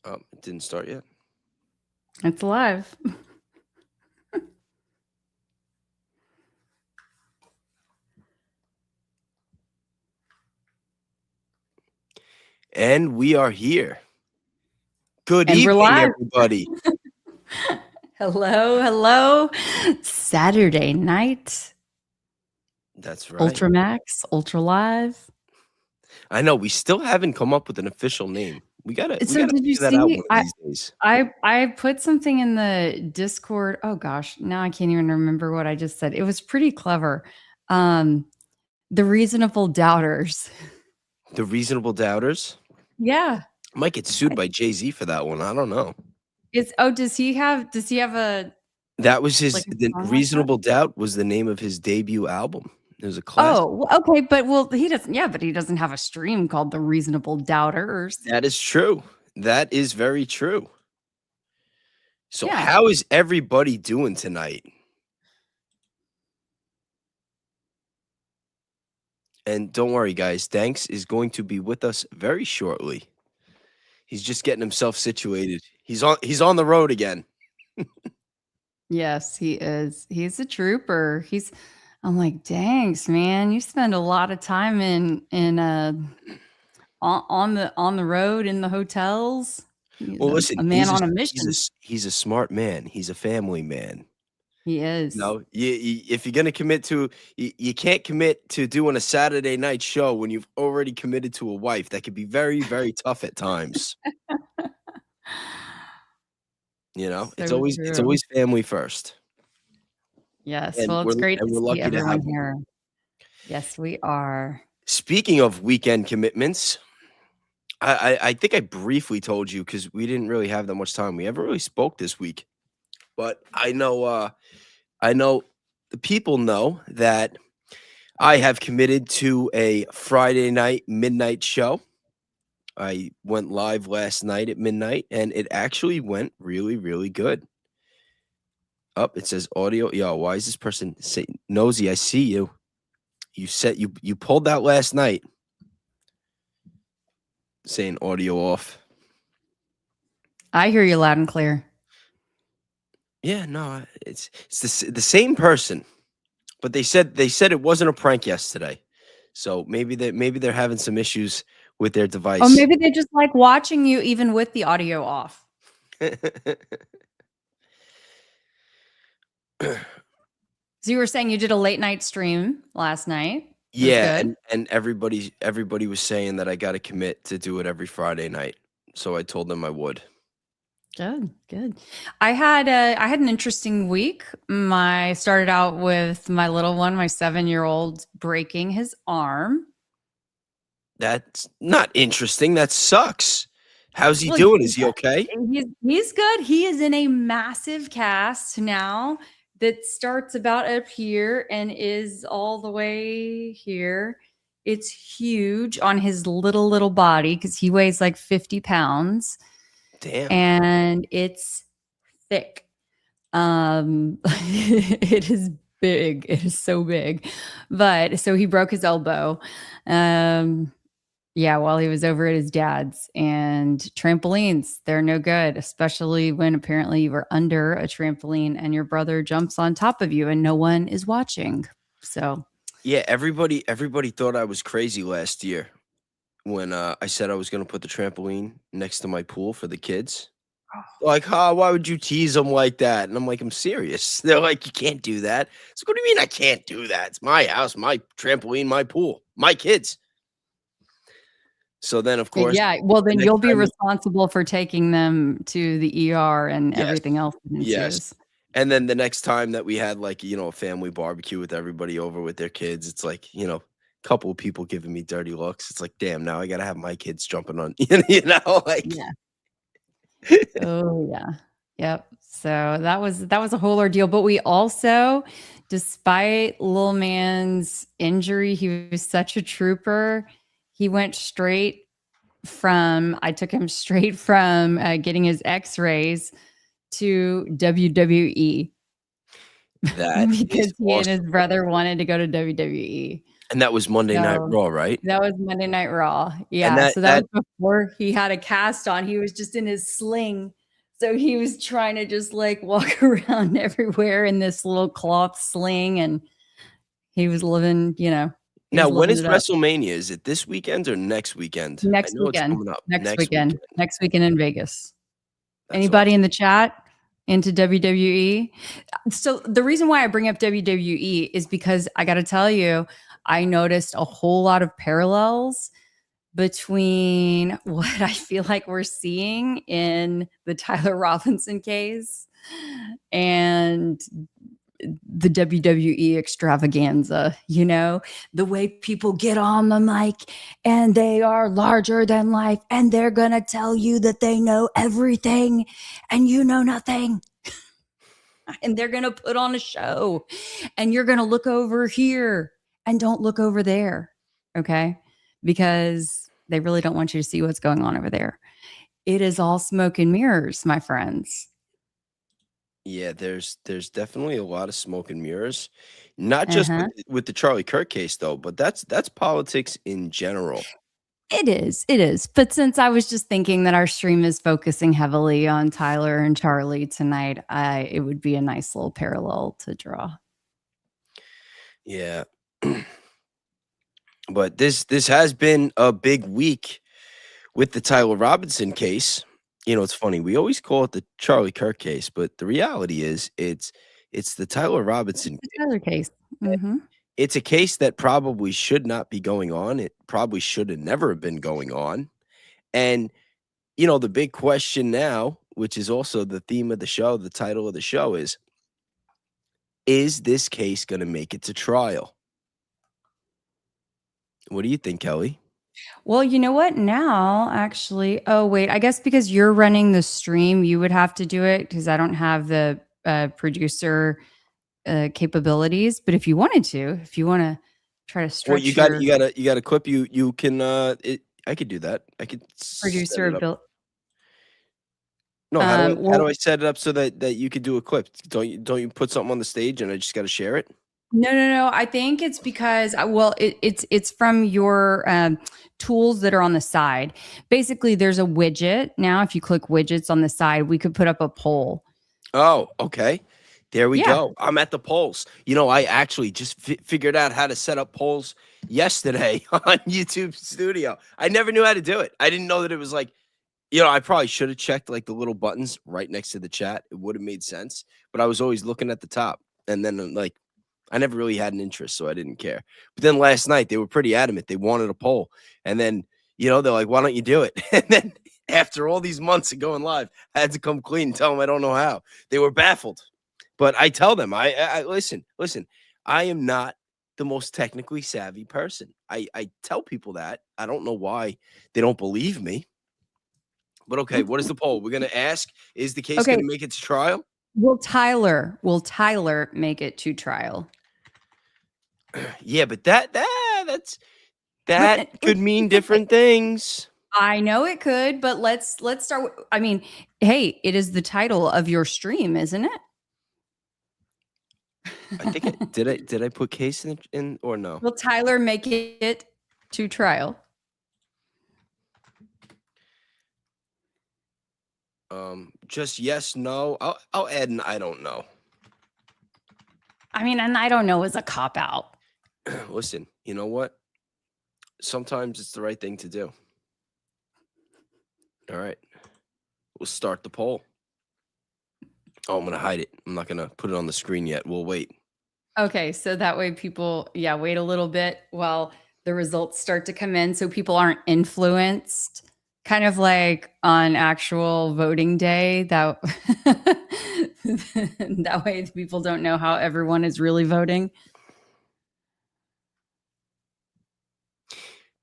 It didn't start yet. It's live. And we are here. Good And we're evening, live. everybody. Hello. Saturday night. That's right. Ultramax, Ultra Live. I know we still haven't come up with an official name. We gotta Did you figure that out see? one of these days. I put something in the Discord. Oh gosh, now I can't even remember what I just said. It was pretty clever. The Reasonable Doubters. The Reasonable Doubters. Yeah. Might get sued by Jay-Z for that one. I don't know. Does he have a That was his. like a The song like that? Reasonable Doubt was the name of his debut album. It was a classic. Oh, okay, but he doesn't. Yeah, but he doesn't have a stream called The Reasonable Doubters. That is true. That is very true. So Yeah. how is everybody doing tonight? And don't worry, guys. Danks is going to be with us very shortly. He's just getting himself situated. He's on the road again. Yes, he is. He's a trooper. I'm like, Danks, man, you spend a lot of time on the road in the hotels. Well, listen, a man on a mission. He's a smart man. He's a family man. He is. No, if you're gonna commit to, you can't commit to doing a Saturday night show when you've already committed to a wife. That could be very, very tough at times. You know, it's always family first. Yes, And well, it's great to we're see lucky to have everyone here. Yes, we are. Speaking of weekend commitments, I think I briefly told you because we didn't really have that much time. We haven't really spoke this week, but I know the people know that I have committed to a Friday night midnight show. I went live last night at midnight, and it actually went really, really good. Up, it says audio. Yo, why is this person saying nosy? I see you. You said you pulled that last night. Saying audio off. I hear you loud and clear. Yeah, no, it's the same person, but they said it wasn't a prank yesterday, so maybe they're having some issues with their device. Oh, maybe they just like watching you even with the audio off. So you were saying you did a late night stream last night. Yeah, and everybody was saying that I got to commit to do it every Friday night, so I told them I would. Good. I had an interesting week. I started out with my little one, my 7-year-old, breaking his arm. That's not interesting. That sucks. How's he doing? Is he okay? He's good. He is in a massive cast now that starts about up here and is all the way here. It's huge on his little body because he weighs like 50 pounds. Damn. And it's thick. It is big. It is so big. But so he broke his elbow. Yeah, while he was over at his dad's. And trampolines, they're no good, especially when apparently you were under a trampoline and your brother jumps on top of you and no one is watching. So yeah, everybody thought I was crazy last year when I said I was going to put the trampoline next to my pool for the kids. Like, why would you tease them like that? And I'm like, I'm serious. They're like, you can't do that. So what do you mean I can't do that? It's my house, my trampoline, my pool, my kids. So then, of course, yeah. Well, then you'll be responsible for taking them to the ER and everything else. Yes. And then the next time that we had like, a family barbecue with everybody over with their kids, it's like, a couple of people giving me dirty looks. It's like, damn, now I got to have my kids jumping on, like. Yeah. Oh yeah. Yep. So that was a whole ordeal. But we also, despite little man's injury, he was such a trooper. He went I took him straight from getting his x-rays to WWE. That is because he and his awesome. brother wanted to go to WWE. And that was Monday Night So Raw, right? that was Monday Night Raw. And Yeah, that so that that was before he had a cast on. He was just in his sling. So he was trying to just like walk around everywhere in this little cloth sling, and he was living, he now was when living is it up. WrestleMania? Is it this weekend or next weekend? I Next know it's weekend. coming up Next next weekend. weekend. Next weekend in Vegas. That's Anybody awesome. in the chat into WWE? So the reason why I bring up WWE is because I got to tell you, I noticed a whole lot of parallels between what I feel like we're seeing in the Tyler Robinson case and the WWE extravaganza, the way people get on the mic and they are larger than life and they're going to tell you that they know everything and you know nothing. And they're going to put on a show and you're going to look over here and don't look over there. Okay. Because they really don't want you to see what's going on over there. It is all smoke and mirrors, my friends. Yeah, there's definitely a lot of smoke and mirrors. Not just Uh-huh. with the Charlie Kirk case though, but that's politics in general. It is. It is. But since I was just thinking that our stream is focusing heavily on Tyler and Charlie tonight, it would be a nice little parallel to draw. Yeah. But this has been a big week with the Tyler Robinson case. It's funny. We always call it the Charlie Kirk case, but the reality is it's the Tyler Robinson The case. Tyler case. Mm-hmm. It's a case that probably should not be going on. It probably should have never been going on. And the big question now, which is also the theme of the show, the title of the show is this case going to make it to trial? What do you think, Kelly? Well, you know what? Now, actually, oh, wait, I guess because you're running the stream, you would have to do it because I don't have the producer capabilities. But if you wanted to, if you want to try to Well, stretch you got your you got a clip. You can. I could do that. I could set producer it up. ability. No, how do Well, I set it up so that you could do a clip? Don't you put something on the stage and I just got to share it? no. I think it's because well, it's from your tools that are on the side. Basically, there's a widget now. If you click widgets on the side, we could put up a poll. Oh, okay. There we Yeah. go. I'm at the polls. I actually just figured out how to set up polls yesterday on YouTube Studio. I never knew how to do it. I didn't know that it was like, I probably should have checked like the little buttons right next to the chat. It would have made sense, but I was always looking at the top. And then like I never really had an interest, so I didn't care. But then last night they were pretty adamant. They wanted a poll. And then, they're like, why don't you do it? And then after all these months of going live, I had to come clean and tell them I don't know how. They were baffled. But I tell them, I listen, I am not the most technically savvy person. I tell people that. I don't know why they don't believe me. But okay, what is the poll? We're going to ask, is the case Okay. going to make it to trial? Will Tyler make it to trial? Yeah, but that could mean different things. I know it could, but let's start. I mean, hey, it is the title of your stream, isn't it? I think did I put case in or no? Will Tyler make it to trial? Just yes, no. I'll add an I don't know. I mean, and I don't know is a cop out. Listen, you know what? Sometimes it's the right thing to do. All right. We'll start the poll. Oh, I'm going to hide it. I'm not going to put it on the screen yet. We'll wait. Okay, so that way people, wait a little bit while the results start to come in so people aren't influenced. Kind of like on actual voting day, that that way people don't know how everyone is really voting.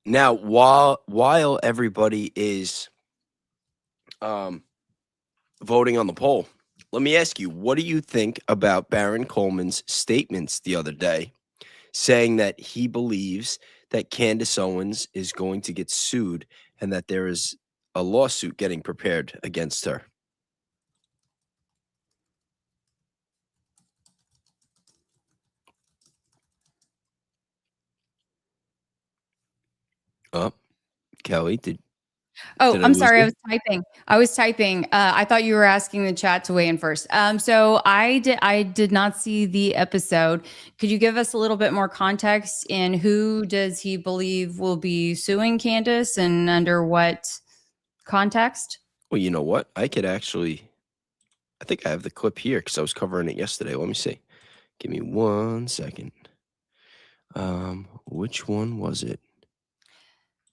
Now, while everybody is voting on the poll, let me ask you, what do you think about Baron Coleman's statements the other day saying that he believes that Candace Owens is going to get sued and that there is a lawsuit getting prepared against her? Oh, Kelly, did Oh, I I'm lose sorry. you? I was typing. I thought you were asking the chat to weigh in first. So I did not see the episode. Could you give us a little bit more context in who does he believe will be suing Candace and under what context? Well, you know what? I think I have the clip here because I was covering it yesterday. Let me see. Give me 1 second. Which one was it?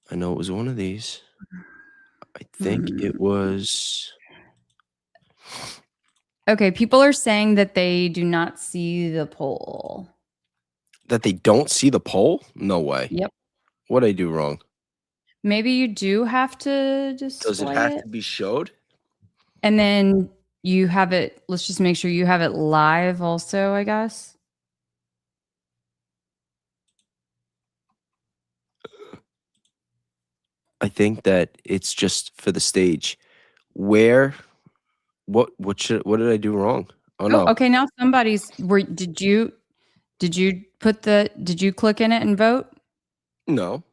I know it was one of these. I think it was. Okay, people are saying that they do not see the poll. That they don't see the poll? No way. Yep. What'd I do wrong? Maybe you do have to Does it display have it. to be showed? And then you have it. Let's just make sure you have it live also, I guess. I think that it's just for the stage. What did I do wrong? Oh Oh, no. okay. Now did you click in it and vote? No.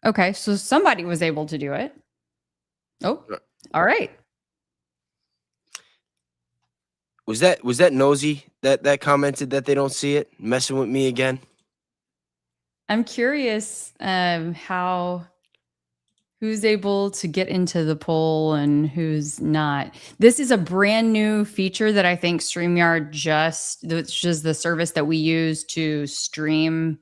Okay. So somebody was able to do it. Oh, all right. Was that nosy that commented that they don't see it? Messing with me again? I'm curious who's able to get into the poll and who's not. This is a brand new feature that I think StreamYard which is the service that we use to stream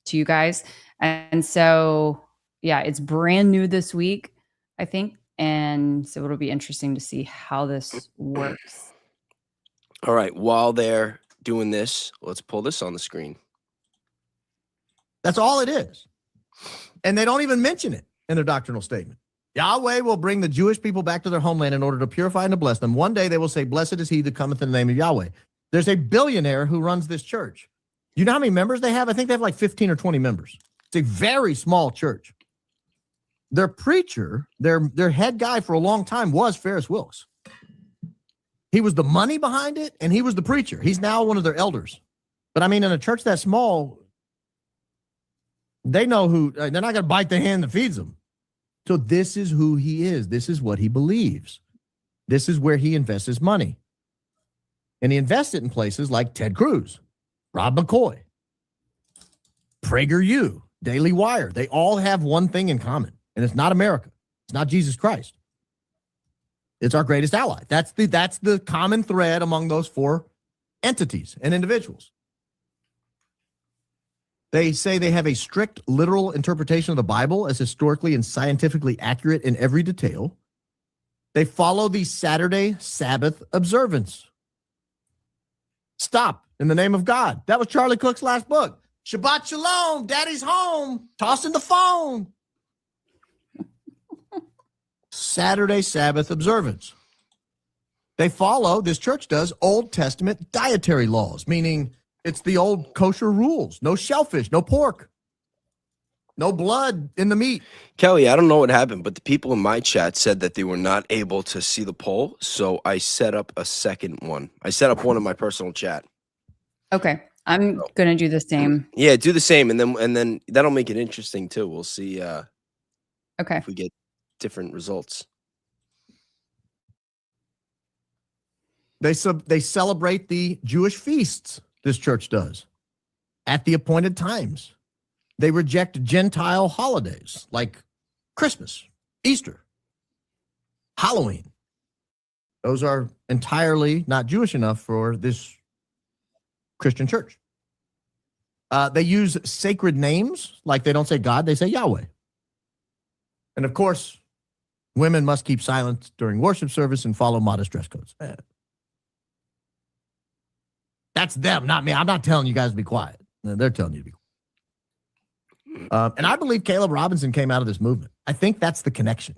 to you guys. And so, yeah, it's brand new this week, I think. And so it'll be interesting to see how this works. All right. While they're doing this, let's pull this on the screen. That's all it is. And they don't even mention it in their doctrinal statement. Yahweh will bring the Jewish people back to their homeland in order to purify and to bless them. One day they will say, blessed is he that cometh in the name of Yahweh. There's a billionaire who runs this church. You know how many members they have? I think they have like 15 or 20 members. It's a very small church. Their preacher, their head guy for a long time was Ferris Wilks. He was the money behind it, and he was the preacher. He's now one of their elders. But I mean, in a church that small, they know who, they're not going to bite the hand that feeds them. So this is who he is. This is what he believes. This is where he invests his money. And he invests it in places like Ted Cruz, Rob McCoy, PragerU, Daily Wire. They all have one thing in common, and it's not America. It's not Jesus Christ. It's our greatest ally. That's the common thread among those four entities and individuals. They say they have a strict literal interpretation of the Bible as historically and scientifically accurate in every detail. They follow the Saturday Sabbath observance. Stop in the name of God. That was Charlie Cook's last book. Shabbat Shalom, Daddy's home, tossing the phone. Saturday Sabbath observance. They follow, this church does, Old Testament dietary laws, meaning it's the old kosher rules. No shellfish, no pork, no blood in the meat. Kelly, I don't know what happened, but the people in my chat said that they were not able to see the poll, so I set up a second one. I set up one in my personal chat. Okay. I'm going to do the same. Yeah, do the same, and then that'll make it interesting too. We'll see okay, if we get different results. They celebrate the Jewish feasts, this church does, at the appointed times. They reject Gentile holidays like Christmas, Easter, Halloween. Those are entirely not Jewish enough for this Christian church. They use sacred names, like they don't say God, they say Yahweh. And of course, women must keep silent during worship service and follow modest dress codes. That's them, not me. I'm not telling you guys to be quiet. They're telling you to be quiet. And I believe Caleb Robinson came out of this movement. I think that's the connection.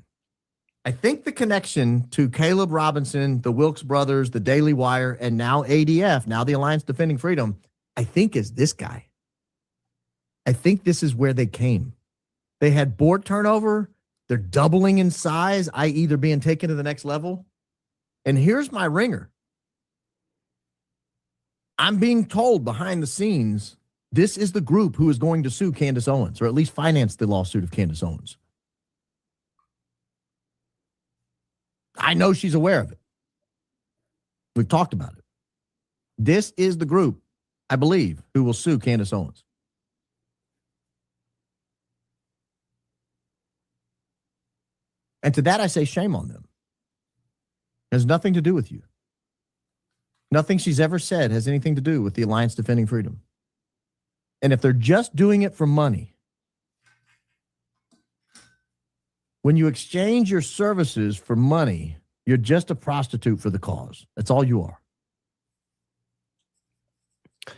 I think the connection to Caleb Robinson, the Wilkes brothers, the Daily Wire, and now ADF, now the Alliance Defending Freedom, I think is this guy. I think this is where they came. They had board turnover. They're doubling in size, i.e. they're being taken to the next level. And here's my ringer. I'm being told behind the scenes This is the group who is going to sue Candace Owens, or at least finance the lawsuit of Candace Owens. I know she's aware of it. We've talked about it. This is the group, I believe, who will sue Candace Owens. And to that, I say shame on them. It has nothing to do with you. Nothing she's ever said has anything to do with the Alliance Defending Freedom. And if they're just doing it for money, when you exchange your services for money, you're just a prostitute for the cause. That's all you are.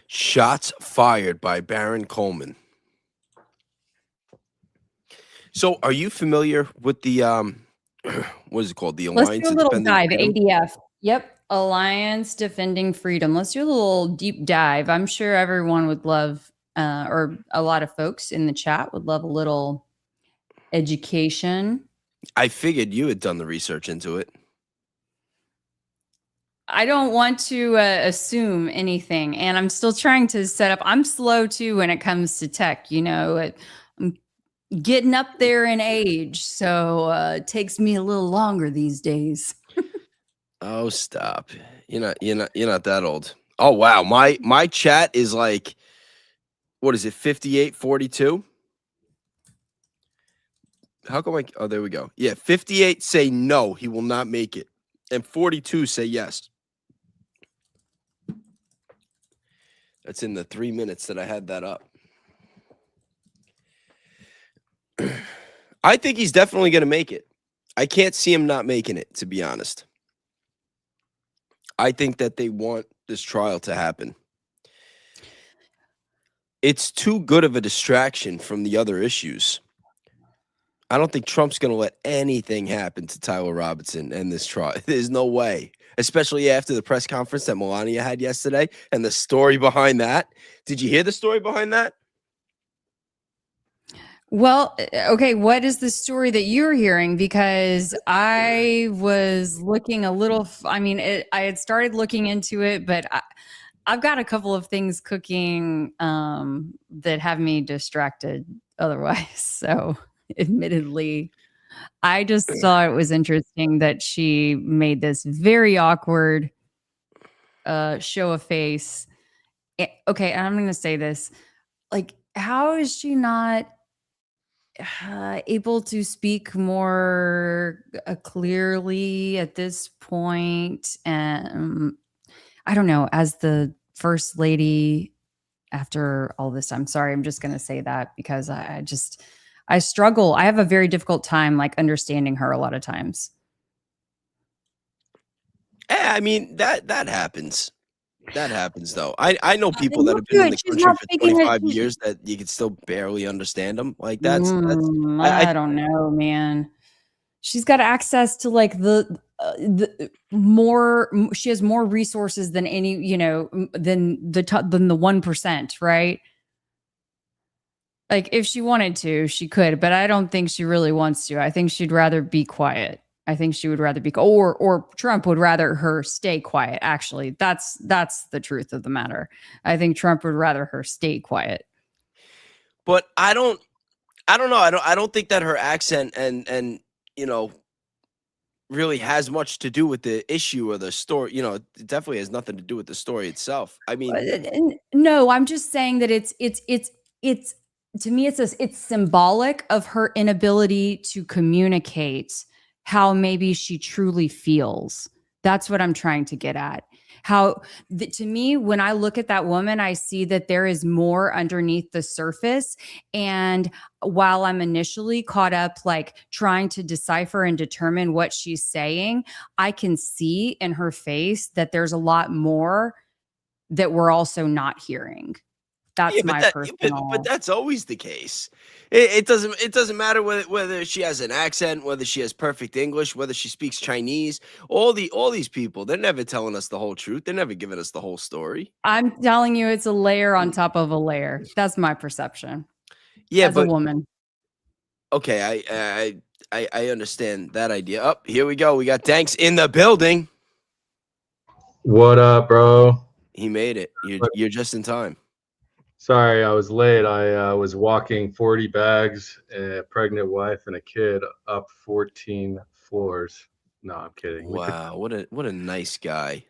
Shots fired by Baron Coleman. So are you familiar with the, what is it called? The Let's Alliance do a little Defending dive. Freedom? ADF. Yep. Alliance Defending Freedom. Let's do a little deep dive. I'm sure everyone would love, or a lot of folks in the chat would love a little education. I figured you had done the research into it. I don't want to assume anything, and I'm still trying to set up. I'm slow too when it comes to tech. You know, I'm getting up there in age, so it takes me a little longer these days. Oh, stop. You're not that old. Oh, wow. My chat is like, what is it? 58-42. How come oh, there we go. Yeah. 58 say no, he will not make it. And 42 say yes. That's in the 3 minutes that I had that up. I think he's definitely going to make it. I can't see him not making it, to be honest. I think that they want this trial to happen. It's too good of a distraction from the other issues. I don't think Trump's going to let anything happen to Tyler Robinson and this trial. There's no way, especially after the press conference that Melania had yesterday and the story behind that. Did you hear the story behind that? Well, okay, what is the story that you're hearing? Because I was looking a little, I had started looking into it, but I've got a couple of things cooking that have me distracted otherwise. So admittedly, I just thought it was interesting that she made this very awkward show of face. Okay, and I'm going to say this. Like, how is she not able to speak more clearly at this point? And I don't know, as the first lady after all this, I'm sorry, I'm just going to say that because I struggle. I have a very difficult time like understanding her a lot of times. Yeah, I mean, that happens. That happens, though. I know people that have been in the country for 25 years that you can still barely understand them. Like that's I don't know, man. She's got access to like the more. She has more resources than any, than the 1%, right? Like if she wanted to, she could, but I don't think she really wants to. I think she'd rather be quiet. I think she would rather be, or Trump would rather her stay quiet. Actually, that's the truth of the matter. I think Trump would rather her stay quiet. But I don't know. I don't think that her accent and really has much to do with the issue or the story. It definitely has nothing to do with the story itself. I mean, no, I'm just saying that it's to me, it's symbolic of her inability to communicate how maybe she truly feels. That's what I'm trying to get at. To me, when I look at that woman, I see that there is more underneath the surface. And while I'm initially caught up, like trying to decipher and determine what she's saying, I can see in her face that there's a lot more that we're also not hearing. That's personal. But that's always the case. It doesn't matter whether she has an accent, whether she has perfect English, whether she speaks Chinese. All these people, they're never telling us the whole truth. They're never giving us the whole story. I'm telling you, it's a layer on top of a layer. That's my perception. Yeah, as a woman. Okay, I understand that idea. Up here we go. We got Danks in the building. What up, bro? He made it. You're just in time. Sorry, I was late. I was walking 40 bags, a pregnant wife, and a kid up 14 floors. No, I'm kidding. Wow, what a nice guy.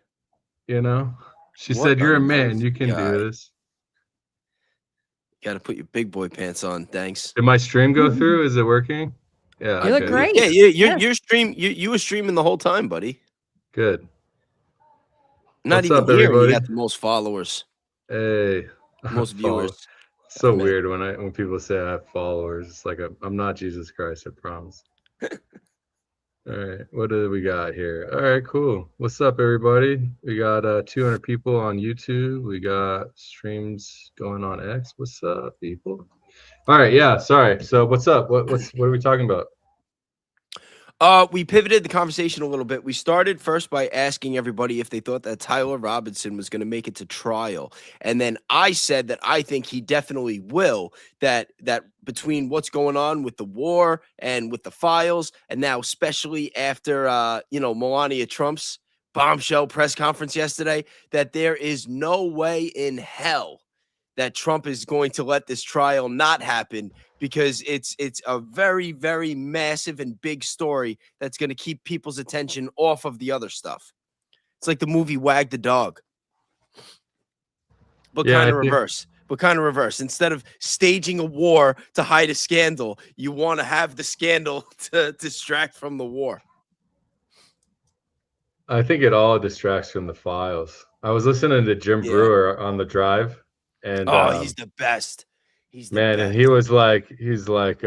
You know, she What said, "You're a man. nice You can guy. do this." Got to put your big boy pants on. Thanks. Did my stream go through? Is it working? Yeah. You look okay. great. Yeah, Yes. your stream. You were streaming the whole time, buddy. Good. Not What's even up, here. You everybody? got the most followers, Hey. most viewers. So Man. weird when people say I have followers. It's like I'm not Jesus Christ. I promise. All right, what do we got here? All right, cool. What's up, everybody? We got 200 people on YouTube. We got streams going on X. What's up, people? All right, yeah. Sorry. So, what's up? What are we talking about? We pivoted the conversation a little bit. We started first by asking everybody if they thought that Tyler Robinson was going to make it to trial, and then I said that I think he definitely will. That between what's going on with the war and with the files, and now especially after Melania Trump's bombshell press conference yesterday, that there is no way in hell that Trump is going to let this trial not happen, because it's a very, very massive and big story that's going to keep people's attention off of the other stuff. It's like the movie Wag the Dog, but Yeah, kind of I think- reverse. But kind of reverse. Instead of staging a war to hide a scandal, you want to have the scandal to distract from the war. I think it all distracts from the files. I was listening to Jim Yeah. Brewer on the drive, and He's the best. He's the man, best. and he's like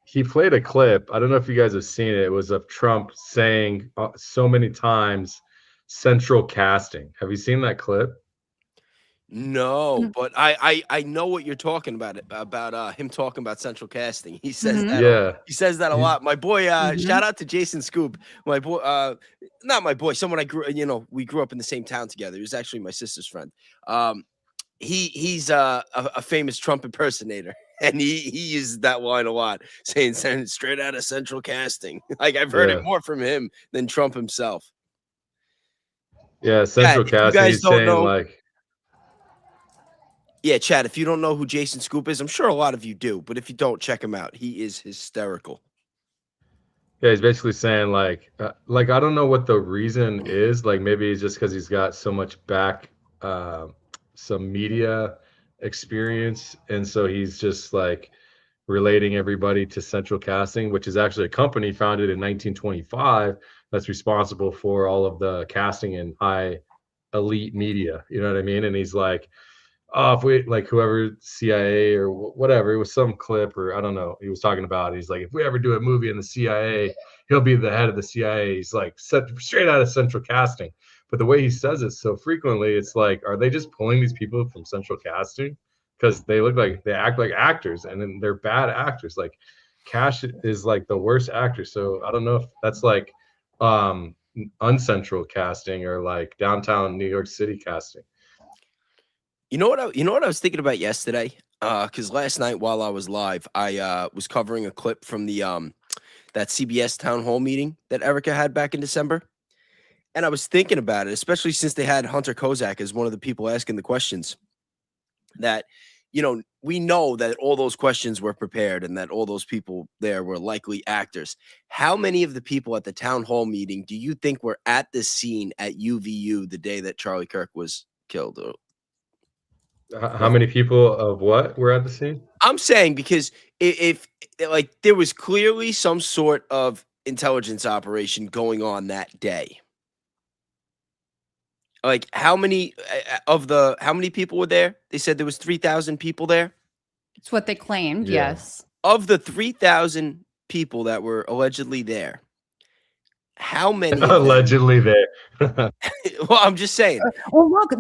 he played a clip. I don't know if you guys have seen it. It was of Trump saying so many times central casting. Have you seen that clip? No, but I know what you're talking about him talking about central casting. He says Mhm. that. Yeah. He says that a lot. My boy, Mhm. shout out to Jason Scoop. My boy, not my boy, someone we grew up in the same town together. He was actually my sister's friend. He's a famous Trump impersonator, and he uses that line a lot, saying straight out of central casting. Like, I've heard Yeah. it more from him than Trump himself. Yeah, central if you casting. guys He's don't saying know- like, Yeah, Chad, if you don't know who Jason Scoop is, I'm sure a lot of you do, but if you don't, check him out. He is hysterical. yeah, he's basically saying like I don't know what the reason is. Like maybe it's just because he's got so much some media experience, and so he's just like relating everybody to central casting, which is actually a company founded in 1925 that's responsible for all of the casting in high elite media. You know what I mean? And he's like, oh, if we like whoever CIA or whatever, it was some clip or I don't know. He was talking about. He's like, if we ever do a movie in the CIA, he'll be the head of the CIA. He's like straight out of central casting. But the way he says it so frequently, it's like, are they just pulling these people from central casting because they act like actors, and then they're bad actors? Like Cash is like the worst actor. So I don't know if that's like uncentral casting or like downtown New York City casting. You know what I was thinking about yesterday? Because last night while I was live, I was covering a clip from the that CBS town hall meeting that Erica had back in December. And I was thinking about it, especially since they had Hunter Kozak as one of the people asking the questions, that, we know that all those questions were prepared and that all those people there were likely actors. How many of the people at the town hall meeting do you think were at the scene at UVU the day that Charlie Kirk was killed? How many people of what were at the scene? I'm saying because if like there was clearly some sort of intelligence operation going on that day. Like how many people were there? They said there was 3,000 people there. It's what they claimed. Yeah. Yes. Of the 3,000 people that were allegedly there, how many of them- Allegedly there. Well, I'm just saying. Well, look,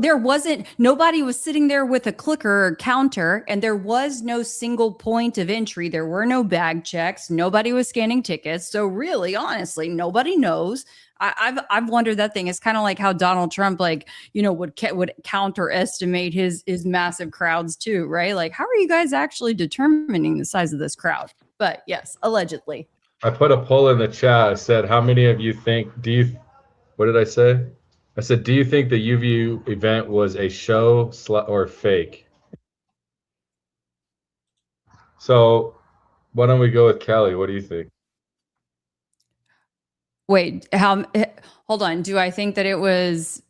nobody was sitting there with a clicker or counter, and there was no single point of entry. There were no bag checks. Nobody was scanning tickets. So really, honestly, nobody knows. I've wondered that thing. It's kind of like how Donald Trump, would counter estimate his massive crowds too, right? Like, how are you guys actually determining the size of this crowd? But yes, allegedly. I put a poll in the chat. I said, how many of you think, what did I say? I said, do you think the UVU event was a show or fake? So why don't we go with Kelly? What do you think? Wait, hold on. Do I think that it was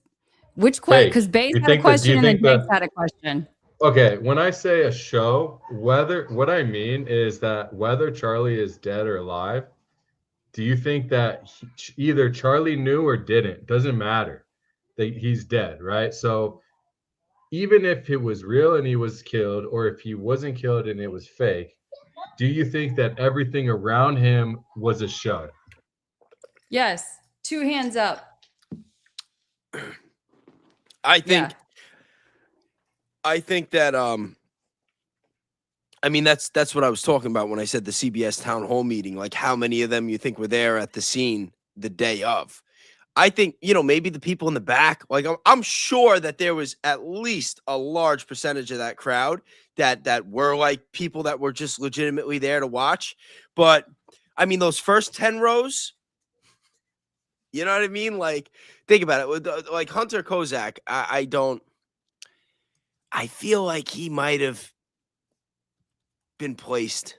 which question? Fake. Because Bays You had a think that? Do question you and then think Danks that? had a question. Okay, when I say a show, what I mean is that whether Charlie is dead or alive, do you think that either Charlie knew or didn't? Doesn't matter. He's dead, right? So even if it was real and he was killed, or if he wasn't killed and it was fake, do you think that everything around him was a show? Yes. 2 hands up. I think Yeah. I think that I mean that's what I was talking about when I said the CBS town hall meeting, like how many of them you think were there at the scene the day of. I think, maybe the people in the back, like I'm sure that there was at least a large percentage of that crowd that were like people that were just legitimately there to watch. But I mean, those first 10 rows, you know what I mean? Like, think about it. Like Hunter Kozak, I feel like he might have been placed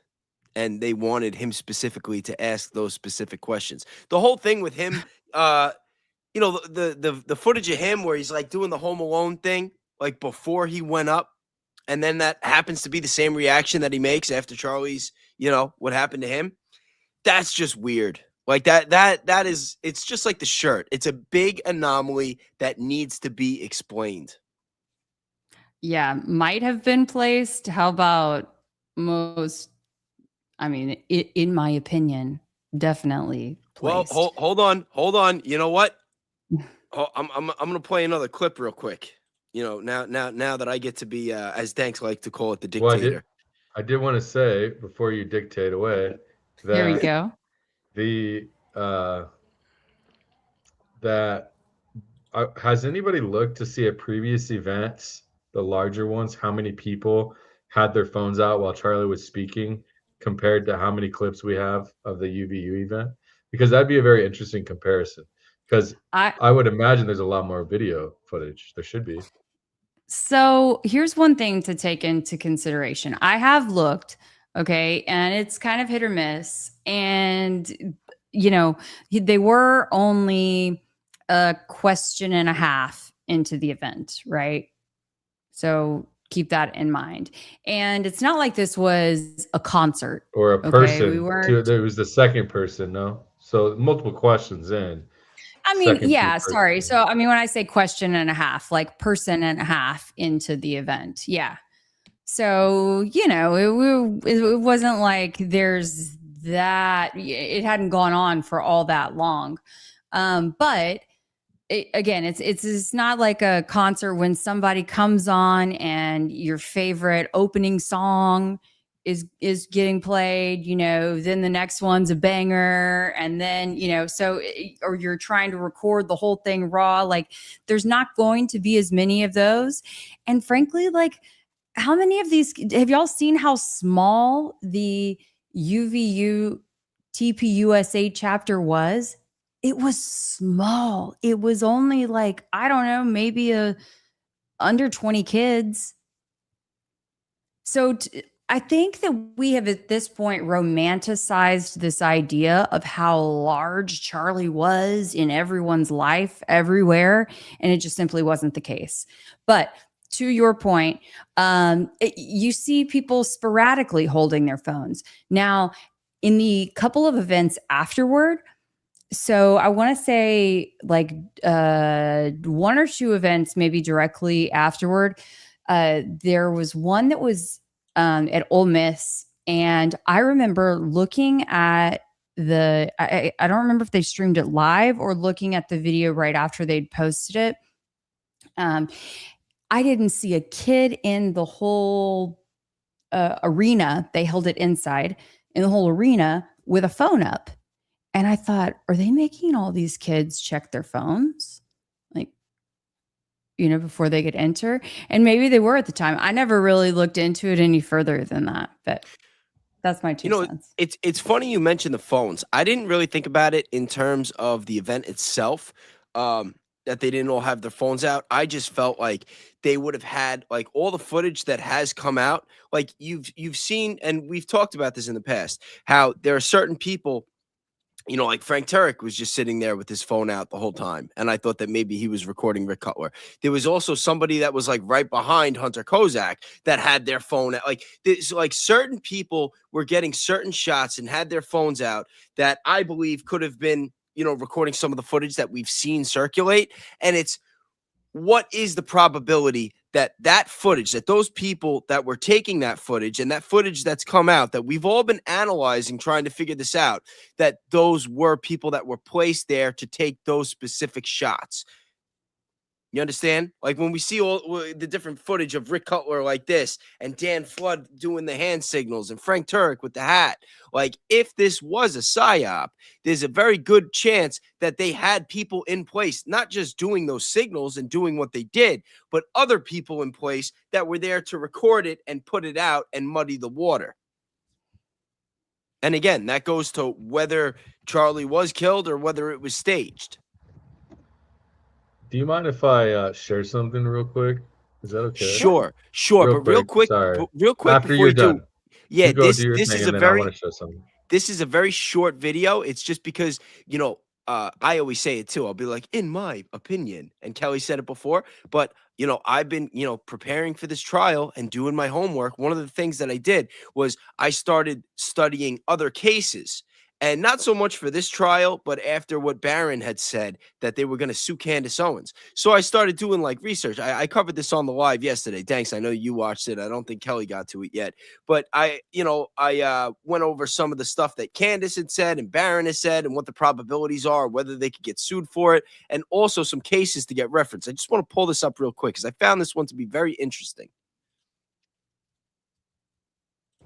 and they wanted him specifically to ask those specific questions. The whole thing with him, the footage of him where he's like doing the Home Alone thing, like before he went up, and then that happens to be the same reaction that he makes after Charlie's, what happened to him. That's just weird. Like that is, it's just like the shirt. It's a big anomaly that needs to be explained. Yeah, might have been placed. How about most? I mean, in my opinion, definitely placed. Well, hold on. You know what? I'm gonna play another clip real quick. Now that I get to be, as Danks like to call it, the dictator. Well, I did want to say before you dictate away that There we go. Has anybody looked to see at previous events, the larger ones, how many people had their phones out while Charlie was speaking compared to how many clips we have of the UVU event? Because that'd be a very interesting comparison. Because I would imagine there's a lot more video footage. There should be. So here's one thing to take into consideration. I have looked, okay, and it's kind of hit or miss. And, they were only a question and a half into the event, right? So keep that in mind. And it's not like this was a concert. Or a person. Okay? There was the second person, no? So multiple questions in. I mean, yeah, sorry. So, I mean, when I say question and a half, like person and a half into the event. Yeah. So, it wasn't like there's that, it hadn't gone on for all that long. But again, it's not like a concert when somebody comes on and your favorite opening song is getting played, then the next one's a banger. And then, or you're trying to record the whole thing raw. Like there's not going to be as many of those. And frankly, like how many of these, have y'all seen how small the UVU TPUSA chapter was? It was small. It was only like, I don't know, maybe under 20 kids. So I think that we have at this point romanticized this idea of how large Charlie was in everyone's life everywhere. And it just simply wasn't the case. But to your point, you see people sporadically holding their phones. Now, in the couple of events afterward, so I want to say like 1 or 2 events, maybe directly afterward, there was one that was at Ole Miss. And I remember looking at I don't remember if they streamed it live or looking at the video right after they'd posted it. I didn't see a kid in the whole arena. They held it inside in the whole arena with a phone up. And I thought, are they making all these kids check their phones? Like, before they could enter? And maybe they were at the time. I never really looked into it any further than that, but that's my 2 cents. It's funny you mentioned the phones. I didn't really think about it in terms of the event itself. that they didn't all have their phones out. I just felt like they would have had like all the footage that has come out. Like you've seen, and we've talked about this in the past, how there are certain people, you know, like Frank Turek was just sitting there with his phone out the whole time. And I thought that maybe he was recording Rick Cutler. There was also somebody that was like right behind Hunter Kozak that had their phone out. Like this, like certain people were getting certain shots and had their phones out that I believe could have been, you know, recording some of the footage that we've seen circulate. And it's, what is the probability that that footage, that those people that were taking that footage and that footage that's come out, that we've all been analyzing, trying to figure this out, that those were people that were placed there to take those specific shots? You understand? Like when we see all the different footage of Rick Cutler like this and Dan Flood doing the hand signals and Frank Turek with the hat, like if this was a psyop, there's a very good chance that they had people in place, not just doing those signals and doing what they did, but other people in place that were there to record it and put it out and muddy the water. And again, that goes to whether Charlie was killed or whether it was staged. Do you mind if I share something real quick? Is that okay? Sure. Real But real quick, sorry. real quick After before you're you do, done. yeah, You go do your this thing, is a and then I very want to show something. this is a very short video. It's just because, you know, I always say it too. I'll be like, in my opinion, and Kelly said it before, but you know, I've been, you know, preparing for this trial and doing my homework. One of the things that I did was I started studying other cases. And not so much for this trial, but after what Barron had said that they were going to sue Candace Owens. So I started doing like research. I covered this on the live yesterday. Danks, I know you watched it. I don't think Kelly got to it yet. But I went over some of the stuff that Candace had said and Barron has said and what the probabilities are, whether they could get sued for it, and also some cases to get referenced. I just want to pull this up real quick because I found this one to be very interesting.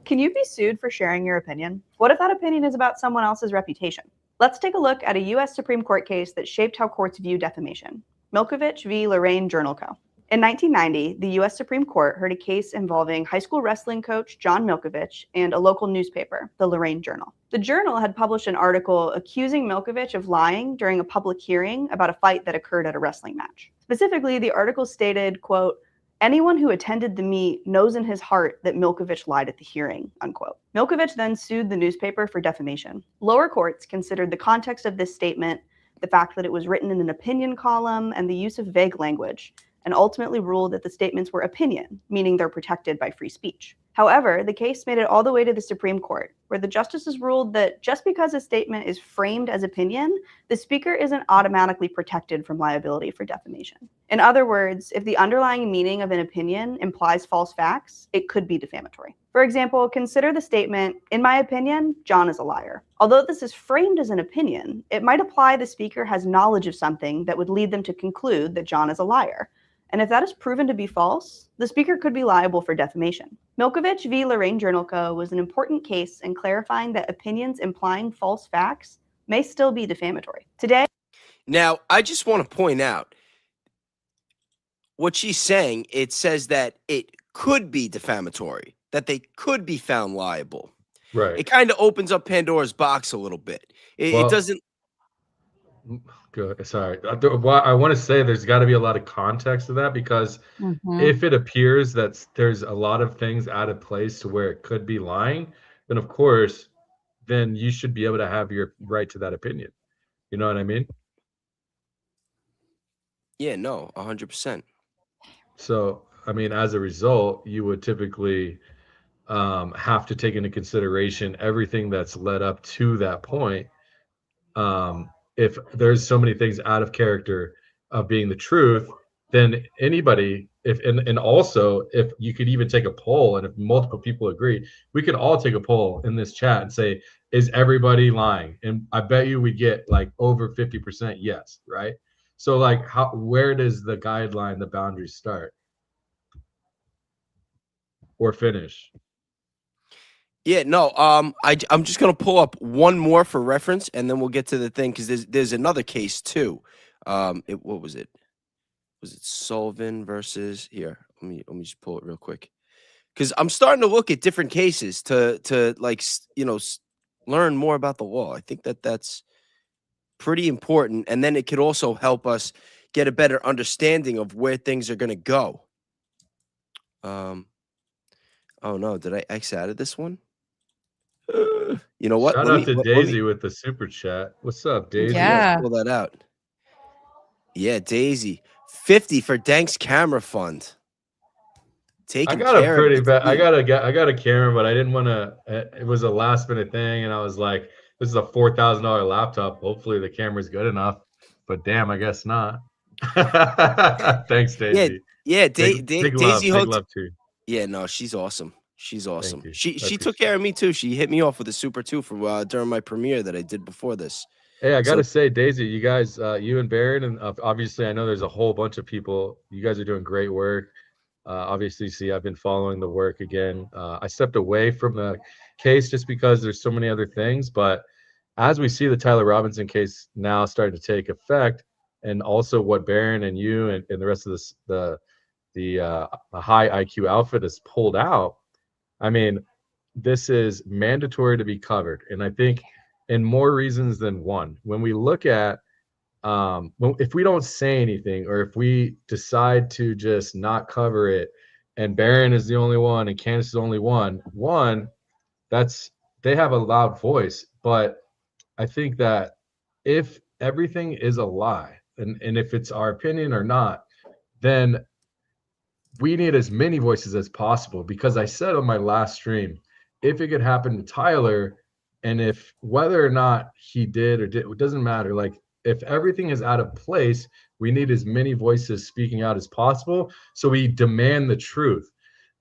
Can you be sued for sharing your opinion? What if that opinion is about someone else's reputation? Let's take a look at a U.S. Supreme Court case that shaped how courts view defamation. Milkovich v. Lorraine Journal Co. In 1990, the U.S. Supreme Court heard a case involving high school wrestling coach John Milkovich and a local newspaper, the Lorraine Journal. The Journal had published an article accusing Milkovich of lying during a public hearing about a fight that occurred at a wrestling match. Specifically, the article stated, quote, "Anyone who attended the meet knows in his heart that Milkovich lied at the hearing," unquote. Milkovich then sued the newspaper for defamation. Lower courts considered the context of this statement, the fact that it was written in an opinion column, and the use of vague language, and ultimately ruled that the statements were opinion, meaning they're protected by free speech. However, the case made it all the way to the Supreme Court, where the justices ruled that just because a statement is framed as opinion, the speaker isn't automatically protected from liability for defamation. In other words, if the underlying meaning of an opinion implies false facts, it could be defamatory. For example, consider the statement, "In my opinion, John is a liar." Although this is framed as an opinion, it might imply the speaker has knowledge of something that would lead them to conclude that John is a liar. And if that is proven to be false, the speaker could be liable for defamation. Milkovich v. Lorraine Journal Co. was an important case in clarifying that opinions implying false facts may still be defamatory. Today, now, I just want to point out what she's saying. It says that it could be defamatory, that they could be found liable. Right. It kind of opens up Pandora's box a little bit. It doesn't. Good. Sorry. I want to say there's got to be a lot of context to that, because if it appears that there's a lot of things out of place to where it could be lying, then of course, then you should be able to have your right to that opinion. You know what I mean? Yeah, no, 100%. So, I mean, as a result, you would typically have to take into consideration everything that's led up to that point. If there's so many things out of character of being the truth, then anybody, and also if you could even take a poll, and if multiple people agree, we could all take a poll in this chat and say, is everybody lying? And I bet you we get like over 50% yes, right? So like, where does the guideline, the boundaries start or finish? Yeah, no. I'm just gonna pull up one more for reference, and then we'll get to the thing, because there's another case too. What was it? Was it Sullivan versus here? Let me just pull it real quick, because I'm starting to look at different cases to like learn more about the law. I think that's pretty important, and then it could also help us, get a better understanding of where things are going to go. Oh no, did I X out of this one? You know what? Shout out to Daisy with the super chat. What's up, Daisy? Yeah. Pull that out. Yeah, Daisy. 50 for Danks camera fund. I got a pretty bad. I got a camera, but I didn't want to. It was a last minute thing, and I was like, "This is a $4,000 laptop. Hopefully, the camera's good enough." But damn, I guess not. Thanks, Daisy. Yeah, big Daisy love too. Yeah, no, she's awesome. She's awesome. you. She took care of me too. She hit me off with a super too for during my premiere that I did before this. Hey, I gotta say, Daisy, you guys, you and Baron, and obviously, I know there's a whole bunch of people. You guys are doing great work. Obviously, see, I've been following the work again. I stepped away from the case just because there's so many other things. But as we see the Tyler Robinson case now starting to take effect, and also what Baron and you and the rest of this, the high IQ outfit has pulled out, I mean, this is mandatory to be covered. And I think in more reasons than one, when we look at if we don't say anything, or if we decide to just not cover it, and Baron is the only one and Candace is the only one, that's, they have a loud voice. But I think that if everything is a lie, and if it's our opinion or not, then we need as many voices as possible. Because I said on my last stream, if it could happen to Tyler, and if whether or not he did or did, it doesn't matter. Like, if everything is out of place, we need as many voices speaking out as possible. So we demand the truth.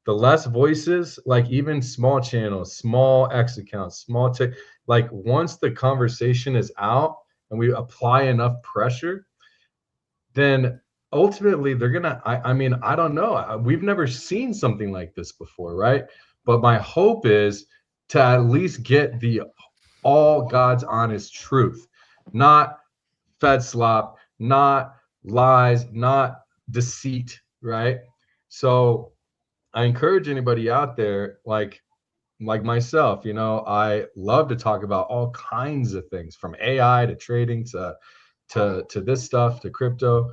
The less voices, like even small channels, small X accounts, small tech, like once the conversation is out and we apply enough pressure, then ultimately they're gonna, I mean, I don't know. We've never seen something like this before, right? But my hope is to at least get the all God's honest truth, not Fed slop, not lies, not deceit, right? So I encourage anybody out there, like myself, you know, I love to talk about all kinds of things, from AI to trading to this stuff to crypto.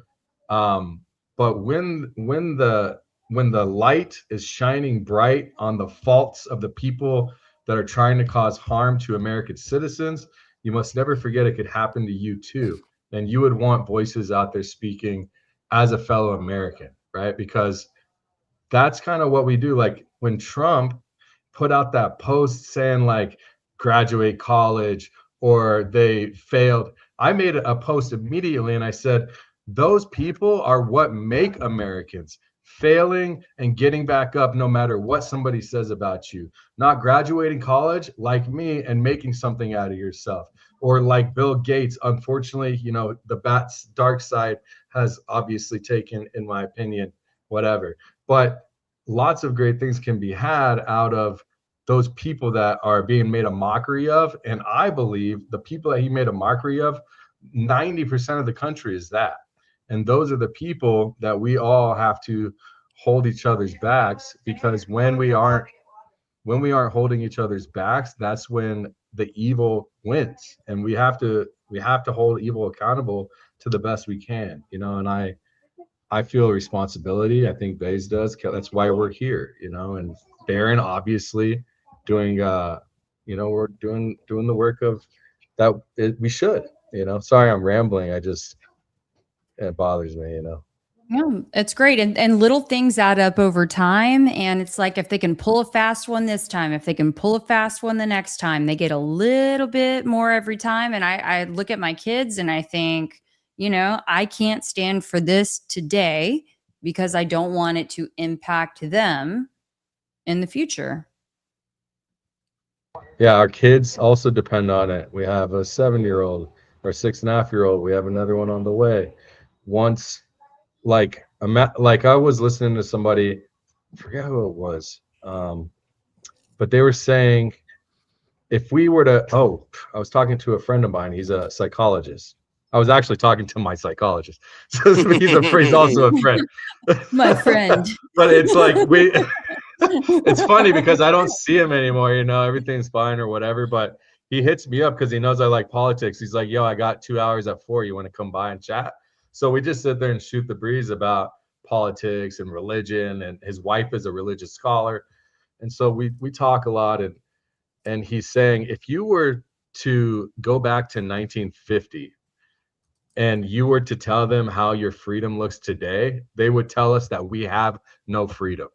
But when the light is shining bright on the faults of the people that are trying to cause harm to American citizens, you must never forget it could happen to you too. And you would want voices out there speaking as a fellow American, right? Because that's kind of what we do. Like when Trump put out that post saying like graduate college or they failed, I made a post immediately and I said, those people are what make Americans. Failing and getting back up no matter what somebody says about you. Not graduating college like me and making something out of yourself. Or like Bill Gates, unfortunately, you know, the bat's dark side has obviously taken, in my opinion, whatever. But lots of great things can be had out of those people that are being made a mockery of. And I believe the people that he made a mockery of, 90% of the country is that. And those are the people that we all have to hold each other's backs, because when we aren't holding each other's backs, that's when the evil wins. And we have to hold evil accountable to the best we can, you know. And I feel a responsibility. I think Baze does. That's why we're here, you know. And Baron obviously doing you know, we're doing the work of that we should, you know. Sorry, I'm rambling. It bothers me, you know. Yeah, it's great. And little things add up over time. And it's like, if they can pull a fast one this time, if they can pull a fast one the next time, they get a little bit more every time. And I look at my kids and I think, you know, I can't stand for this today because I don't want it to impact them in the future. Yeah, our kids also depend on it. We have a 7-year-old or 6.5-year-old. We have another one on the way. Once, like I was listening to somebody, I forget who it was, but they were saying, if we were to, I was talking to a friend of mine. He's a psychologist. I was actually talking to my psychologist. So he's also a friend. My friend. But it's like it's funny because I don't see him anymore, you know, everything's fine or whatever, but he hits me up because he knows I like politics. He's like, yo, I got 2 hours at 4. You want to come by and chat? So we just sit there and shoot the breeze about politics and religion, and his wife is a religious scholar. And so we talk a lot, and he's saying, if you were to go back to 1950 and you were to tell them how your freedom looks today, they would tell us that we have no freedom.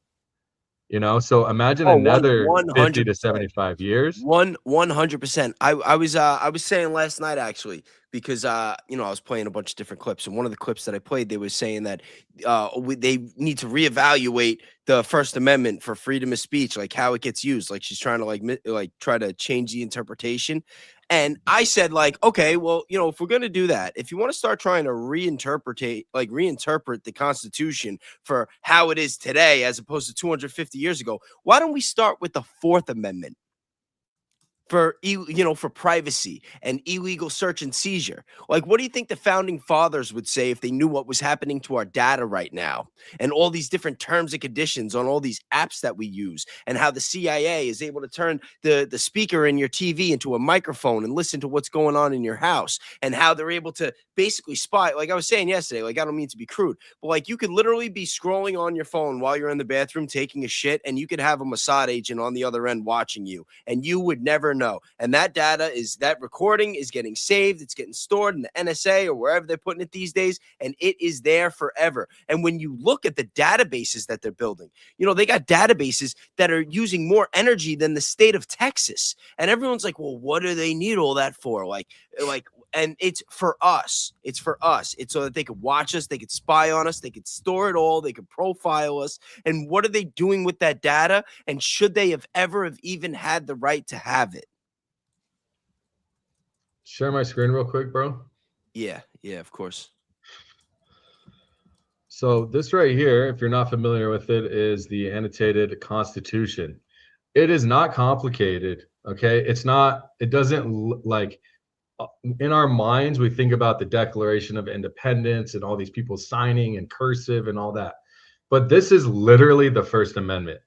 You know, so imagine another 50 to 75 years. 100%. I was saying last night, actually, because you know, I was playing a bunch of different clips, and one of the clips that I played, they were saying that they need to reevaluate the First Amendment for freedom of speech, like how it gets used. Like she's trying to like try to change the interpretation. And I said, like, okay, well, you know, if we're going to do that, if you want to start trying to reinterpret the Constitution for how it is today, as opposed to 250 years ago, why don't we start with the Fourth Amendment? For for privacy and illegal search and seizure. Like, what do you think the founding fathers would say if they knew what was happening to our data right now, and all these different terms and conditions on all these apps that we use, and how the CIA is able to turn the speaker in your TV into a microphone and listen to what's going on in your house, and how they're able to basically spy? Like I was saying yesterday, like, I don't mean to be crude, but like, you could literally be scrolling on your phone while you're in the bathroom taking a shit, and you could have a Mossad agent on the other end watching you, and you would never know. And that that recording is getting saved. It's getting stored in the NSA or wherever they're putting it these days. And it is there forever. And when you look at the databases that they're building, you know, they got databases that are using more energy than the state of Texas. And everyone's like, well, what do they need all that for? And it's for us. It's for us. It's so that they could watch us, they could spy on us, they could store it all, they could profile us. And what are they doing with that data? And should they have even had the right to have it? Share my screen real quick, bro. Yeah, of course. So this right here, if you're not familiar with it, is the annotated Constitution. It is not complicated, okay? It doesn't like, in our minds, we think about the Declaration of Independence and all these people signing in cursive and all that. But this is literally the First Amendment.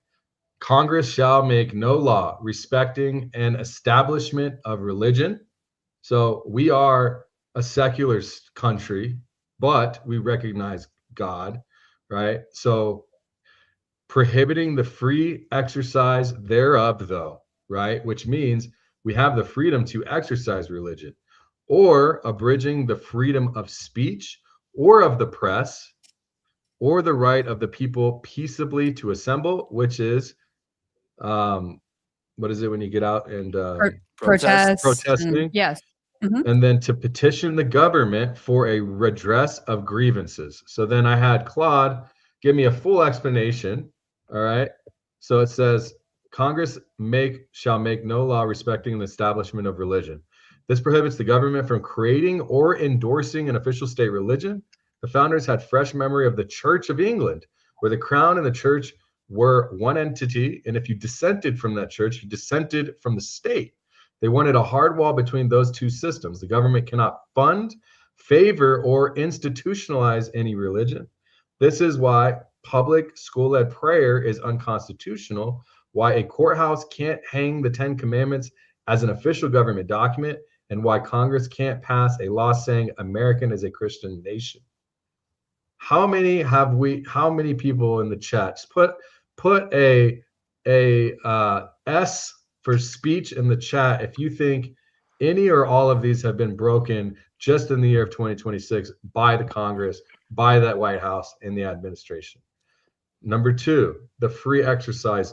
Congress shall make no law respecting an establishment of religion. So we are a secular country, but we recognize God, right? So prohibiting the free exercise thereof, though, right? Which means we have the freedom to exercise religion, or abridging the freedom of speech or of the press, or the right of the people peaceably to assemble, which is, what is it when you get out and protesting? Yes. Mm-hmm. And then to petition the government for a redress of grievances. So then I had Claude give me a full explanation. All right. So it says, Congress shall make no law respecting the establishment of religion. This prohibits the government from creating or endorsing an official state religion. The founders had fresh memory of the Church of England, where the crown and the church were one entity. And if you dissented from that church, you dissented from the state. They wanted a hard wall between those two systems. The government cannot fund, favor, or institutionalize any religion. This is why public school-led prayer is unconstitutional, why a courthouse can't hang the 10 Commandments as an official government document, and why Congress can't pass a law saying American is a Christian nation. How many people in the chat? Put a S for speech in the chat if you think any or all of these have been broken just in the year of 2026 by the Congress, by that White House, and the administration. Number 2, the free exercise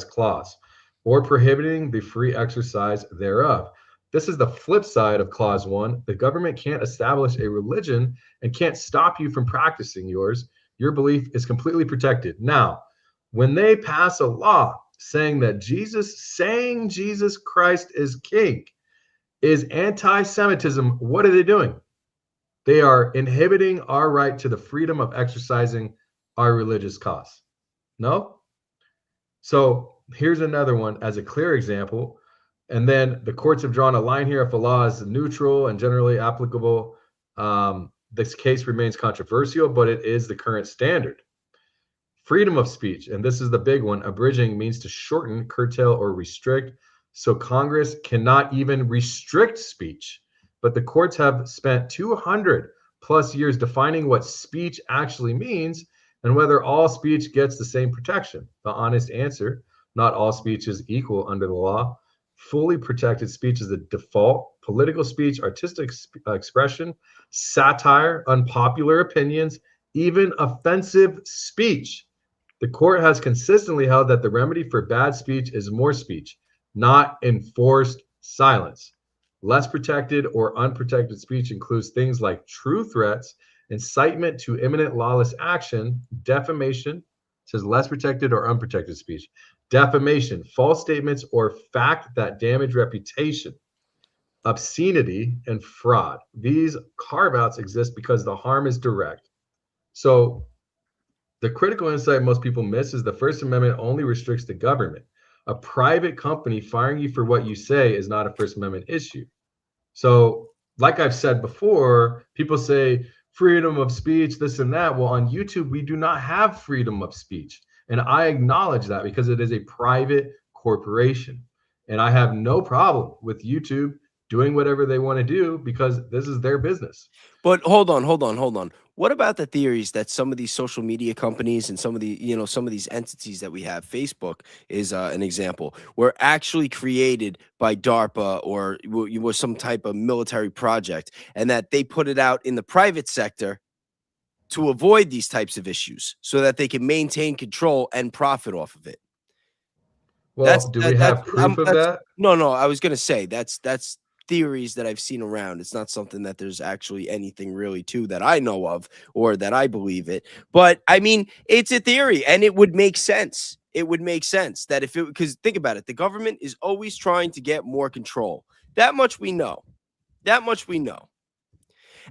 clause, or prohibiting the free exercise thereof. This is the flip side of clause 1. The government can't establish a religion and can't stop you from practicing yours. Your belief is completely protected. Now, when they pass a law saying Jesus Christ is king is anti-Semitism, what are they doing? They are inhibiting our right to the freedom of exercising our religious cause. No? So here's another one as a clear example. And then the courts have drawn a line here. If a law is neutral and generally applicable, this case remains controversial, but it is the current standard. Freedom of speech, and this is the big one. Abridging means to shorten, curtail, or restrict. So Congress cannot even restrict speech. But the courts have spent $200+ plus years defining what speech actually means and whether all speech gets the same protection. The honest answer, not all speech is equal under the law. Fully protected speech is the default. Political speech, artistic expression, satire, unpopular opinions, even offensive speech. The court has consistently held that the remedy for bad speech is more speech, not enforced silence. Less protected or unprotected speech includes things like true threats, incitement to imminent lawless action, defamation, says less protected or unprotected speech, defamation, false statements or fact that damage reputation, obscenity, and fraud. These carve-outs exist because the harm is direct. So the critical insight most people miss is the First Amendment only restricts the government. A private company firing you for what you say is not a First Amendment issue. So, like I've said before, people say freedom of speech, this and that. Well, on YouTube, we do not have freedom of speech. And I acknowledge that because it is a private corporation. And I have no problem with YouTube doing whatever they want to do because this is their business. But hold on. What about the theories that some of these social media companies and some of the, some of these entities that we have, Facebook is an example, were actually created by DARPA or was some type of military project, and that they put it out in the private sector to avoid these types of issues so that they can maintain control and profit off of it? Well, do we have proof of that? No, I was going to say that's theories that I've seen around. It's not something that there's actually anything really to that I know of or that I believe it. But I mean, it's a theory and it would make sense. It would make sense that if it, because think about it, the government is always trying to get more control. That much we know.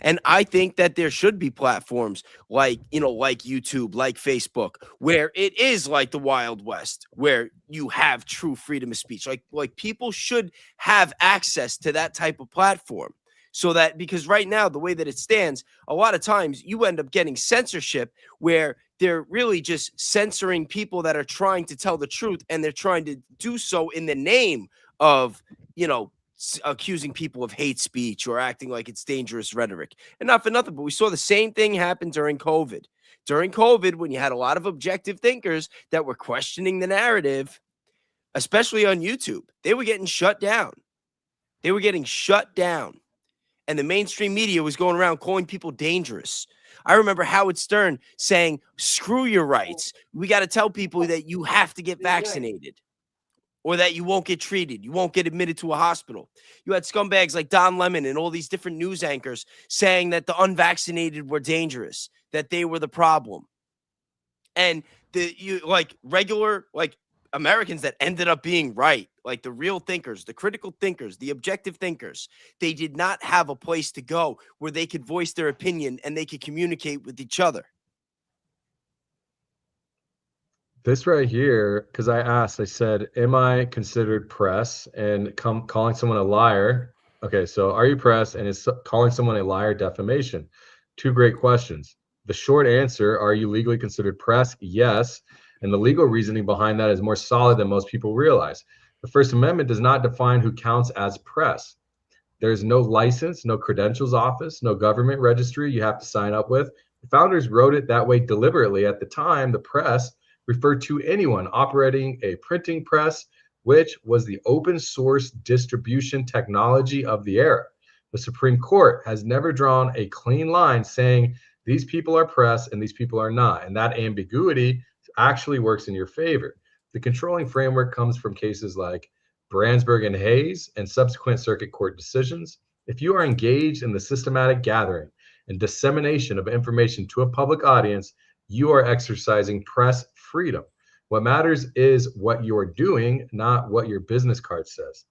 And I think that there should be platforms like, like YouTube, like Facebook, where it is like the Wild West, where you have true freedom of speech. Like people should have access to that type of platform so that, because right now, the way that it stands, a lot of times you end up getting censorship where they're really just censoring people that are trying to tell the truth. And they're trying to do so in the name of, accusing people of hate speech or acting like it's dangerous rhetoric. And not for nothing, but we saw the same thing happen during COVID. During COVID, when you had a lot of objective thinkers that were questioning the narrative, especially on YouTube, they were getting shut down. And the mainstream media was going around calling people dangerous. I remember Howard Stern saying, screw your rights. We got to tell people that you have to get vaccinated, or that you won't get treated. You won't get admitted to a hospital. You had scumbags like Don Lemon and all these different news anchors saying that the unvaccinated were dangerous, that they were the problem. And regular Americans that ended up being right, like the real thinkers, the critical thinkers, the objective thinkers, they did not have a place to go where they could voice their opinion and they could communicate with each other. This right here, because I said, am I considered press? And calling someone a liar. Okay, so are you press? And is calling someone a liar defamation? Two great questions. The short answer, are you legally considered press? Yes. And the legal reasoning behind that is more solid than most people realize. The First Amendment does not define who counts as press. There's no license, no credentials office, no government registry you have to sign up with. The founders wrote it that way deliberately. At the time, the press referred to anyone operating a printing press, which was the open source distribution technology of the era. The Supreme Court has never drawn a clean line saying these people are press and these people are not. And that ambiguity actually works in your favor. The controlling framework comes from cases like Brandsburg and Hayes and subsequent circuit court decisions. If you are engaged in the systematic gathering and dissemination of information to a public audience, you are exercising press freedom. What matters is what you're doing, not what your business card says.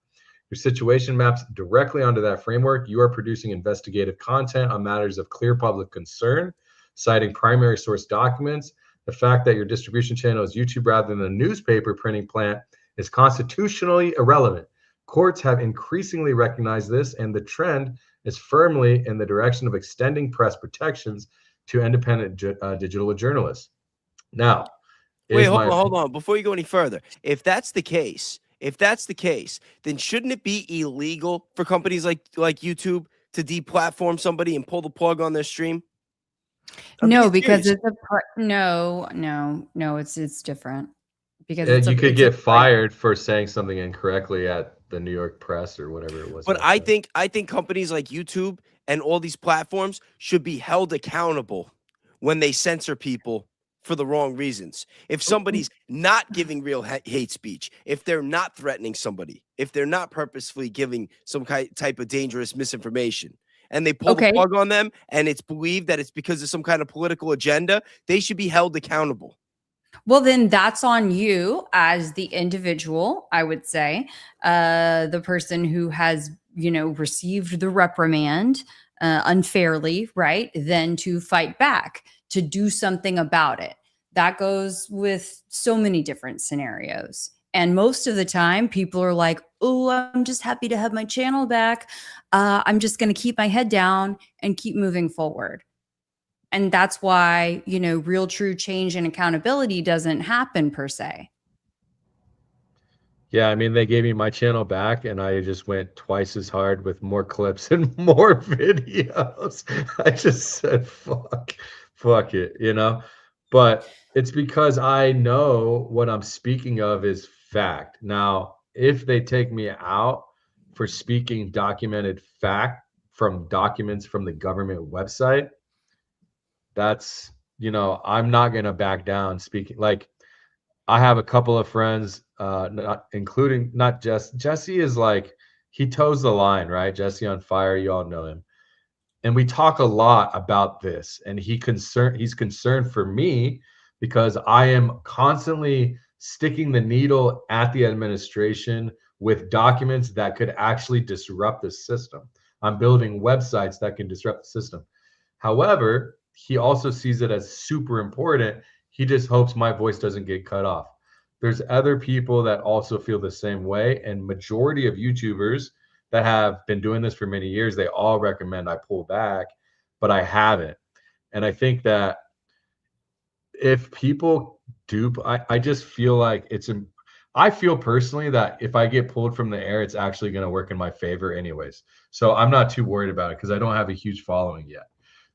Your situation maps directly onto that framework. You are producing investigative content on matters of clear public concern, citing primary source documents. The fact that your distribution channel is YouTube rather than a newspaper printing plant is constitutionally irrelevant. Courts have increasingly recognized this, and the trend is firmly in the direction of extending press protections to independent digital journalists. Now, wait, hold on. Before you go any further, if that's the case, then shouldn't it be illegal for companies like YouTube to deplatform somebody and pull the plug on their stream? I'm No, being because serious. it's no, it's different because it's You could it's a get fired for saying something incorrectly at the New York Press or whatever it was. But back I then. think companies like YouTube and all these platforms should be held accountable when they censor people for the wrong reasons. If somebody's not giving real hate speech, if they're not threatening somebody, if they're not purposefully giving some type of dangerous misinformation, and they pull the Okay. plug on them, and it's believed that it's because of some kind of political agenda, they should be held accountable. Well, then that's on you as the individual, I would say, the person who has, received the reprimand unfairly, right? Then to fight back, to do something about it. That goes with so many different scenarios. And most of the time, people are like, oh, I'm just happy to have my channel back. I'm just going to keep my head down and keep moving forward. And that's why, real true change and accountability doesn't happen per se. Yeah, I mean, they gave me my channel back, and I just went twice as hard with more clips and more videos. I just said, fuck it, But it's because I know what I'm speaking of is fact. Now, if they take me out for speaking documented fact from documents from the government website, that's, I'm not going to back down speaking. Like, I have a couple of friends, not Jesse is like, he toes the line, right? Jesse on Fire, you all know him. And we talk a lot about this, and he's concerned for me because I am constantly sticking the needle at the administration with documents that could actually disrupt the system. I'm building websites that can disrupt the system. However, he also sees it as super important. He just hopes my voice doesn't get cut off. There's other people that also feel the same way, and majority of YouTubers that have been doing this for many years, they all recommend I pull back, but I haven't. And I think that if people do, I just feel like I feel personally that if I get pulled from the air, it's actually going to work in my favor anyways. So I'm not too worried about it because I don't have a huge following yet.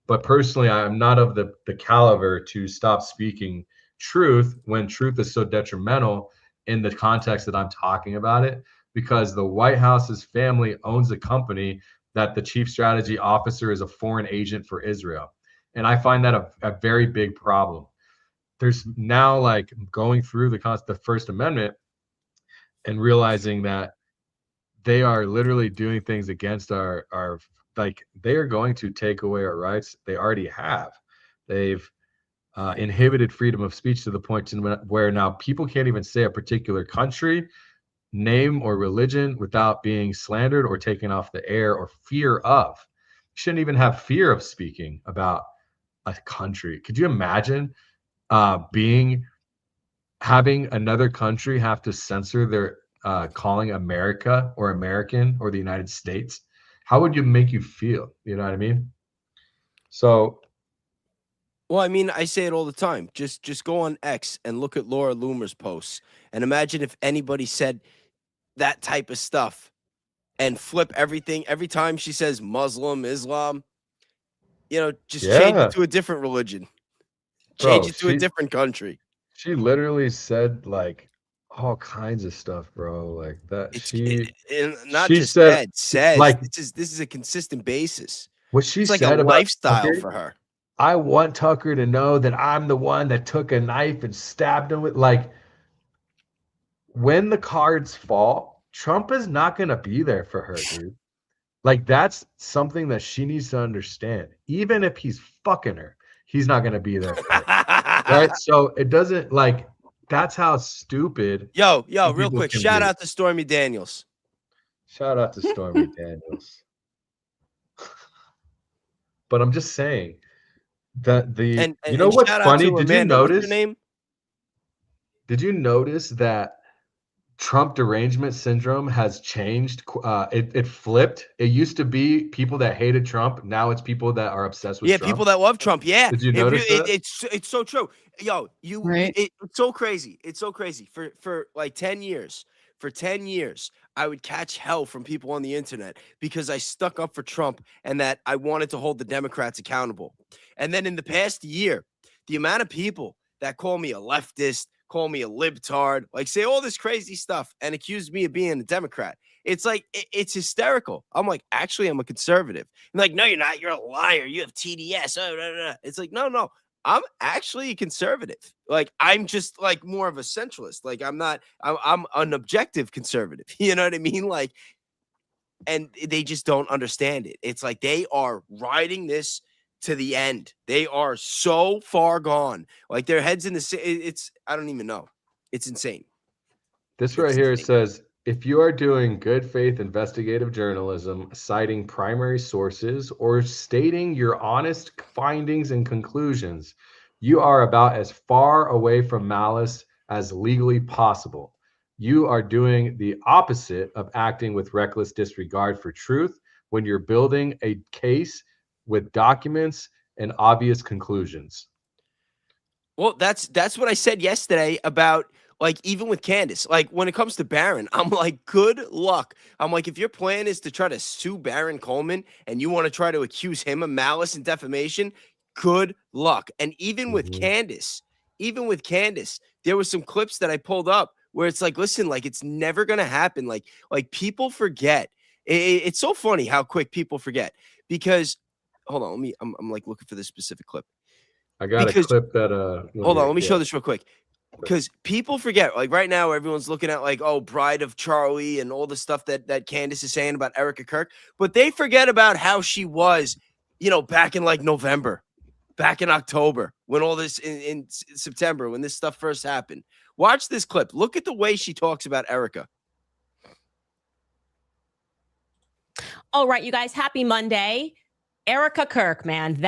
But personally, I'm not of the caliber to stop speaking truth when truth is so detrimental in the context that I'm talking about it, because the White House's family owns a company that the chief strategy officer is a foreign agent for Israel. And I find that a very big problem. There's now like going through the First Amendment and realizing that they are literally doing things against our like they are going to take away our rights. They already have. They've inhibited freedom of speech to the point where now people can't even say a particular country, name, or religion without being slandered or taken off the air or fear of. You shouldn't even have fear of speaking about a country. Could you imagine having another country have to censor their calling America or American or the United States? How would you make you feel? You know what I mean? So, well, I mean, I say it all the time. Just go on X and look at Laura Loomer's posts and imagine if anybody said that type of stuff and flip everything every time she says Muslim, Islam, just change it to a different religion. Change it to a different country. She literally said like all kinds of stuff, bro. Like that. Said like this is a consistent basis. What she it's like said a about lifestyle Tucker, for her. I want Tucker to know that I'm the one that took a knife and stabbed him with. Like, when the cards fall, Trump is not going to be there for her, dude. Like, that's something that she needs to understand. Even if he's fucking her, he's not going to be there for her. Right? So it doesn't, like, that's how stupid. Yo, real quick. Shout out to Stormy Daniels. Shout out to Stormy Daniels. But I'm just saying that you know what's funny? Did you notice? Did you notice that Trump derangement syndrome has changed? It flipped. It used to be people that hated Trump. Now it's people that are obsessed with Trump. Yeah, people that love Trump. Yeah. Did you notice that? It's so true. Yo, right? It's so crazy. It's so crazy. For like 10 years, for 10 years, I would catch hell from people on the internet because I stuck up for Trump and that I wanted to hold the Democrats accountable. And then in the past year, the amount of people that call me a leftist, call me a libtard, like say all this crazy stuff and accuse me of being a Democrat. It's like, it's hysterical. I'm like, actually, I'm a conservative. I'm like, no, you're not. You're a liar. You have TDS. Oh, no. It's like, no. I'm actually a conservative. Like, I'm just like more of a centralist. Like, I'm an objective conservative. You know what I mean? Like, and they just don't understand it. It's like they are riding this to the end. They are so far gone. Like their heads in the, it's, I don't even know. It's insane. This right It's here insane. says, if you are doing good faith investigative journalism, citing primary sources, or stating your honest findings and conclusions, you are about as far away from malice as legally possible. You are doing the opposite of acting with reckless disregard for truth when you're building a case with documents and obvious conclusions. Well, that's what I said yesterday about, like, even with Candace, like when it comes to Barron, I'm like, good luck. I'm like, if your plan is to try to sue Barron Coleman and you want to try to accuse him of malice and defamation, good luck. And even with Candace, there was some clips that I pulled up where it's like, listen, like it's never gonna happen. Like people forget. It's so funny how quick people forget because hold on, I'm like looking for this specific clip. I got a clip that Hold on, let me show this real quick. Because people forget, like right now, everyone's looking at like, oh, Bride of Charlie and all the stuff that Candace is saying about Erica Kirk, but they forget about how she was, back in like November, back in October, when all this in September, when this stuff first happened. Watch this clip. Look at the way she talks about Erica. All right, you guys, happy Monday. Erica Kirk, man,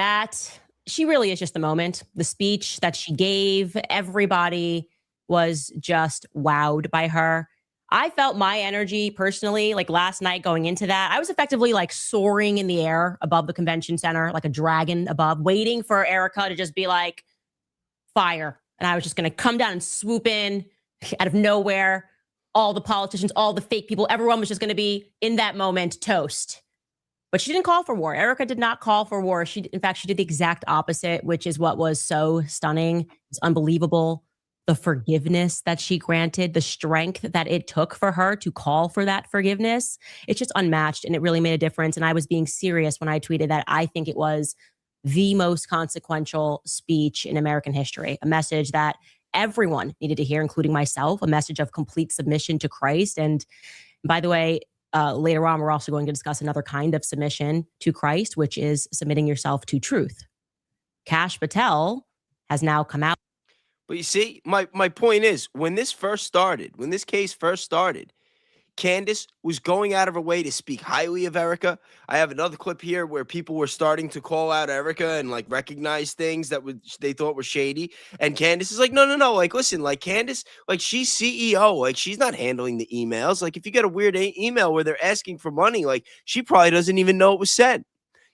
she really is just the moment. The speech that she gave, everybody was just wowed by her. I felt my energy personally, like last night going into that, I was effectively like soaring in the air above the convention center, like a dragon above, waiting for Erica to just be like, fire. And I was just going to come down and swoop in out of nowhere. All the politicians, all the fake people, everyone was just going to be in that moment toast. But she didn't call for war. Erica did not call for war. In fact, she did the exact opposite, which is what was so stunning. It's unbelievable. The forgiveness that she granted, the strength that it took for her to call for that forgiveness. It's just unmatched, and it really made a difference. And I was being serious when I tweeted that I think it was the most consequential speech in American history, a message that everyone needed to hear, including myself, a message of complete submission to Christ. And by the way, later on, we're also going to discuss another kind of submission to Christ, which is submitting yourself to truth. Kash Patel has now come out. But you see, my point is, when this case first started, Candace was going out of her way to speak highly of Erica. I have another clip here where people were starting to call out Erica and like recognize things that they thought were shady. And Candace is like, no. Like, listen, like Candace, like she's CEO. Like she's not handling the emails. Like if you get a weird email where they're asking for money, like she probably doesn't even know it was sent.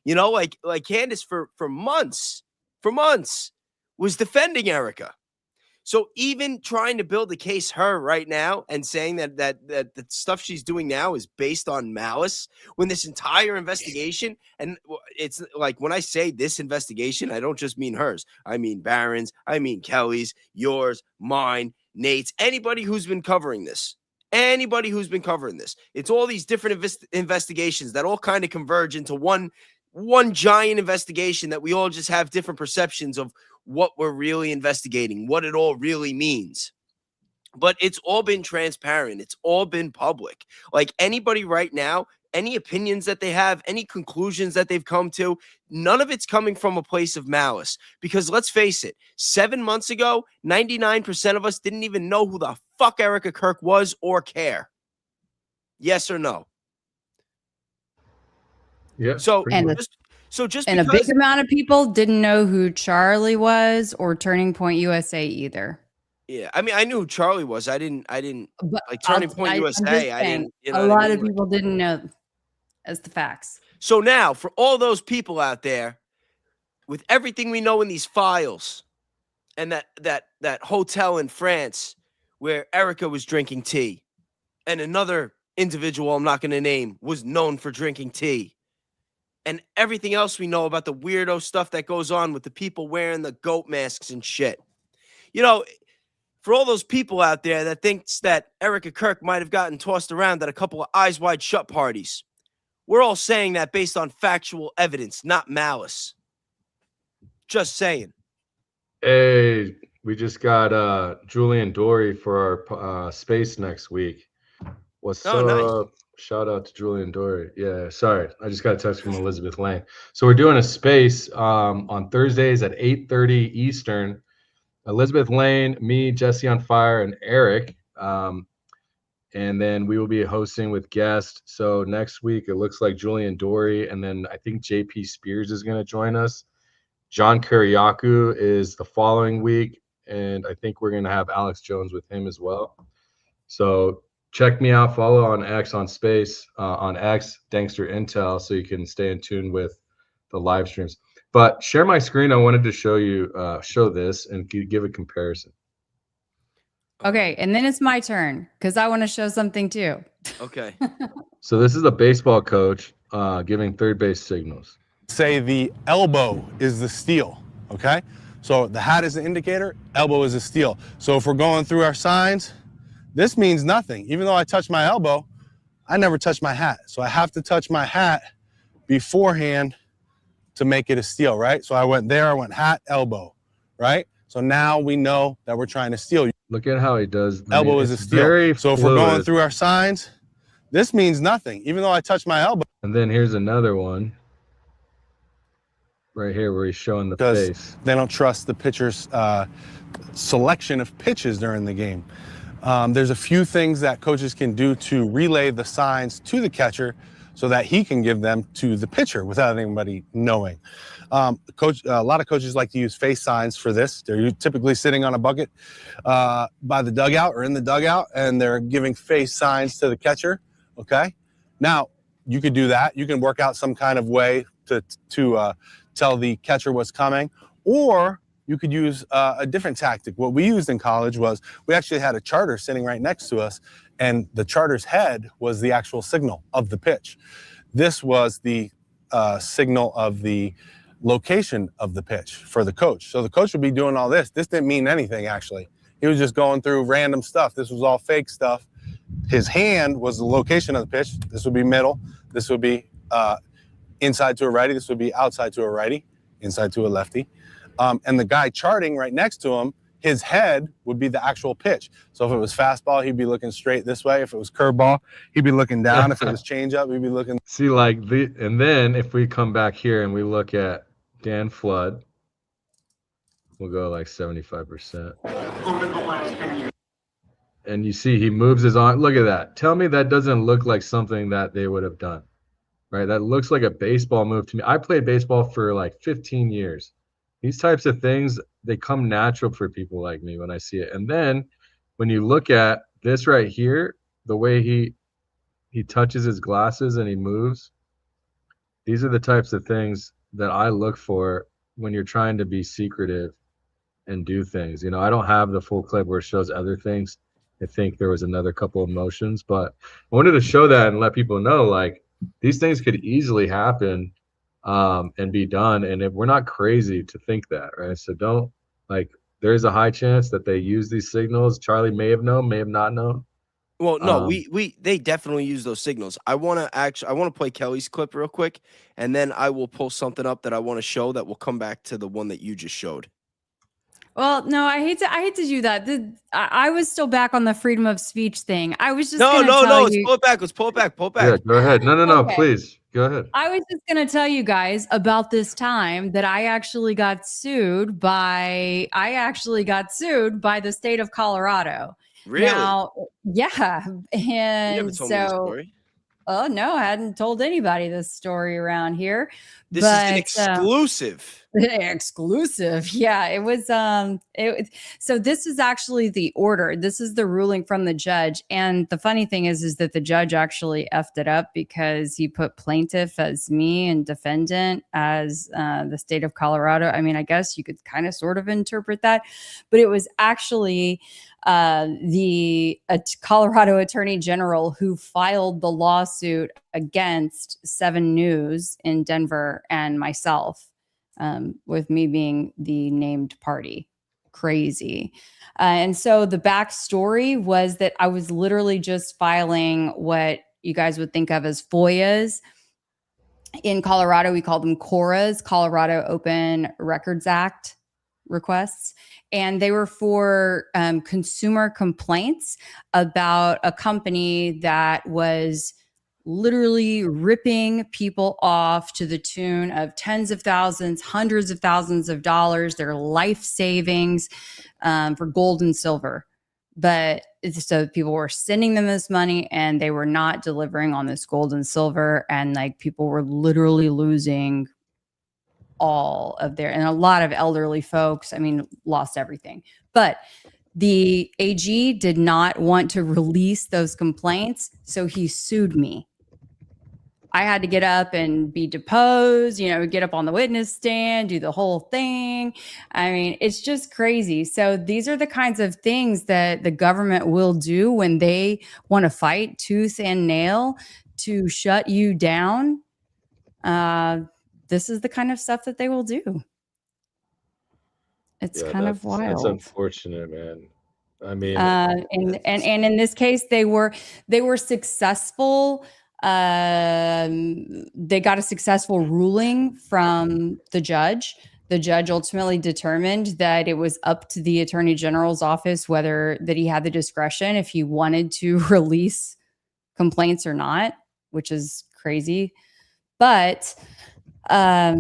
Like Candace for months was defending Erica. So even trying to build a case her right now and saying that the stuff she's doing now is based on malice when this entire investigation, and it's like when I say this investigation, I don't just mean hers. I mean Barron's, I mean Kelly's, yours, mine, Nate's, anybody who's been covering this. It's all these different investigations that all kind of converge into one giant investigation that we all just have different perceptions of what we're really investigating, what it all really means. But it's all been transparent. It's all been public. Like anybody right now, any opinions that they have, any conclusions that they've come to, none of it's coming from a place of malice. Because let's face it, 7 months ago, 99% of us didn't even know who the fuck Erica Kirk was or care. Yes or no? Yeah. So And a big amount of people didn't know who Charlie was or Turning Point USA either. Yeah, I mean, I knew who Charlie was. I didn't But like Turning Point USA. I didn't. You know a lot I mean? of people didn't know as the facts. So now, for all those people out there, with everything we know in these files, and that hotel in France where Erica was drinking tea, And another individual I'm not going to name was known for drinking tea. And everything else we know about the weirdo stuff that goes on with the people wearing the goat masks and shit. You know, for all those people out there that thinks that Erica Kirk might have gotten tossed around at a couple of Eyes Wide Shut parties, we're all saying that based on factual evidence, not malice. Just saying. Hey, we just got Julian Dory for our space next week. What's up? Nice. Shout out to Julian Dory. Yeah, sorry. I just got a text from Elizabeth Lane. So we're doing a space on Thursdays at 8:30 Eastern. Elizabeth Lane, me, Jesse on Fire, and Eric. And then we will be hosting with guests. So next week, it looks like Julian Dory, and then I think JP Spears is going to join us. John Kiriakou is the following week, and I think we're going to have Alex Jones with him as well. So check me out, follow on X, on Space, on X, Dankster Intel, so you can stay in tune with the live streams. But share my screen. I wanted to show you, show this and give a comparison. Okay, and then it's my turn because I want to show something too. Okay. So this is a baseball coach giving third base signals. Say the elbow is the steal, okay? So the hat is the indicator, elbow is the steal. So if we're going through our signs, this means nothing. Even though I touch my elbow, I never touch my hat. So I have to touch my hat beforehand to make it a steal, right? So I went there, I went hat, elbow, right? So now we know that we're trying to steal. Look at how he does. Elbow is a steal. So if we're going through our signs, this means nothing. Even though I touch my elbow. And then here's another one right here where he's showing the face. They don't trust the pitcher's selection of pitches during the game. There's a few things that coaches can do to relay the signs to the catcher so that he can give them to the pitcher without anybody knowing. A lot of coaches like to use face signs for this. They're typically sitting on a bucket by the dugout or in the dugout, and they're giving face signs to the catcher, okay? Now, you could do that. You can work out some kind of way to tell the catcher what's coming, or you could use a different tactic. What we used in college was we actually had a charter sitting right next to us, and the charter's head was the actual signal of the pitch. This was the signal of the location of the pitch for the coach. So the coach would be doing all this. This didn't mean anything, actually. He was just going through random stuff. This was all fake stuff. His hand was the location of the pitch. This would be middle. This would be inside to a righty. This would be outside to a righty, inside to a lefty. And the guy charting right next to him, his head would be the actual pitch. So if it was fastball, he'd be looking straight this way. If it was curveball, he'd be looking down. If it was changeup, he'd be looking. See, like and then if we come back here and we look at Dan Flood, we'll go like 75%. And you see he moves his arm. Look at that. Tell me that doesn't look like something that they would have done, right? That looks like a baseball move to me. I played baseball for like 15 years. These types of things, they come natural for people like me when I see it. And then when you look at this right here, the way he touches his glasses and he moves, these are the types of things that I look for when you're trying to be secretive and do things. You know, I don't have the full clip where it shows other things. I think there was another couple of motions, but I wanted to show that and let people know, like, these things could easily happen and be done. And if we're not crazy to think that, right? So don't, like, there's a high chance that they use these signals. Charlie may have known, may have not known. Well, no, they definitely use those signals. I want to play Kelly's clip real quick, and then I will pull something up that I want to show that will come back to the one that you just showed. Well, no, I hate to do that. I was still back on the freedom of speech thing. I was just no. Let's pull it back. Let's pull it back. Yeah, go ahead. No, Okay. Please go ahead. I was just going to tell you guys about this time that I actually got sued by the state of Colorado. Really? Now, yeah, You and never told me this so. story. Oh no, I hadn't told anybody this story around here. This is an exclusive. Exclusive. Yeah, it was so this is actually the order. This is the ruling from the judge. And the funny thing is that the judge actually effed it up because he put plaintiff as me and defendant as the state of Colorado. I mean, I guess you could kind of sort of interpret that, but it was actually the Colorado Attorney General who filed the lawsuit against 7 News in Denver and myself. With me being the named party. Crazy. And so the backstory was that I was literally just filing what you guys would think of as FOIAs. In Colorado, we call them CORAs, Colorado Open Records Act requests. And they were for consumer complaints about a company that was literally ripping people off to the tune of tens of thousands, hundreds of thousands of dollars, their life savings for gold and silver. But so people were sending them this money and they were not delivering on this gold and silver. And like people were literally losing all of their, and a lot of elderly folks, I mean, lost everything. But the AG did not want to release those complaints. So he sued me. I had to get up and be deposed, get up on the witness stand, do the whole thing. I mean, it's just crazy. So these are the kinds of things that the government will do when they want to fight tooth and nail to shut you down. This is the kind of stuff that they will do. It's kind of wild. That's unfortunate, man. I mean, and in this case, they were successful. They got a successful ruling from the judge. The judge ultimately determined that it was up to the Attorney General's office whether that he had the discretion if he wanted to release complaints or not, which is crazy. But for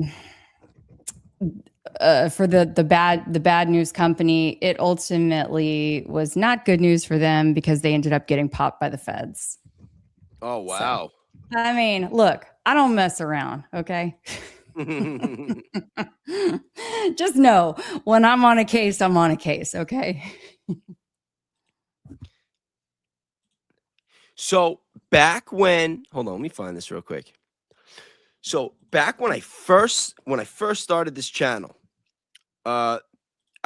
the bad news company, it ultimately was not good news for them because they ended up getting popped by the feds. Oh, wow. So, I mean, look, I don't mess around, okay? Just know when I'm on a case, I'm on a case, okay? So back when, hold on, let me find this real quick. So back when I first started this channel,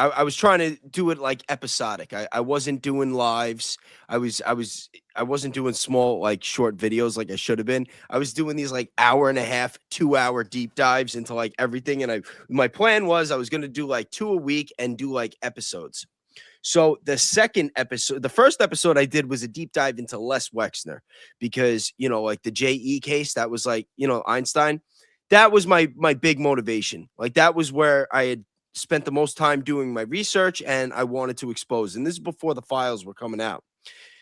I was trying to do it like episodic. I wasn't doing lives. I wasn't doing small, like short videos like I should have been. I was doing these like 1.5, 2-hour deep dives into like everything. And my plan was I was going to do like 2 a week and do like episodes. So the first episode I did was a deep dive into Les Wexner because, like the JE case, that was like, Einstein, that was my big motivation. Like that was where I had spent the most time doing my research and I wanted to expose. And this is before the files were coming out.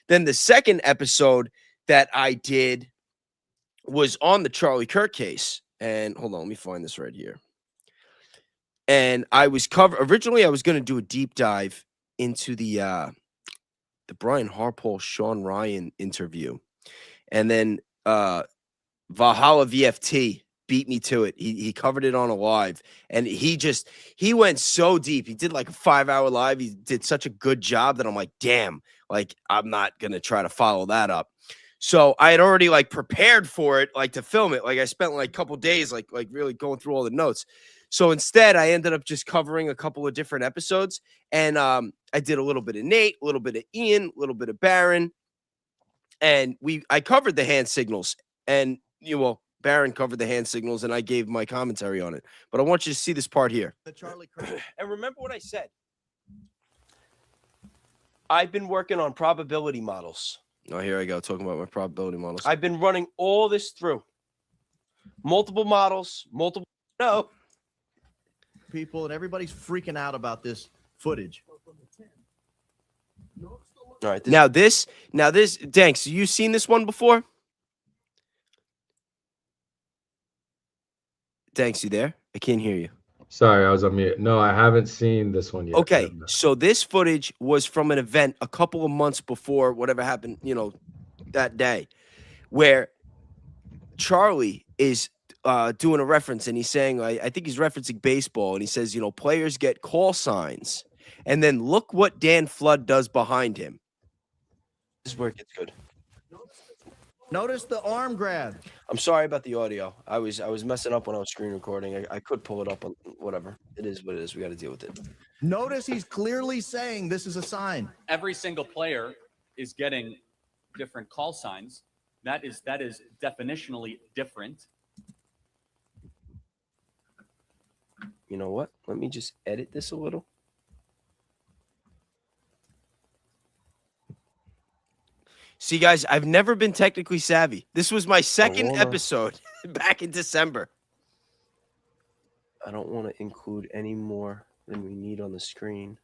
Then the second episode that I did was on the Charlie Kirk case. And hold on, let me find this right here. And originally I was going to do a deep dive into the Brian Harpole, Sean Ryan interview. And then Valhalla VFT beat me to it. He covered it on a live and he went so deep. He did like a 5-hour live. He did such a good job that I'm like, damn, like I'm not going to try to follow that up. So I had already like prepared for it, like to film it. Like I spent like a couple days, like really going through all the notes. So instead I ended up just covering a couple of different episodes. And I did a little bit of Nate, a little bit of Ian, a little bit of Barron. And I covered the hand signals and Barron covered the hand signals and I gave my commentary on it. But I want you to see this part here. The Charlie Kirk. And remember what I said. I've been working on probability models. Oh, here I go, talking about my probability models. I've been running all this through. Multiple models, no. People, and everybody's freaking out about this footage. All right. Now this, Danks, you seen this one before? Danks, you there? I can't hear you. Sorry, I was on mute. No, I haven't seen this one yet. Okay, so this footage was from an event a couple of months before whatever happened, that day, where Charlie is doing a reference, and he's saying, I think he's referencing baseball, and he says, you know, players get call signs, and then look what Dan Flood does behind him. This is where it gets good. Notice the arm grab. I'm sorry about the audio. I was messing up when I was screen recording. I could pull it up on whatever. It is what it is. We got to deal with it. Notice he's clearly saying this is a sign. Every single player is getting different call signs. That is definitionally different. You know what? Let me just edit this a little. See, guys, I've never been technically savvy. This was my second episode back in December. I don't want to include any more than we need on the screen.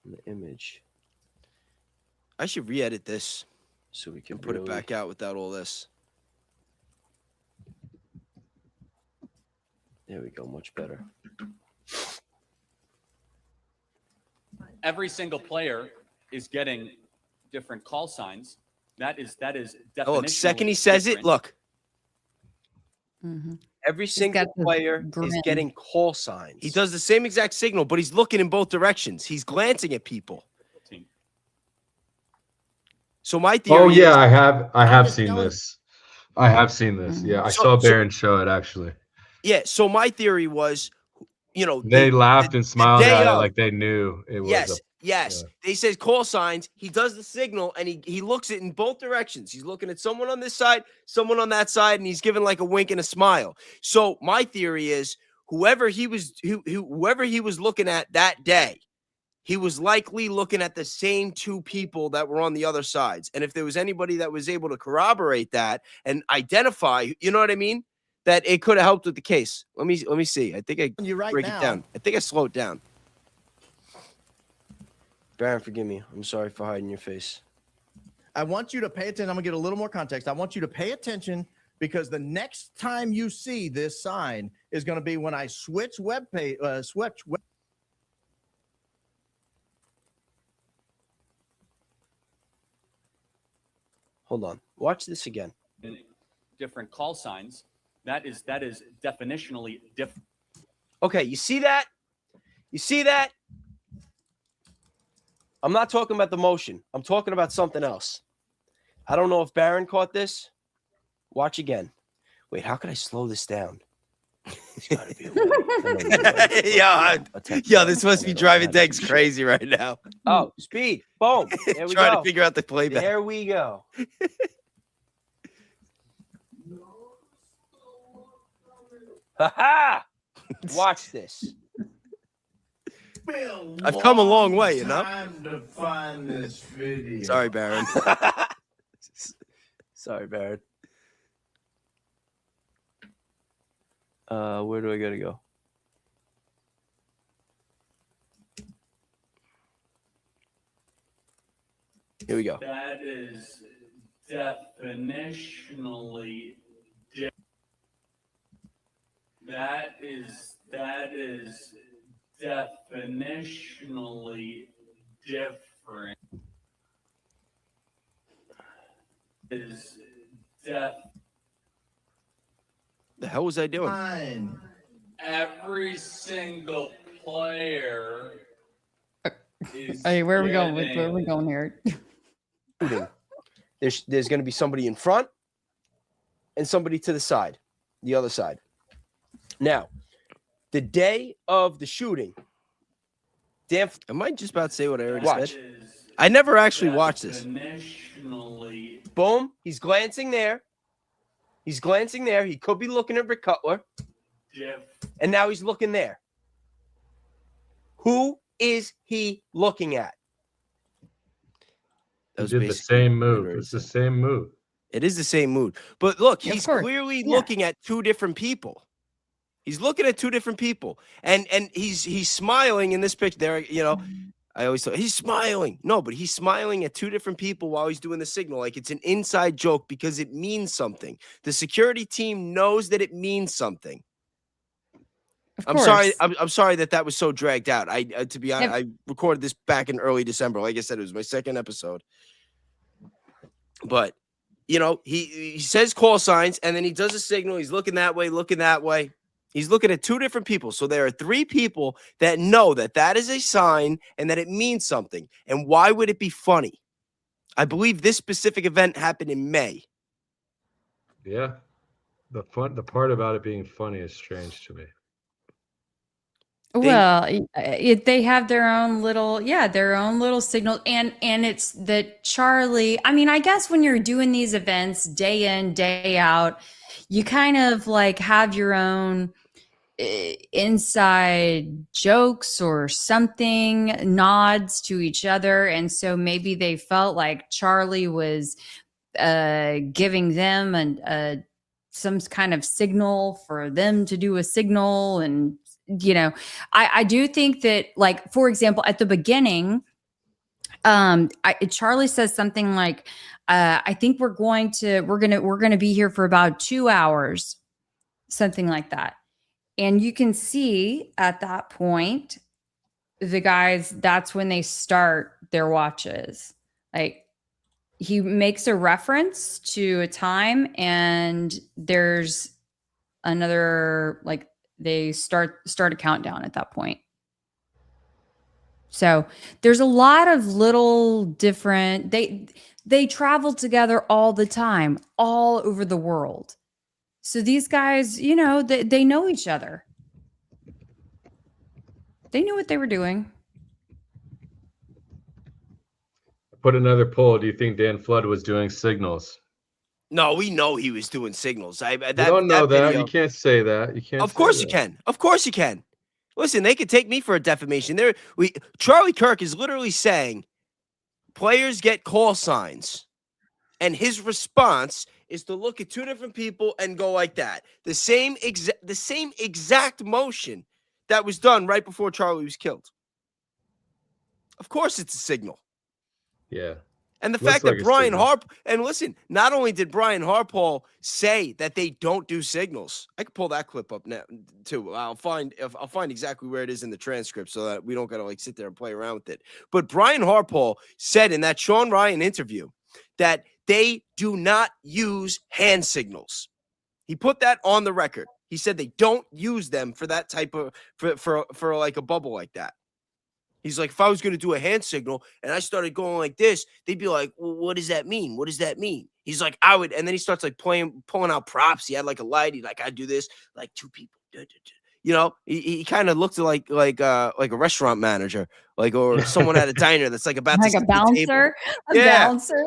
In the image. I should re-edit this so we can put it back out without all this. There we go. Much better. Every single player is getting different call signs. That is definitionally Oh, look, second he says different. it, look. Mhm. Every single got the player is grin. getting call signs. He does the same exact signal, but he's looking in both directions. He's glancing at people. So my theory Oh yeah, is, I have just seen telling- this. I have seen this. Yeah, I saw Baron show it actually. yeah, so my theory was, you know, They laughed and smiled day at it of. like they knew it was. yes, a, yes. yeah. They says call signs. He does the signal and he looks it in both directions. He's looking at someone on this side, someone on that side, and he's giving like a wink and a smile. So my theory is whoever he was looking at that day, he was likely looking at the same two people that were on the other sides. And if there was anybody that was able to corroborate that and identify, you know what I mean? That it could have helped with the case. Let me see. I think I You right break now. it down. I think I slowed down. Baron, forgive me. I'm sorry for hiding your face. I want you to pay attention. I'm gonna get a little more context. I want you to pay attention because the next time you see this sign is going to be when I switch web page. Hold on. Watch this again. Different call signs. That is definitionally different. Okay, you see that? You see that? I'm not talking about the motion. I'm talking about something else. I don't know if Baron caught this. Watch again. Wait, how could I slow this down? It's gotta be a way. Yo, this must be driving Danks crazy right now. Oh, speed. Boom. There we Trying go. to figure out the playback. There we go. Ha-ha! Watch this. I've come a long way, you know? Time to find this video. Sorry, Baron. Sorry, Baron. Where do I gotta go? Here we go. That is definitionally different. That is definitionally different. Is The hell was I doing? Fine. every single player is Hey, where are we going? Where are we getting- going here? There's going to be somebody in front and somebody to the side, the other side. Now, the day of the shooting, am I just about to say what I already Watch. said? I never actually watched this. Definitionally Boom. He's glancing there. He's glancing there. He could be looking at Rick Cutler. different. And now he's looking there. Who is he looking at? He did the same move. It's the same move. It is the same mood. But look, Yeah, of he's course. clearly Yeah. looking at two different people. He's looking at two different people. And he's smiling in this picture. There, you know, I always thought he's smiling. No, but he's smiling at two different people while he's doing the signal. Like it's an inside joke because it means something. The security team knows that it means something. Of I'm course. sorry. I'm sorry that was so dragged out. To be honest, Yep. I recorded this back in early December. Like I said, it was my second episode. But you know, he says call signs, and then he does a signal. He's looking that way, looking that way. He's looking at two different people. So there are three people that know that that is a sign and that it means something. And why would it be funny? I believe this specific event happened in May. Yeah. The part about it being funny is strange to me. Well, they have their own little signal, and it's that Charlie. I mean, I guess when you're doing these events day in, day out, you kind of like have your own inside jokes or something, nods to each other, and so maybe they felt like Charlie was giving them some kind of signal for them to do a signal. And you know, I do think that, like, for example, at the beginning, Charlie says something like, I think we're gonna be here for about 2 hours, something like that. And you can see at that point, the guys, that's when they start their watches. Like, he makes a reference to a time, and there's another, like, they start a countdown at that point. So there's a lot of little different, they travel together all the time, all over the world. So these guys, you know, they know each other. They knew what they were doing. Put another poll. Do you think Dan Flood was doing signals? No, we know he was doing signals. You don't know that. Video, you can't say that. You can't. Of course you can. Of course you can. Listen, they could take me for a defamation. Charlie Kirk is literally saying players get call signs, and his response is to look at two different people and go like that. The same exact motion that was done right before Charlie was killed. Of course, it's a signal. Yeah. And the fact that Brian Harpole, and listen, not only did Brian Harpole say that they don't do signals, I could pull that clip up now too. I'll find exactly where it is in the transcript so that we don't gotta like sit there and play around with it. But Brian Harpole said in that Sean Ryan interview that they do not use hand signals. He put that on the record. He said they don't use them for that type of for like a bubble like that. He's like, if I was going to do a hand signal and I started going like this, they'd be like, well, what does that mean? What does that mean? He's like, I would. And then he starts like pulling out props. He had like a light. He's like, I do this, like two people. You know, he kind of looked like a restaurant manager, like, or someone at a diner that's like about like to a bouncer. Yeah. Bouncer.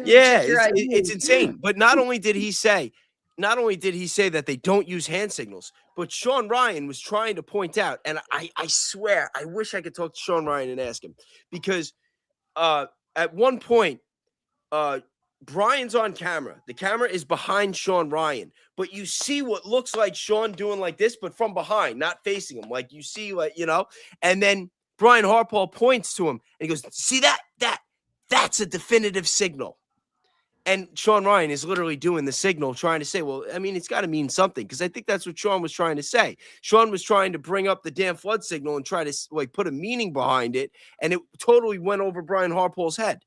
Yeah, it's insane. But not only did he say that they don't use hand signals, but Sean Ryan was trying to point out, and I swear, I wish I could talk to Sean Ryan and ask him, because at one point, Brian's on camera. The camera is behind Sean Ryan, but you see what looks like Sean doing like this, but from behind, not facing him. Like you see, like, you know, and then Brian Harpole points to him and he goes, see that's a definitive signal. And Sean Ryan is literally doing the signal, trying to say, well, I mean, it's got to mean something, because I think that's what Sean was trying to say. Sean was trying to bring up the Dan Flood signal and try to like put a meaning behind it, and it totally went over Brian Harpole's head.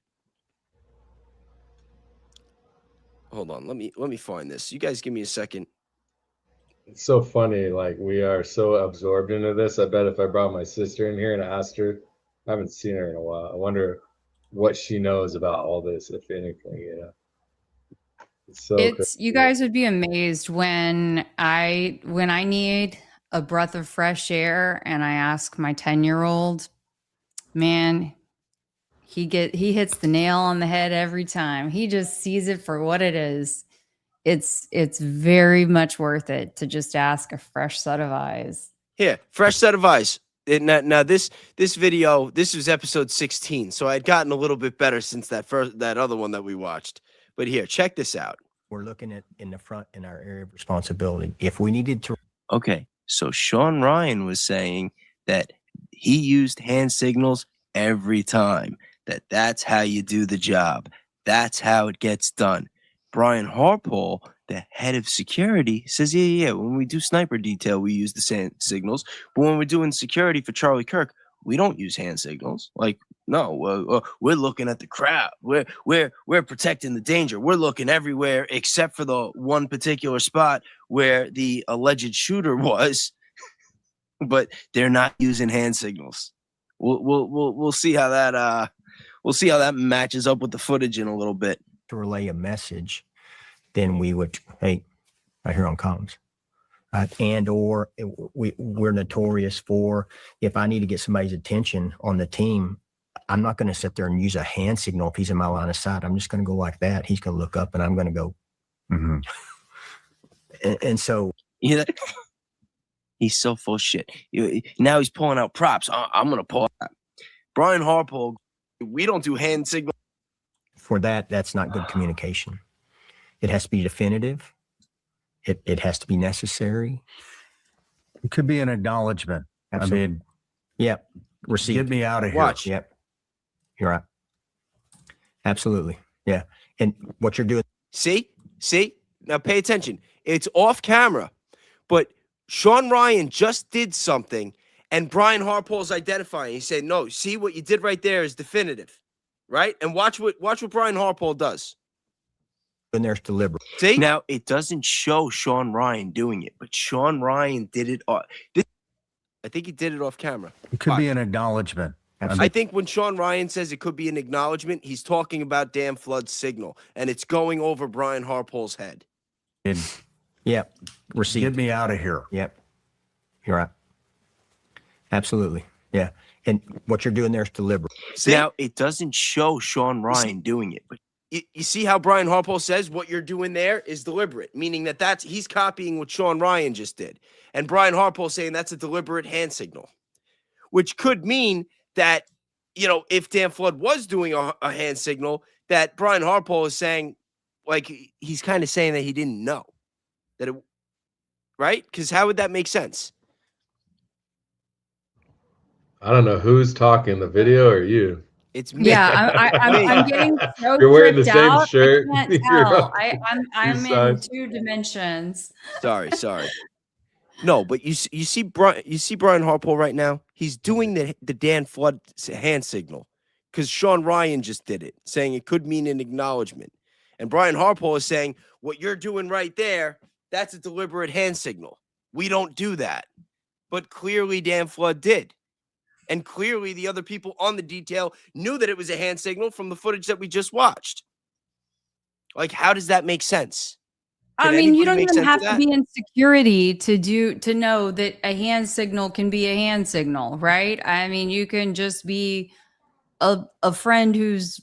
Hold on, let me find this. You guys give me a second. It's so funny. Like, we are so absorbed into this. I bet if I brought my sister in here and asked her, I haven't seen her in a while. I wonder what she knows about all this, if anything, you know. You guys would be amazed when I need a breath of fresh air and I ask my 10-year-old, man, he hits the nail on the head every time. He just sees it for what it is. It's very much worth it to just ask a fresh set of eyes. Here, fresh set of eyes. Now this video, this was episode 16, so I'd gotten a little bit better since that other one that we watched. But here, check this out. We're looking at in the front in our area of responsibility. If we needed to. Okay, so Sean Ryan was saying that he used hand signals every time. That's how you do the job. That's how it gets done. Brian Harpole, the head of security, says, yeah, when we do sniper detail, we use the signals. But when we're doing security for Charlie Kirk, We don't use hand signals. Like, no, we're looking at the crowd. We're protecting the danger. We're looking everywhere except for the one particular spot where the alleged shooter was. But they're not using hand signals. We'll see how that matches up with the footage in a little bit. To relay a message, then we would, hey, right here on comms. We're notorious for, if I need to get somebody's attention on the team, I'm not going to sit there and use a hand signal if he's in my line of sight. I'm just going to go like that. He's going to look up and I'm going to go. And so. Yeah. He's so full of shit. Now he's pulling out props. I'm going to pull out. Brian Harpole, we don't do hand signals. For that, that's not good communication. It has to be definitive. It has to be necessary. It could be an acknowledgement. Absolutely. I mean, yep. Receipt. Get me out of here. Watch. Yep. You're right. Absolutely. Yeah. And what you're doing. See? Now pay attention. It's off camera, but Sean Ryan just did something, and Brian Harpole's identifying. He said, "No, see what you did right there is definitive, right?" And watch what Brian Harpole does. And there's deliberate. See, now it doesn't show Sean Ryan doing it, but Sean Ryan did it. I think he did it off camera. It could be an acknowledgement. I think when Sean Ryan says it could be an acknowledgement, he's talking about Dan Flood's signal, and it's going over Brian Harpole's head. Yep. Receipt. Get me out of here. Yep. You're right. Absolutely. Yeah. And what you're doing there is deliberate. See? Now, it doesn't show Sean Ryan doing it, but you see how Brian Harpole says what you're doing there is deliberate, meaning that he's copying what Sean Ryan just did. And Brian Harpole saying that's a deliberate hand signal, which could mean that, if Dan Flood was doing a hand signal, that Brian Harpole is saying, like, he's kind of saying that he didn't know. Right? Because how would that make sense? I don't know who's talking, the video or you. It's me. Yeah, I'm getting so You're wearing the tripped same out. shirt. I can't You're tell. on I'm in sides. 2 dimensions. Sorry. No, but you see Brian Harpole right now. He's doing the Dan Flood hand signal because Sean Ryan just did it, saying it could mean an acknowledgement. And Brian Harpole is saying what you're doing right there, that's a deliberate hand signal. We don't do that. But clearly Dan Flood did. And clearly the other people on the detail knew that it was a hand signal from the footage that we just watched. Like, how does that make sense? I mean, you don't even have to be in security to know that a hand signal can be a hand signal, right? I mean, you can just be a friend who's,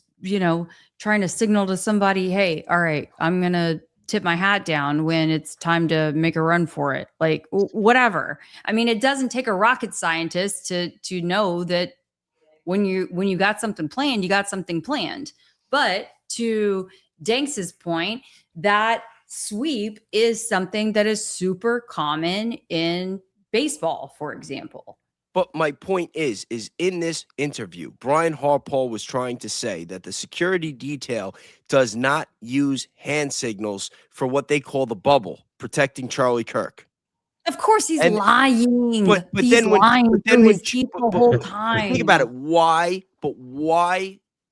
trying to signal to somebody, hey, all right, I'm going to tip my hat down when it's time to make a run for it. Like, whatever. I mean, it doesn't take a rocket scientist to know that when you got something planned, you got something planned. But to Danks's point, that sweep is something that is super common in baseball, for example. But my point is in this interview, Brian Harpole was trying to say that the security detail does not use hand signals for what they call the bubble, protecting Charlie Kirk. Of course he's lying. But he's then lying when to his people the whole time. Think about it. Why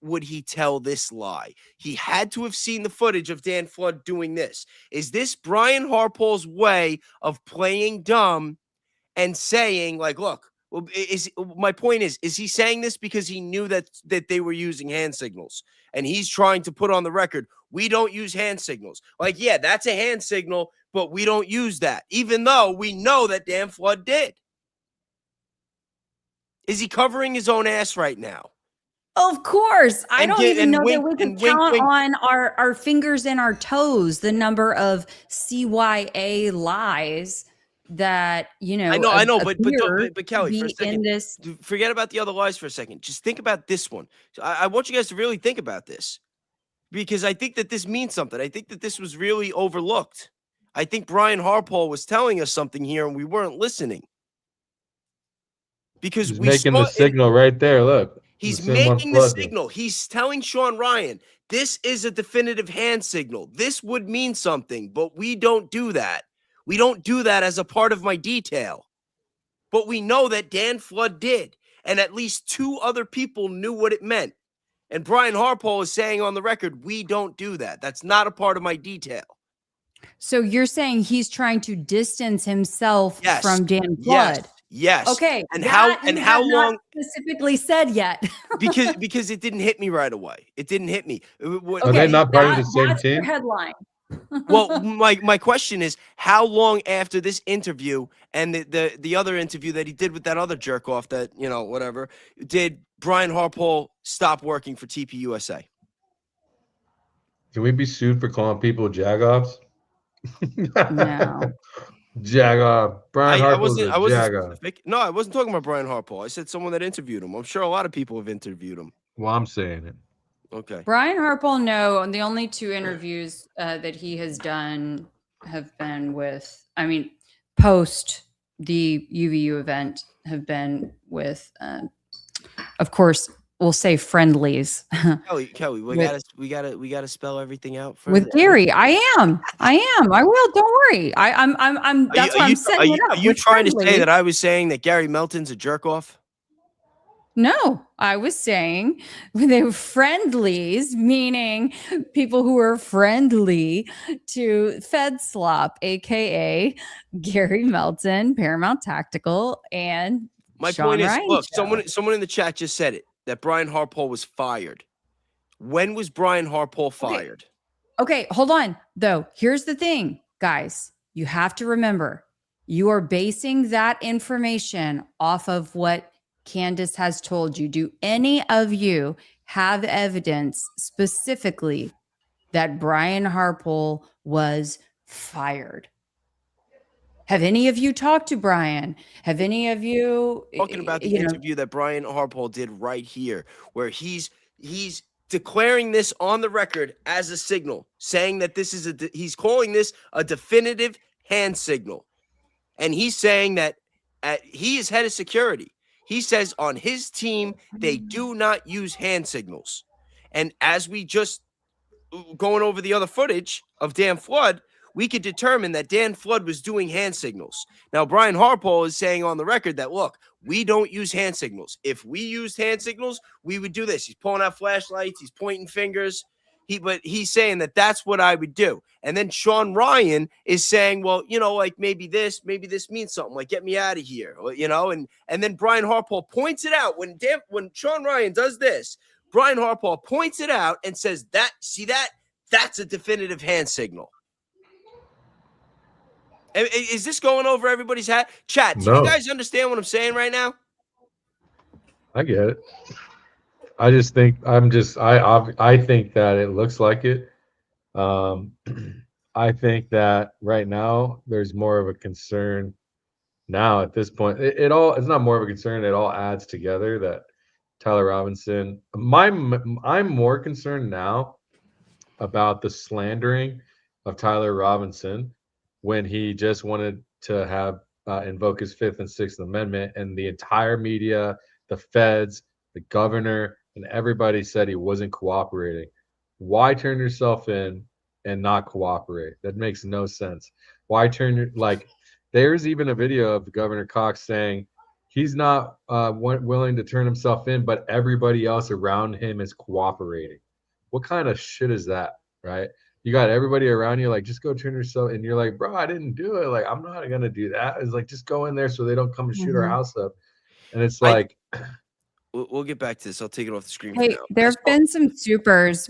would he tell this lie? He had to have seen the footage of Dan Flood doing this. Is this Brian Harpole's way of playing dumb and saying, like, look, my point is he saying this because he knew that they were using hand signals, and he's trying to put on the record, we don't use hand signals. Like, yeah, that's a hand signal, but we don't use that, even though we know that Dan Flood did. Is he covering his own ass right now? Of course. I don't even know that we can count on our fingers and our toes the number of CYA lies that, I know, but Kelly, for a second, forget about the other lies for a second. Just think about this one. So I want you guys to really think about this, because I think that this means something. I think that this was really overlooked. I think Brian Harpole was telling us something here and we weren't listening. Because he's making the signal right there. Look. He's making the signal. He's telling Sean Ryan, this is a definitive hand signal. This would mean something, but we don't do that. We don't do that as a part of my detail. But we know that Dan Flood did. and at least 2 other people knew what it meant. And Brian Harpole is saying on the record, we don't do that. That's not a part of my detail. So you're saying he's trying to distance himself Yes. from Dan Flood? Yes. Okay. And that how you and have how not long? specifically said yet? because it didn't hit me right away. It didn't hit me. Are they not part of the same that's your team? headline. Well, my question is, how long after this interview and the other interview that he did with that other jerk off that, you know, whatever, did Brian Harpole stop working for TPUSA? Can we be sued for calling people jagoffs? No. Jagoff. Brian I Harpole's wasn't a jagoff. specific. No, I wasn't talking about Brian Harpole. I said someone that interviewed him. I'm sure a lot of people have interviewed him. Well, I'm saying it. Okay. Brian Harpole, no. And the only 2 interviews that he has done have been with, I mean, post the UVU event, have been with, of course, we'll say friendlies. Kelly, we gotta spell everything out for With Gary. I am. I will. Don't worry. I'm that's why I'm setting it up. Are you with trying to say friendlies. that I was saying that Gary Melton's a jerk off? No, I was saying they were friendlies, meaning people who are friendly to Fed Slop, aka Gary Melton, Paramount Tactical, and My Sean point is, Ryan look, show. someone in the chat just said it, that Brian Harpole was fired. When was Brian Harpole fired? Okay, hold on. Though, here's the thing, guys. You have to remember, you are basing that information off of what Candace has told you. Do any of you have evidence specifically that Brian Harpole was fired? Have any of you talked to Brian? Have any of you Talking about the interview that Brian Harpole did right here, where he's declaring this on the record as a signal, saying that this is he's calling this a definitive hand signal. And he's saying that he is head of security. He says on his team, they do not use hand signals. And as we just going over the other footage of Dan Flood, we could determine that Dan Flood was doing hand signals. Now, Brian Harpole is saying on the record that, look, we don't use hand signals. If we used hand signals, we would do this. He's pulling out flashlights. He's pointing fingers. But he's saying that that's what I would do. And then Sean Ryan is saying, well, you know, like maybe this means something, like get me out of here, you know. And then Brian Harpole points it out when Sean Ryan does this. Brian Harpole points it out and says that's a definitive hand signal. Is this going over everybody's head? Chat, do you guys understand what I'm saying right now? I get it. I just think I think that it looks like it. I think that right now there's more of a concern now at this point. It's not more of a concern. It all adds together that Tyler Robinson. I'm more concerned now about the slandering of Tyler Robinson when he just wanted to have invoke his 5th and 6th Amendment, and the entire media, the feds, the governor, and everybody said he wasn't cooperating. Why turn yourself in and not cooperate? That makes no sense. Why there's even a video of Governor Cox saying he's not willing to turn himself in, but everybody else around him is cooperating. What kind of shit is that, right? You got everybody around you like, just go turn yourself, and you're like, bro, I didn't do it. Like, I'm not gonna do that. It's like, just go in there so they don't come and shoot our house up. And it's like, we'll get back to this. I'll take it off the screen. Hey, for now. there have been some supers,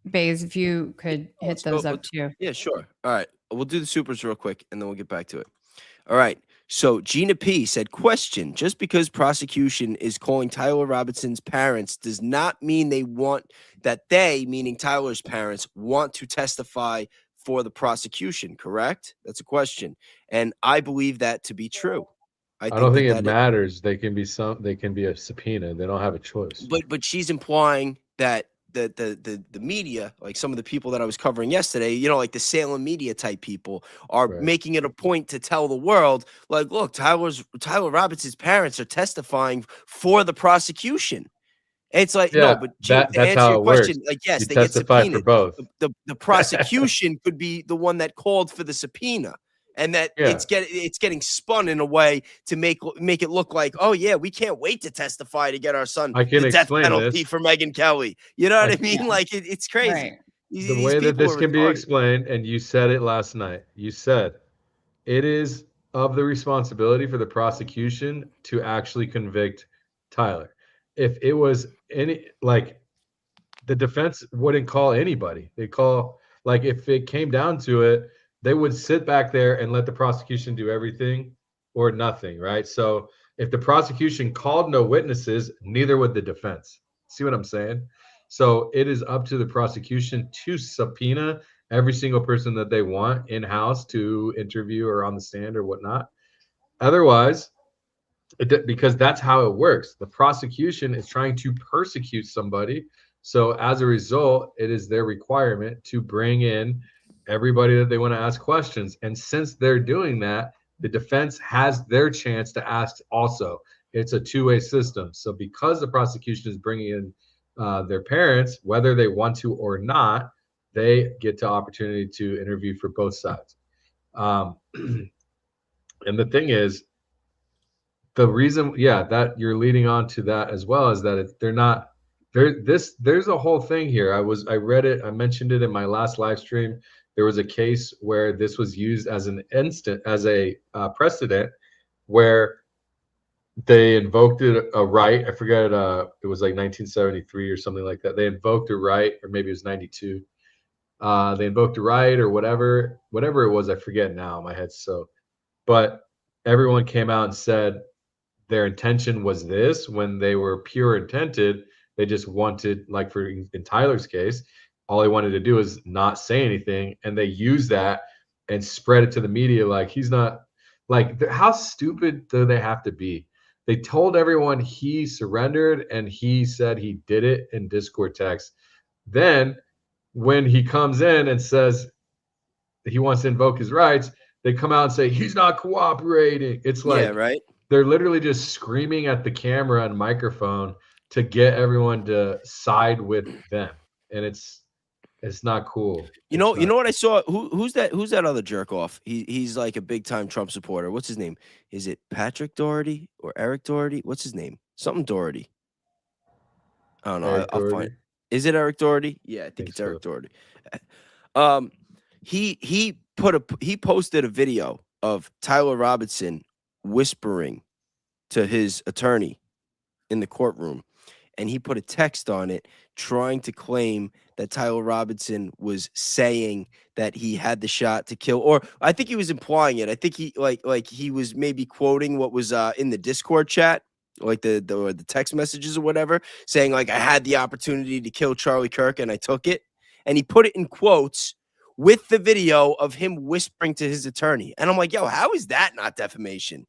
Bays, if you could hit those up too. Yeah, sure. All right. We'll do the supers real quick, and then we'll get back to it. All right. So Gina P said, question, just because prosecution is calling Tyler Robinson's parents does not mean they, meaning Tyler's parents, want to testify for the prosecution, correct? That's a question. And I believe that to be true. I don't think it matters. They can be a subpoena. They don't have a choice. But she's implying that the media, like some of the people that I was covering yesterday, you know, like the Salem media type people, are making it a point to tell the world, like, look, Tyler Robinson's parents are testifying for the prosecution. It's like, no, but that's to answer how your it question, works. like, yes, you they get testify subpoenaed. for both. The prosecution could be the one that called for the subpoena. and that Yeah. it's getting spun in a way to make it look like, oh yeah, we can't wait to testify to get our son I can the death explain penalty this. for Megyn Kelly. You know what I- I mean? Like it's crazy. Right. The way that this can be explained, and you said it last night, you said it is of the responsibility for the prosecution to actually convict Tyler. If it was any, like, the defense wouldn't call anybody. They call, like, if it came down to it, they would sit back there and let the prosecution do everything or nothing, right? So if the prosecution called no witnesses, neither would the defense. See what I'm saying? So it is up to the prosecution to subpoena every single person that they want in-house to interview or on the stand or whatnot. Otherwise, because that's how it works. The prosecution is trying to persecute somebody. So as a result, it is their requirement to bring in everybody that they want to ask questions. And since they're doing that, the defense has their chance to ask also. It's a two-way system. So because the prosecution is bringing in their parents, whether they want to or not, they get the opportunity to interview for both sides. And the thing is, the reason, that you're leading on to that as well, is that they're not there. There's a whole thing here. I read it. I mentioned it in my last live stream. There was a case where this was used as a precedent where they invoked a right. I forget. It was like 1973 or something like that. They invoked a right, or maybe it was 92. They invoked a right or whatever it was. I forget now. My head's but everyone came out and said their intention was this. When they were pure intended, they just wanted, like in Tyler's case, all he wanted to do is not say anything, and they used that and spread it to the media like he's not. Like, how stupid do they have to be? They told everyone he surrendered and he said he did it in Discord text. Then when he comes in and says he wants to invoke his rights, they come out and say he's not cooperating. It's like, yeah, right. They're literally just screaming at the camera and microphone to get everyone to side with them, and it's not cool. You know what I saw? Who's that other jerk off? He's like a big time Trump supporter. What's his name? Is it Patrick Doherty or Eric Doherty? What's his name? Something Doherty. I don't know. I'll find. Is it Eric Doherty? Yeah, I think it's Eric Doherty. He posted a video of Tyler Robinson whispering to his attorney in the courtroom, and he put a text on it trying to claim that Tyler Robinson was saying that he had the shot to kill, or I think he was implying it. I think he like he was maybe quoting what was in the Discord chat, like the text messages or whatever, saying like, I had the opportunity to kill Charlie Kirk and I took it, and he put it in quotes with the video of him whispering to his attorney. And I'm like, yo, how is that not defamation?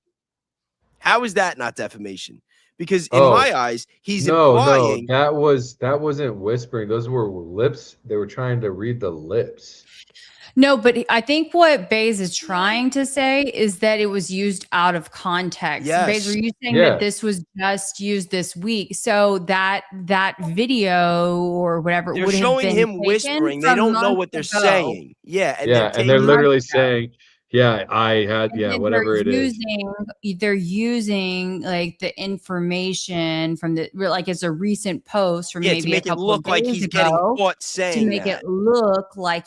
How is that not defamation? Because in my eyes, he's implying. No, that wasn't whispering. Those were lips. They were trying to read the lips. No, but I think what Baze is trying to say is that it was used out of context. Yes. Baze, were you saying that this was just used this week? So that video or whatever, they're showing him whispering. They don't know what they're saying. Yeah, and they're literally saying, I had, whatever it is. They're using like the information from like it's a recent post from maybe to make a couple it look of like days he's ago, getting caught saying to make it look like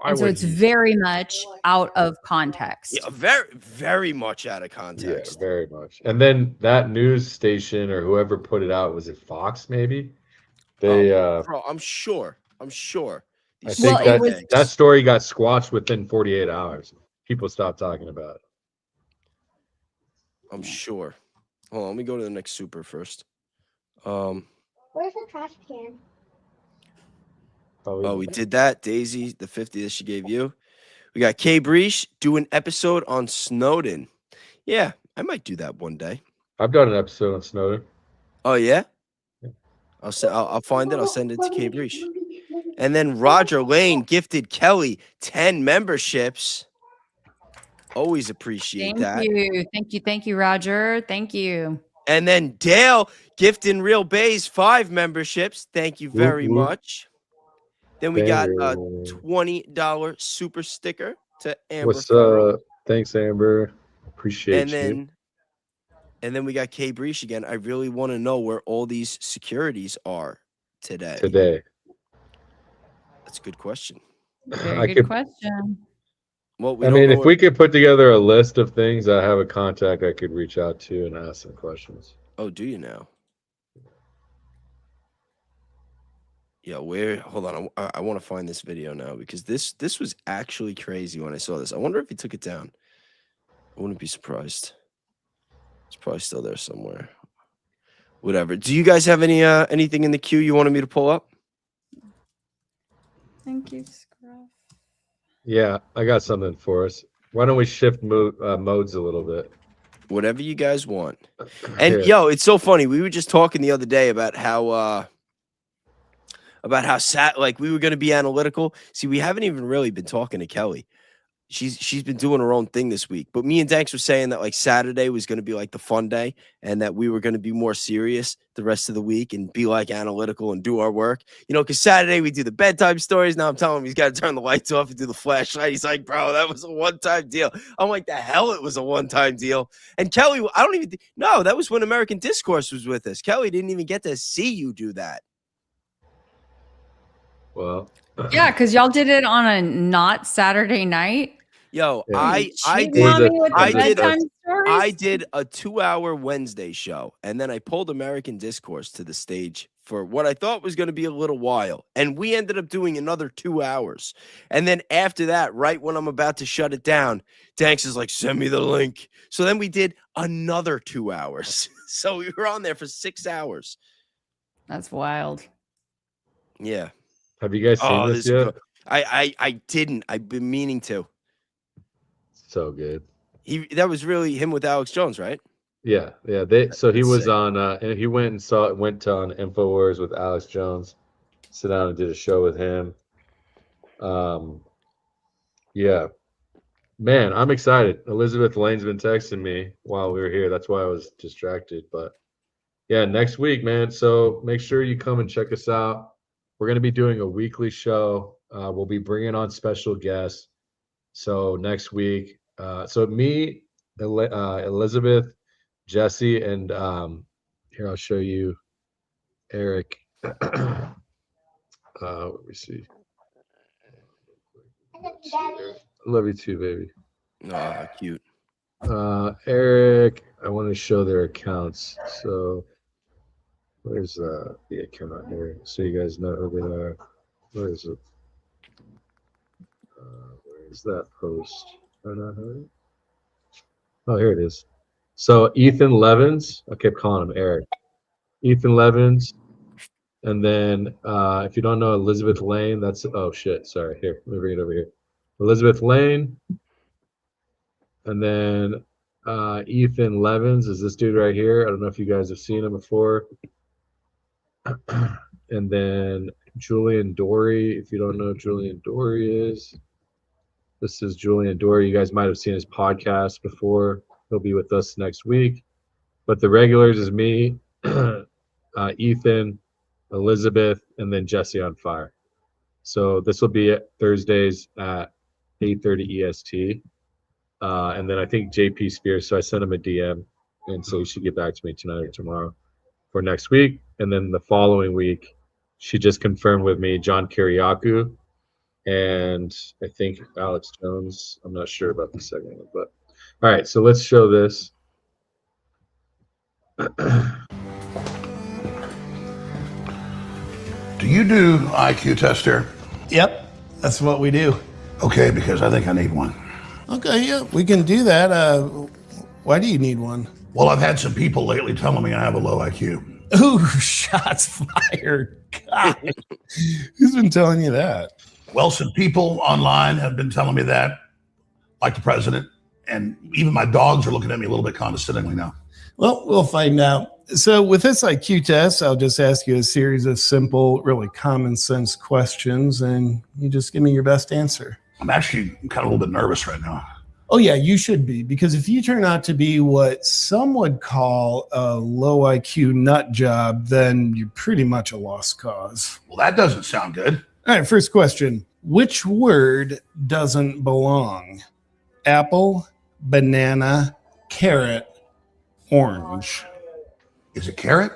and so it's very much out of context. Yeah, very, very much out of context. Yeah, very much. And then that news station or whoever put it out, was it Fox maybe? They bro, I'm sure. I think that story got squashed within 48 hours. People stopped talking about it. I'm sure. Hold on, let me go to the next super first. Where's the trash can? Oh, we did that. Daisy, the 50 that she gave you. We got K Breach do an episode on Snowden. Yeah, I might do that one day. I've done an episode on Snowden. Oh yeah? I'll find it. I'll send it to K Breach. And then Roger Lane gifted Kelly 10 memberships. Always appreciate that. Thank you, Roger. Thank you. And then Dale gifting Real Bays 5 memberships. Thank you very much. Then we got a $20 super sticker to Amber. What's Farrell. up? Thanks, Amber. Appreciate And then we got K Breach again. I really want to know where all these securities are today. That's a good question. Very good question. Well, we I don't mean, know if where- we could put together a list of things, I have a contact I could reach out to and ask some questions. Oh, do you now? Yeah, where? Hold on. I want to find this video now because this was actually crazy when I saw this. I wonder if he took it down. I wouldn't be surprised. It's probably still there somewhere. Whatever. Do you guys have anything in the queue you wanted me to pull up? Thank you, Scruff. Yeah, I got something for us. Why don't we shift modes a little bit? Whatever you guys want. And yo, it's so funny. We were just talking the other day about how like we were going to be analytical. See, we haven't even really been talking to Kelly. She's been doing her own thing this week. But me and Danks were saying that like Saturday was going to be like the fun day and that we were going to be more serious the rest of the week and be like analytical and do our work. You know, because Saturday we do the bedtime stories. Now I'm telling him he's got to turn the lights off and do the flashlight. He's like, bro, that was a one-time deal. I'm like, the hell it was a one-time deal. And Kelly, I don't even no, that was when American Discourse was with us. Kelly didn't even get to see you do that. Well, Yeah, because y'all did it on a not Saturday night. Yo, Yeah. I did a 2-hour Wednesday show, and then I pulled American Discourse to the stage for what I thought was going to be a little while, and we ended up doing another 2 hours. And then after that, right when I'm about to shut it down, Danks is like, "Send me the link." So then we did another 2 hours. So we were on there for 6 hours. That's wild. Yeah. have you guys seen this yet? I didn't. I've been meaning to. So good. That was really him with Alex Jones, right? Yeah. He That's was sick. on and he went on InfoWars with Alex Jones, sit down and did a show with him. Yeah. Man, I'm excited. Elizabeth Lane's been texting me while we were here. That's why I was distracted. But yeah, next week, man. So make sure you come and check us out. We're going to be doing a weekly show. We'll be bringing on special guests. So next week, so me, Elizabeth, Jesse, and here I'll show you Eric. Let me see. Love you too, baby. Oh, cute. Eric, I want to show their accounts. So where's the account here? So you guys know who they are. Where is it? Where's that post? Oh, here it is. So Ethan Levins, I kept calling him Eric. Ethan Levins. And then if you don't know Elizabeth Lane, that's, oh shit, sorry. Here, let me bring it over here. Elizabeth Lane. And then Ethan Levins is this dude right here. I don't know if you guys have seen him before. And then Julian Dory, if you don't know who Julian Dory is. This is Julian Dory. You guys might have seen his podcast before. He'll be with us next week. But the regulars is me, Ethan, Elizabeth, and then Jesse on Fire. So this will be at Thursdays at 8:30 EST. And then I think JP Spears, so I sent him a DM, and so he should get back to me tonight or tomorrow for next week. And then the following week, she just confirmed with me John Kiriakou, and I think Alex Jones. I'm not sure about the second one, but all right. So let's show this. Do you do IQ test here? Yep, that's what we do. Okay, because I think I need one. Okay, yeah, we can do that. Why do you need one? Well, I've had some people lately telling me I have a low IQ. Ooh, shots fired. God. Who's been telling you that? Well, some people online have been telling me that, like the president, and even my dogs are looking at me a little bit condescendingly now. Well, we'll find out. So with this IQ test, I'll just ask you a series of simple, really common sense questions, and you just give me your best answer. I'm actually kind of a little bit nervous right now. Oh, yeah, you should be, because if you turn out to be what some would call a low IQ nut job, then you're pretty much a lost cause. Well, that doesn't sound good. All right, first question. Which word doesn't belong? Apple, banana, carrot, orange. Is it carrot?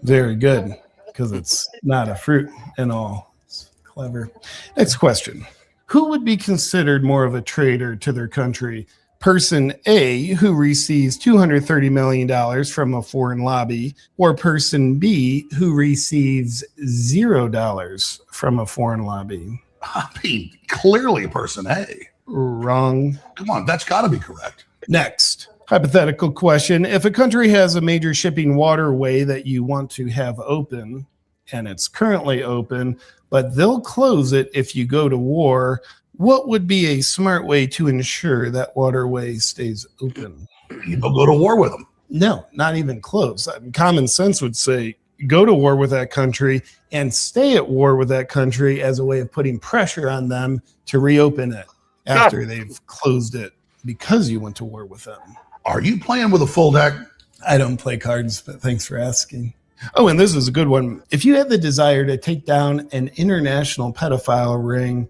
Very good, because it's not a fruit and all. It's clever. Next question. Who would be considered more of a traitor to their country? Person A, who receives $230 million from a foreign lobby, or person B, who receives $0 from a foreign lobby? I mean, clearly person A. Wrong. Come on, that's got to be correct. Next, hypothetical question. If a country has a major shipping waterway that you want to have open, and it's currently open, but they'll close it if you go to war, what would be a smart way to ensure that waterway stays open? You don't go to war with them. No, not even close. I mean, common sense would say go to war with that country and stay at war with that country as a way of putting pressure on them to reopen it after they've closed it because you went to war with them. Are you playing with a full deck? I don't play cards, but thanks for asking. Oh, and this is a good one. If you had the desire to take down an international pedophile ring,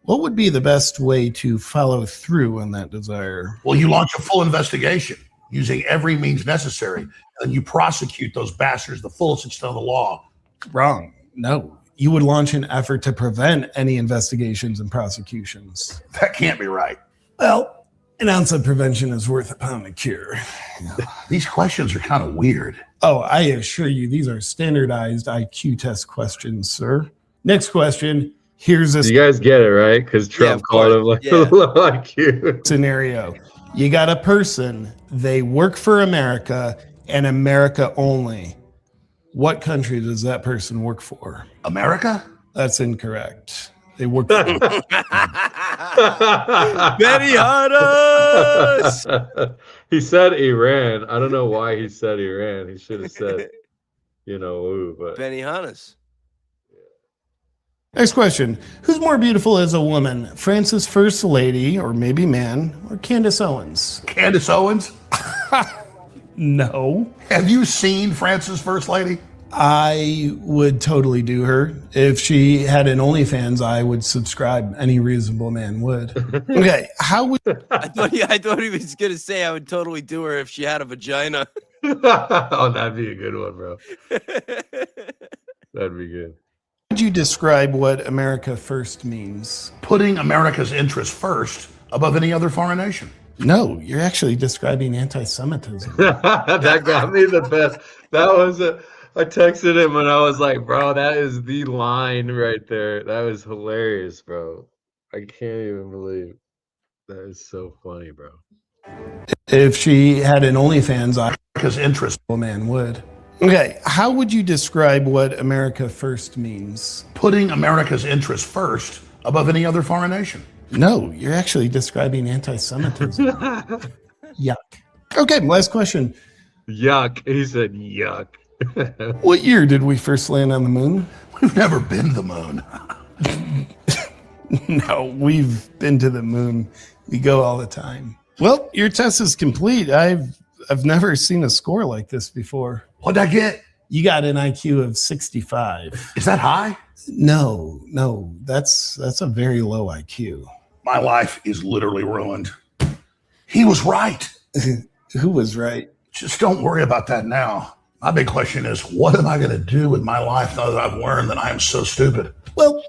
what would be the best way to follow through on that desire? Well, you launch a full investigation using every means necessary, and you prosecute those bastards the fullest extent of the law. Wrong. No. You would launch an effort to prevent any investigations and prosecutions. That can't be right. Well, an ounce of prevention is worth a pound of cure. These questions are kind of weird. Oh, I assure you, these are standardized IQ test questions, sir. Next question. Here's a You guys get it, right? Because Trump called him like low IQ. scenario. You got a person, they work for America and America only. What country does that person work for? America? That's incorrect. They work for Benny Hannes! He said Iran. I don't know why he said Iran. He should have said, but Benny Hannes. Next question. Who's more beautiful as a woman? France's First Lady, or maybe man, or Candace Owens? Candace Owens? No. Have you seen France's First Lady? I would totally do her. If she had an OnlyFans, I would subscribe. Any reasonable man would. Okay, how would... I thought he was going to say I would totally do her if she had a vagina. Oh, that'd be a good one, bro. That'd be good. Would you describe what America First means? Putting America's interests first above any other foreign nation. No, you're actually describing anti-Semitism. That got me the best. That was I texted him and I was like, bro, that is the line right there. That was hilarious, bro. I can't even believe that is so funny, bro. If she had an OnlyFans, America's interest. Man would. Okay, how would you describe what America First means? Putting America's interests first above any other foreign nation. No, you're actually describing anti-Semitism. Yuck. Okay, last question. Yuck. He said yuck. What year did we first land on the moon? We've never been to the moon. No, we've been to the moon. We go all the time. Well, your test is complete. I've never seen a score like this before. What'd I get? You got an IQ of 65. Is that high? No, that's a very low IQ. My life is literally ruined. He was right. Who was right? Just don't worry about that now. My big question is, what am I going to do with my life now that I've learned that I am so stupid? Well,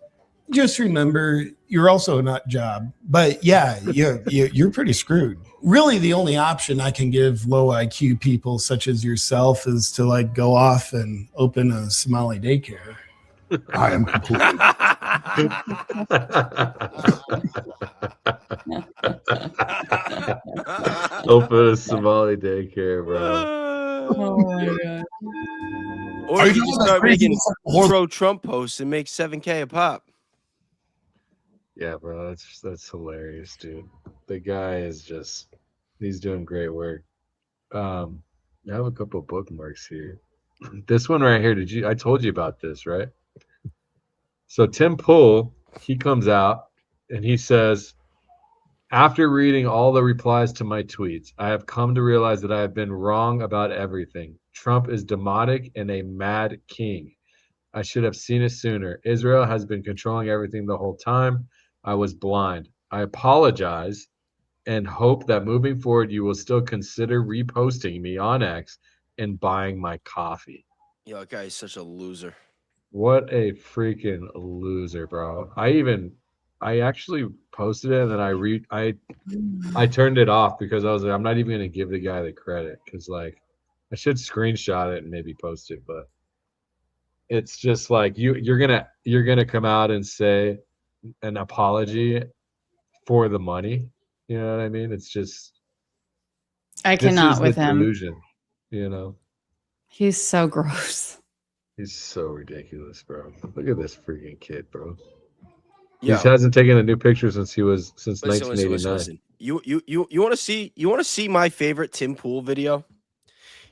just remember, you're also a nut job. But yeah, you're pretty screwed. Really, the only option I can give low IQ people such as yourself is to go off and open a Somali daycare. I am completely. Open a Somali daycare, bro. Oh my god. Or you can start making pro-Trump posts and make $7K a pop. Yeah, bro, that's hilarious, dude. The guy is he's doing great work. I have a couple of bookmarks here. This one right here, I told you about this, right? So Tim Pool, he comes out and he says, after reading all the replies to my tweets, I have come to realize that I have been wrong about everything. Trump is demotic and a mad king. I should have seen it sooner. Israel has been controlling everything the whole time. I was blind. I apologize and hope that moving forward you will still consider reposting me on X and buying my coffee. Yo, that guy is such a loser. What a freaking loser, bro. I actually posted it and then I turned it off because I was like, I'm not even gonna give the guy the credit because like I should screenshot it and maybe post it, but it's just like you're gonna come out and say an apology for the money. You know what I mean? It's just I this cannot is with the him. delusion, you know. He's so gross. He's so ridiculous, bro. Look at this freaking kid, bro. Yo, He hasn't taken a new picture since listen, 1989. You want to see my favorite Tim Pool video?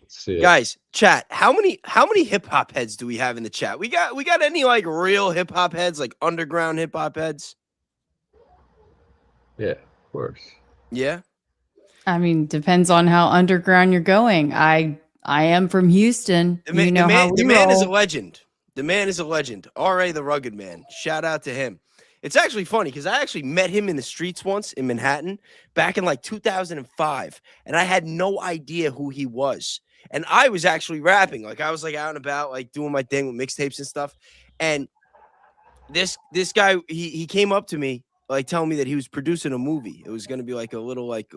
Let's see it. Guys, chat. How many hip hop heads do we have in the chat? We got any like real hip hop heads, like underground hip hop heads? Yeah, of course. Yeah. I mean, depends on how underground you're going. I am from Houston. The man, you know how we the man is a roll. legend. The man is a legend. R.A. the Rugged Man. Shout out to him. It's actually funny because I actually met him in the streets once in Manhattan back in like 2005, and I had no idea who he was. And I was actually rapping. Like I was like out and about, like doing my thing with mixtapes and stuff. And this guy, he came up to me, like telling me that he was producing a movie. It was going to be like a little like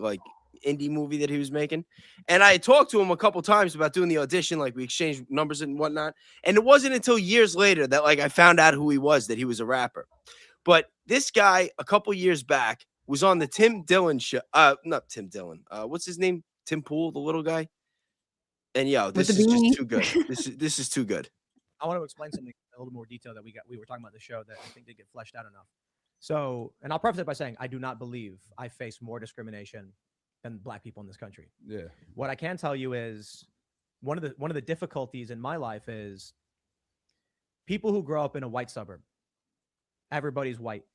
indie movie that he was making. And I had talked to him a couple times about doing the audition. Like we exchanged numbers and whatnot. And it wasn't until years later that like I found out who he was, that he was a rapper. But this guy, a couple years back, was on the Tim Dillon show. Not Tim Dillon. What's his name? Tim Pool, the little guy. And yo, this is just too good. This is too good. I want to explain something in a little more detail that we were talking about in the show that I think did get fleshed out enough. So, and I'll preface it by saying I do not believe I face more discrimination than Black people in this country. Yeah. What I can tell you is one of the difficulties in my life is people who grow up in a white suburb. Everybody's white.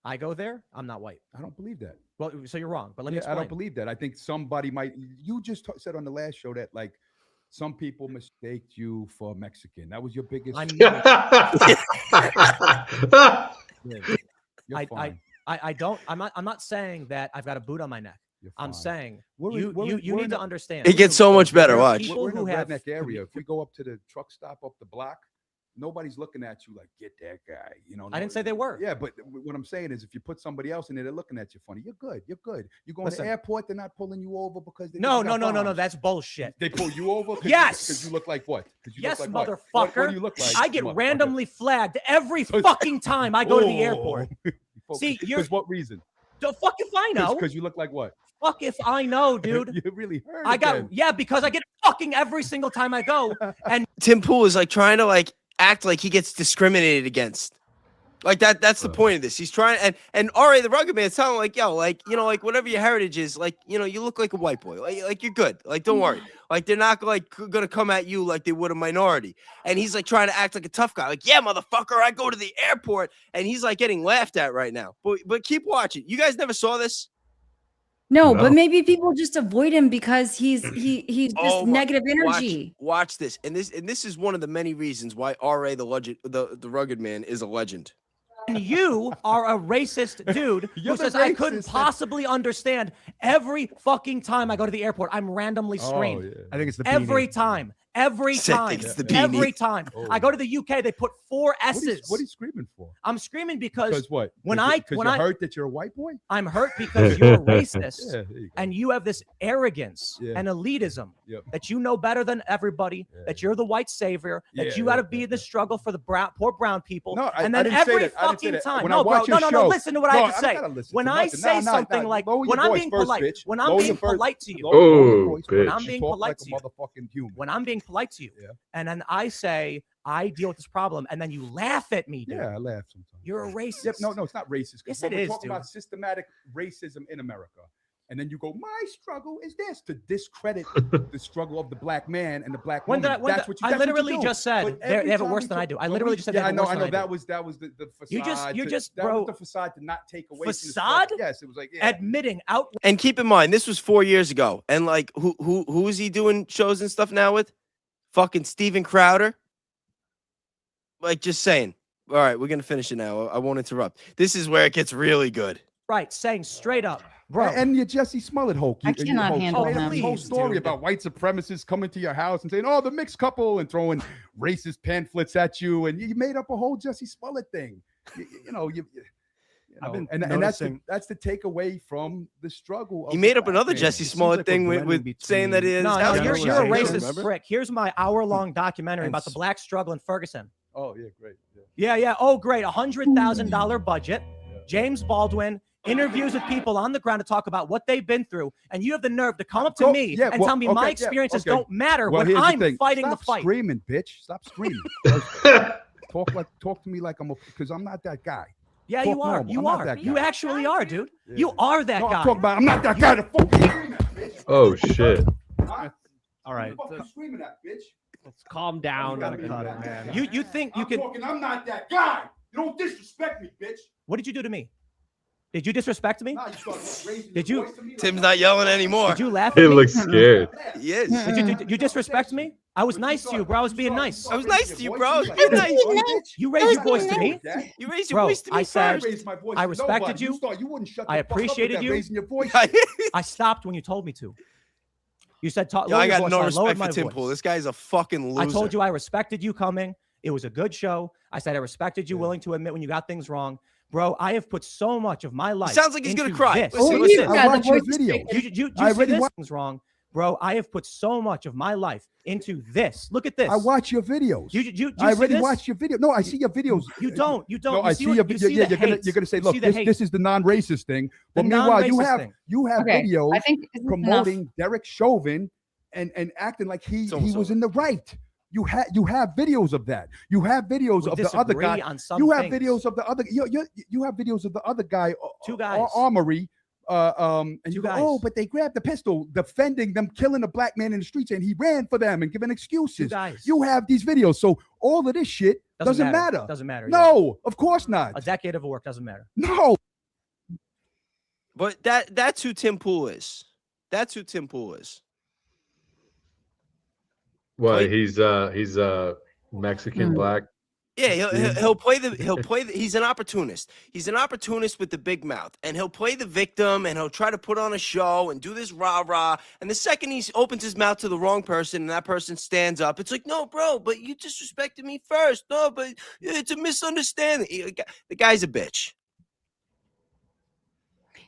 I go there, I'm not white. I don't believe that. Well, so you're wrong, but let me I explain. don't believe that. I think somebody might. You just said on the last show that like some people mistake you for Mexican. That was your biggest. I don't. I'm not saying that I've got a boot on my neck. I'm saying you need to understand. It gets so much better. Watch. People We're in who a have redneck area. If we go up to the truck stop up the block, nobody's looking at you like, get that guy. You know. I didn't say they were. Yeah, but what I'm saying is, if you put somebody else in there, they're looking at you funny. You're good. You're good. You go to the airport, they're not pulling you over because they no. That's bullshit. They pull you over. Yes. Because you look like what? Yes, like motherfucker. What do you look like? I get randomly flagged every fucking time I go to the airport. See, you're. What reason? The fuck if I know. Because you look like what? Fuck if I know, dude. You really heard. I got because I get fucking every single time I go. And Tim Pool is like trying to like act like he gets discriminated against. Like that's the point of this. He's trying and R.A. the Rugged Man is telling him like, yo, like, you know, like whatever your heritage is, like, you know, you look like a white boy. Like you're good. Like, don't worry. Like they're not like gonna come at you like they would a minority. And he's like trying to act like a tough guy. Like, yeah, motherfucker, I go to the airport, and he's like getting laughed at right now. But keep watching. You guys never saw this? No, but maybe people just avoid him because he's just negative energy. Watch this. And this is one of the many reasons why R.A. the legend, the Rugged Man is a legend. And you are a racist dude who says I couldn't possibly understand every fucking time I go to the airport. I'm randomly screened. Yeah. I think it's the every time. Every time. Every time. I go to the UK, they put 4 S's. What are you screaming for? I'm screaming because what? When you're hurt that you're a white boy? I'm hurt because you're a racist you and you have this arrogance and elitism that you know better than everybody, that you're the white savior, that you got to be in the struggle for the poor brown people. No, and I then didn't say every that. I didn't say fucking that. time. When No, I bro, watch your no, show, listen to what I have to say. When I say something like, when I'm being polite, when I'm being polite to you, when I'm being polite to you, when I'm being polite to you, and then I say, I deal with this problem, and then you laugh at me, dude. Yeah, I laugh sometimes. You're a racist. No, it's not racist. Yes, it it is. is, We're talking dude. about systematic racism in America. And then you go, my struggle is this, to discredit the struggle of the black man and the black woman. I literally just said they have it worse than I do. I literally just said they have it worse than I do. That was the facade. You're just that bro. was the facade to not take away Facade? From the yes, it was like admitting out. And keep in mind, this was 4 years ago. And like, who is he doing shows and stuff now with? Fucking Steven Crowder. Like, just saying. All right, we're gonna finish it now. I won't interrupt. This is where it gets really good. Right, saying straight up, bro. And your Jesse Smollett Hulk. I cannot handle made up him. this whole story about white supremacists coming to your house and saying, "Oh, the mixed couple," and throwing racist pamphlets at you, and you made up a whole Jesse Smollett thing. I've been and that's the takeaway from the struggle. He made up another Jesse Smollett thing with saying that is. No, you're a racist remember? prick. Here's my hour-long documentary about the black struggle in Ferguson. Oh yeah, great. Yeah. Oh, great. $100,000 budget. James Baldwin interviews with people on the ground to talk about what they've been through, and you have the nerve to come up to me and tell me my experiences don't matter when I'm fighting the fight. Stop screaming, bitch. Stop screaming. Talk to me like because I'm not that guy. Yeah, you are. You are. You actually are, dude. Yeah. You are that guy. I'm talking about. I'm not that guy. Oh shit. All right. Screaming at, bitch. Let's calm down. Man. You think you can? I'm not that guy. You don't disrespect me, bitch. What did you do to me? Did you disrespect me? Nah, you started raising Did your you? voice to me Tim's not yelling anymore. Did you laugh? He at me? looks scared. He is. Did you disrespect me? I was nice to you, bro. I was being nice. I was nice to you, bro. I was being nice. You raised your voice to me. You raised your Bro, voice to me I said first. I respected you. I appreciated you. Raising your voice. I stopped when you told me to. You said talk. Yo, I got voice, no I lowered respect my for Tim voice. Pool. This guy's a fucking loser. I told you I respected you coming. It was a good show. I said I respected you willing to admit when you got things wrong. Bro, I have put so much of my life. Sounds like he's gonna cry. This. Listen. I watch your video. You see this thing's wrong, bro. I have put so much of my life into this. Look at this. I watch your videos. I already watched your video. No, I see your videos. You don't. No, You I see your video. Yeah, you're gonna say, look, this is the non-racist thing. But meanwhile, you have videos promoting Derek Chauvin and acting like he was in the right. You have videos of that. You have videos of the other guy. You have videos of the other. You have videos of the other guy. Two guys. Armory. And you go, guys. oh, but they grabbed the pistol, defending them, killing a black man in the streets, and he ran for them and giving excuses. You have these videos, so all of this shit doesn't matter. Doesn't matter. No, of course not. A decade of work doesn't matter. No. But that's who Tim Pool is. That's who Tim Pool is. What? He's Mexican black. Yeah, he'll play the he's an opportunist. He's an opportunist with the big mouth, and he'll play the victim, and he'll try to put on a show and do this rah-rah. And the second he opens his mouth to the wrong person and that person stands up, it's like, no, bro, but you disrespected me first. No, but it's a misunderstanding. The guy's a bitch.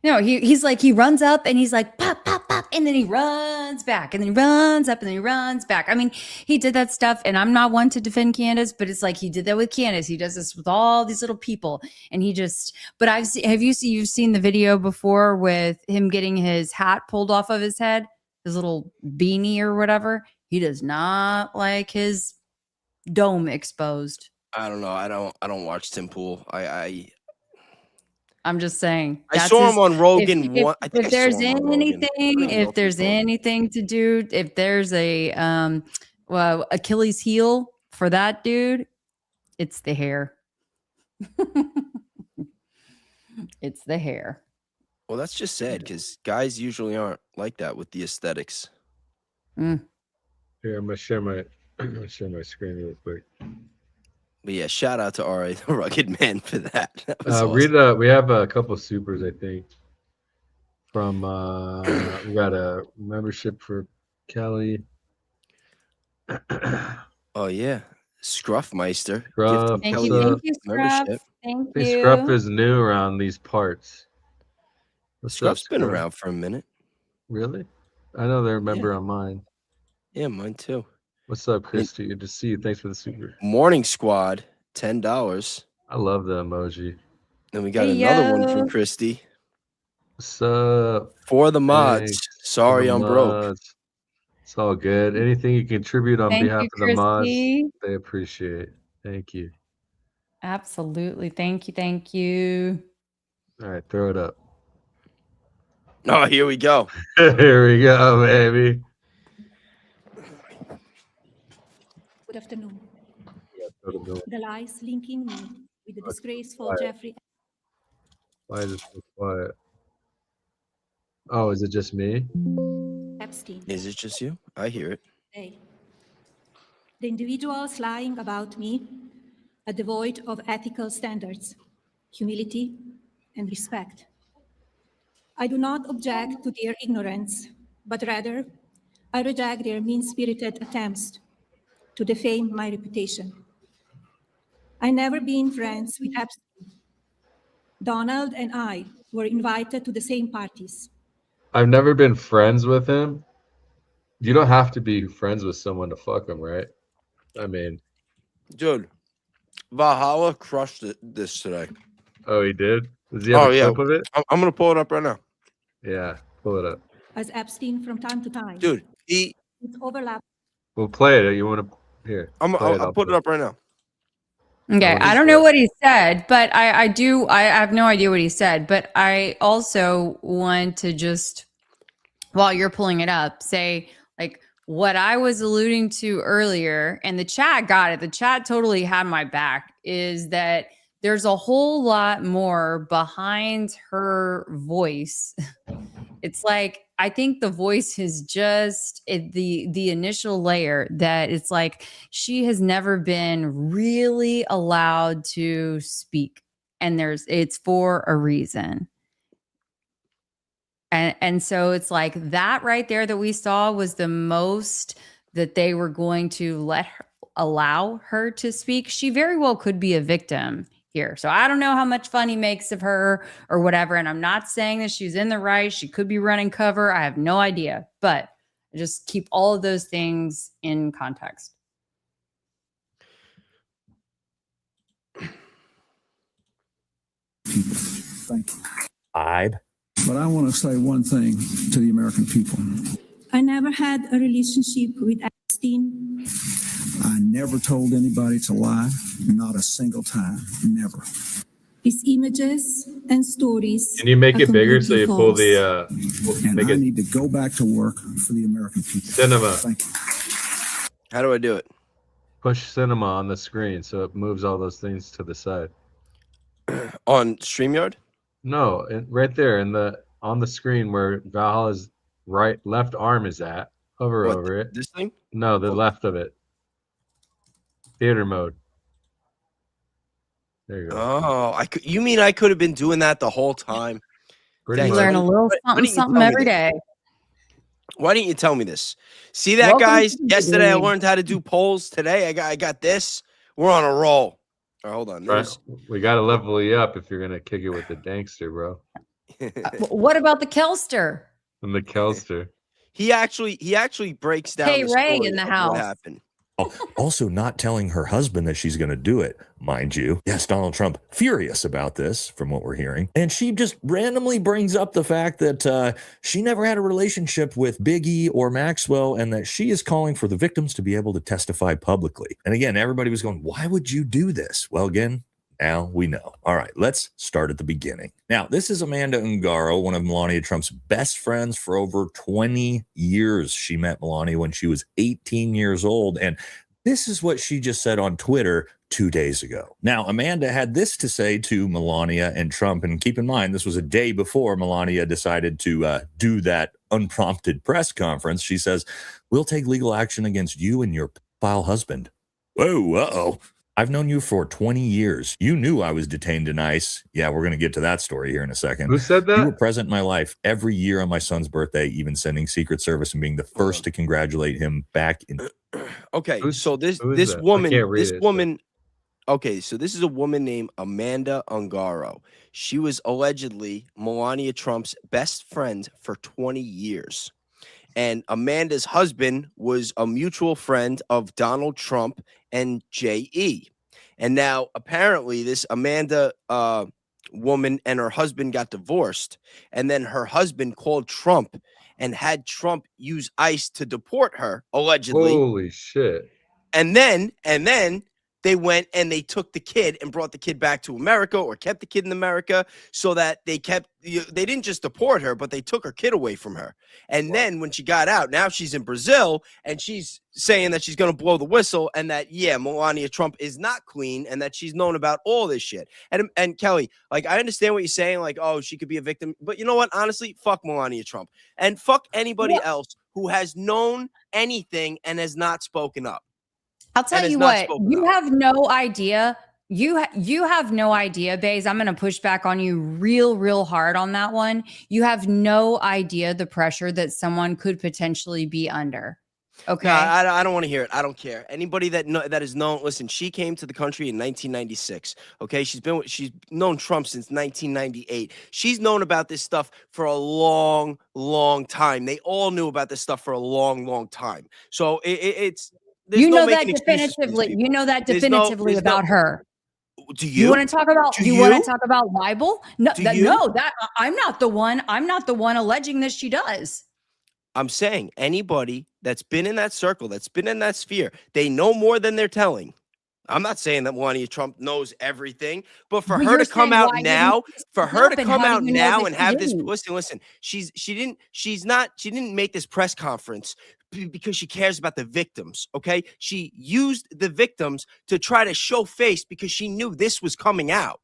No, he's like, he runs up and he's like, pop, pop, pop. And then he runs back and then he runs up and then he runs back. I mean, he did that stuff, and I'm not one to defend Candace, but it's like he did that with Candace. He does this with all these little people. And he just, but you've seen the video before with him getting his hat pulled off of his head, his little beanie or whatever. He does not like his dome exposed. I don't know. I don't watch Tim Pool. I'm just saying. I saw him on Rogan. If there's anything to do, if there's a Achilles heel for that dude, it's the hair. It's the hair. Well, that's just sad because guys usually aren't like that with the aesthetics. Here, I'm gonna share my screen real quick. But yeah, shout out to R.A. the Rugged Man for that. That was awesome. We have a couple supers, I think. From we got a membership for Kelly. Oh yeah, Scruffmeister. Scruff. Thank you, Scruff. Thank I think you. Scruff is new around these parts. Scruff's been around for a minute. Really? I know they're a member on mine. Yeah, mine too. What's up, Christy? Good to see you. Thanks for the super. Morning Squad, $10. I love the emoji. Then we got another one from Christy. What's up? For the mods. Thanks. Sorry, For the I'm broke. mods. It's all good. Anything you contribute on Thank behalf you, of the mods, Christy. they appreciate. Thank you. Absolutely. Thank you. Thank you. All right, throw it up. Oh, here we go. Here we go, baby. Good afternoon. Yeah, The lies linking me with the disgraceful quiet. Jeffrey. Why is it so quiet? Oh, is it just me? Epstein. Is it just you? I hear it. Hey. The individuals lying about me are devoid of ethical standards, humility, and respect. I do not object to their ignorance, but rather I reject their mean-spirited attempts to defame my reputation. I never been friends with Epstein. Donald and I were invited to the same parties. I've never been friends with him. You don't have to be friends with someone to fuck him, right? I mean, dude, Valhalla crushed this today. Oh, he did? Does he have a clip of it? I'm gonna pull it up right now. Yeah, pull it up. As Epstein from time to time. Dude, he. It's overlap. We'll play it. You want to hear? I'll put it up right now. Okay, I don't know what he said, but I have no idea what he said, but I also want to just, while you're pulling it up, say like what I was alluding to earlier, and the chat got it. The chat totally had my back, is that there's a whole lot more behind her voice. It's like, I think the voice is just the initial layer, that it's like she has never been really allowed to speak, and it's for a reason. And so it's like that right there that we saw was the most that they were going to allow her to speak. She very well could be a victim here. So I don't know how much fun he makes of her or whatever. And I'm not saying that she's in the right. She could be running cover. I have no idea, but just keep all of those things in context. Thank you. But I want to say one thing to the American people. I never had a relationship with Epstein. I never told anybody to lie, not a single time, never. His images and stories. Can you make it bigger so you pull the and I need to go back to work for the American people. Cinema. Thank you. How do I do it? Push cinema on the screen so it moves all those things to the side. On StreamYard? No, right there on the screen where Valhalla's left arm is at. Hover over it. This thing? No, the left of it. Theater mode. There you go. Oh, you mean I could have been doing that the whole time? You learn a little something every day. Why didn't you tell me this? See that, guys? Yesterday I learned how to do polls. Today I got this. We're on a roll. All right, hold on. Right. We got to level you up if you're going to kick it with the Dankster, bro. What about the Kelster? And the Kelster. He actually breaks down Hey, the Ray story in the of house. what happened. Also not telling her husband that she's going to do it, mind you. Yes, Donald Trump furious about this from what we're hearing. And she just randomly brings up the fact that she never had a relationship with Big E or Maxwell, and that she is calling for the victims to be able to testify publicly. And again, everybody was going, why would you do this? Well, again, now we know. All right, let's start at the beginning. Now, this is Amanda Ungaro, one of Melania Trump's best friends for over 20 years. She met Melania when she was 18 years old. And this is what she just said on Twitter 2 days ago. Now, Amanda had this to say to Melania and Trump. And keep in mind, this was a day before Melania decided to do that unprompted press conference. She says, "We'll take legal action against you and your pedophile husband." Whoa, uh-oh. I've known you for 20 years. You knew I was detained in ICE. Yeah, we're going to get to that story here in a second. Who said that? You were present in my life every year on my son's birthday, even sending Secret Service and being the first to congratulate him back in. Okay, so this that? woman, okay, so this is a woman named Amanda Ungaro. She was allegedly Melania Trump's best friend for 20 years. And Amanda's husband was a mutual friend of Donald Trump and J.E. And now apparently this Amanda woman and her husband got divorced. And then her husband called Trump and had Trump use ICE to deport her, allegedly. Holy shit. And then they went and they took the kid and brought the kid back to America, or kept the kid in America, so that they didn't just deport her, but they took her kid away from her. And then when she got out, now she's in Brazil and she's saying that she's going to blow the whistle, and that, yeah, Melania Trump is not clean, and that she's known about all this shit. And Kelly, like, I understand what you're saying, like, oh, she could be a victim, but you know what? Honestly, fuck Melania Trump and fuck anybody else who has known anything and has not spoken up. I'll tell you what, you have no idea You have no idea, Baze. I'm going to push back on you real hard on that one. You have no idea the pressure that someone could potentially be under. Okay. No, I don't want to hear it. I don't care. Anybody that is known. Listen, she came to the country in 1996. Okay, she's known Trump since 1998. She's known about this stuff for a long time. They all knew about this stuff for a long time. So it's you know that definitively. You know that definitively about her. Do you? You want to talk about? Do you want to talk about libel? No, I'm not the one. I'm not the one alleging that she does. I'm saying anybody that's been in that circle, that's been in that sphere, they know more than they're telling. I'm not saying that Melania Trump knows everything, but for her to come out now, and have this, listen, she didn't make this press conference because she cares about the victims. Okay. She used the victims to try to show face because she knew this was coming out.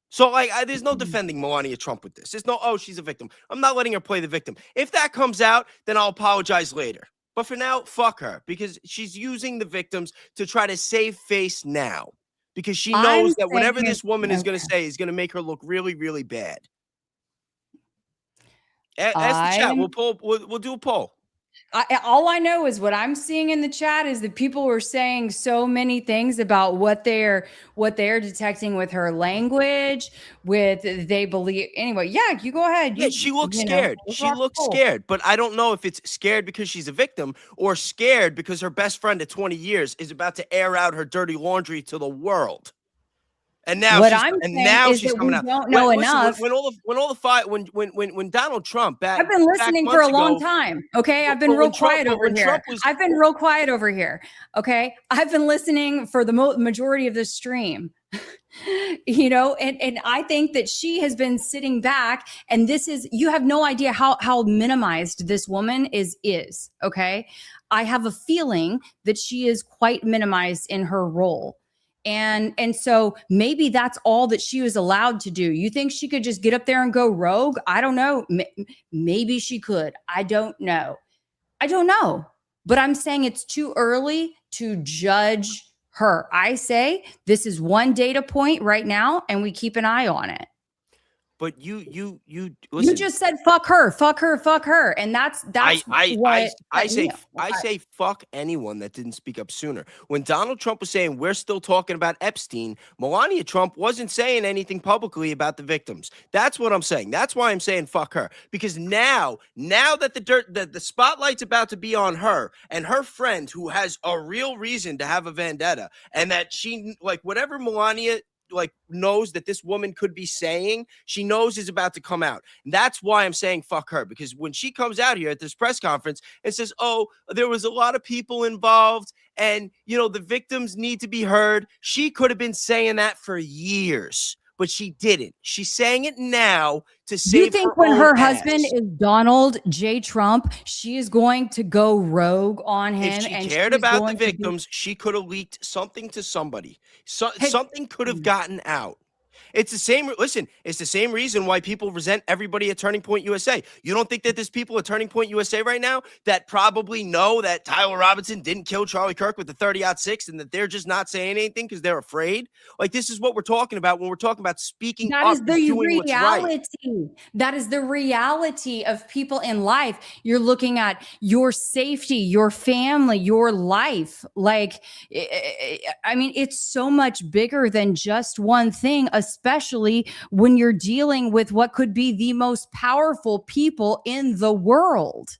So, there's no defending Melania Trump with this. There's no, oh, she's a victim. I'm not letting her play the victim. If that comes out, then I'll apologize later. But for now, fuck her, because she's using the victims to try to save face now, because she knows that whatever this woman is going to say is going to make her look really bad. Ask the chat. We'll do a poll. All I know is what I'm seeing in the chat is that people were saying so many things about what they're detecting with her language, with they believe. Anyway, yeah, you go ahead. Yeah, she looks scared. She looks scared, but I don't know if it's scared because she's a victim or scared because her best friend of 20 years is about to air out her dirty laundry to the world. And now she's coming out. Don't know enough. When Donald Trump I've been listening for a long time. Okay, I've been real quiet over here. I've been real quiet over here. Okay, I've been listening for the majority of this stream. And I think that she has been sitting back, and you have no idea how minimized this woman is. Okay, I have a feeling that she is quite minimized in her role. And so maybe that's all that she was allowed to do. You think she could just get up there and go rogue? I don't know. Maybe she could. I don't know. But I'm saying it's too early to judge her. I say this is one data point right now, and we keep an eye on it. But you listen. You just said fuck her, and that's I say fuck anyone that didn't speak up sooner. When Donald Trump was saying we're still talking about Epstein, Melania Trump wasn't saying anything publicly about the victims. That's what I'm saying. That's why I'm saying fuck her, because now that the spotlight's about to be on her and her friend who has a real reason to have a vendetta, and that she whatever Melania knows that this woman could be saying, she knows is about to come out. And that's why I'm saying fuck her, because when she comes out here at this press conference and says, oh, there was a lot of people involved and, the victims need to be heard, she could have been saying that for years, but she didn't. She's saying it now to save her. You think when her husband is Donald J. Trump, she is going to go rogue on him? If she cared about the victims, she could have leaked something to somebody. Something could have gotten out. It's the same. Listen, it's the same reason why people resent everybody at Turning Point USA. You don't think that there's people at Turning Point USA right now that probably know that Tyler Robinson didn't kill Charlie Kirk with the 30-06 and that they're just not saying anything because they're afraid? This is what we're talking about when we're talking about speaking up and doing what's right. That is the reality of people in life. You're looking at your safety, your family, your life. It's so much bigger than just one thing, especially when you're dealing with what could be the most powerful people in the world.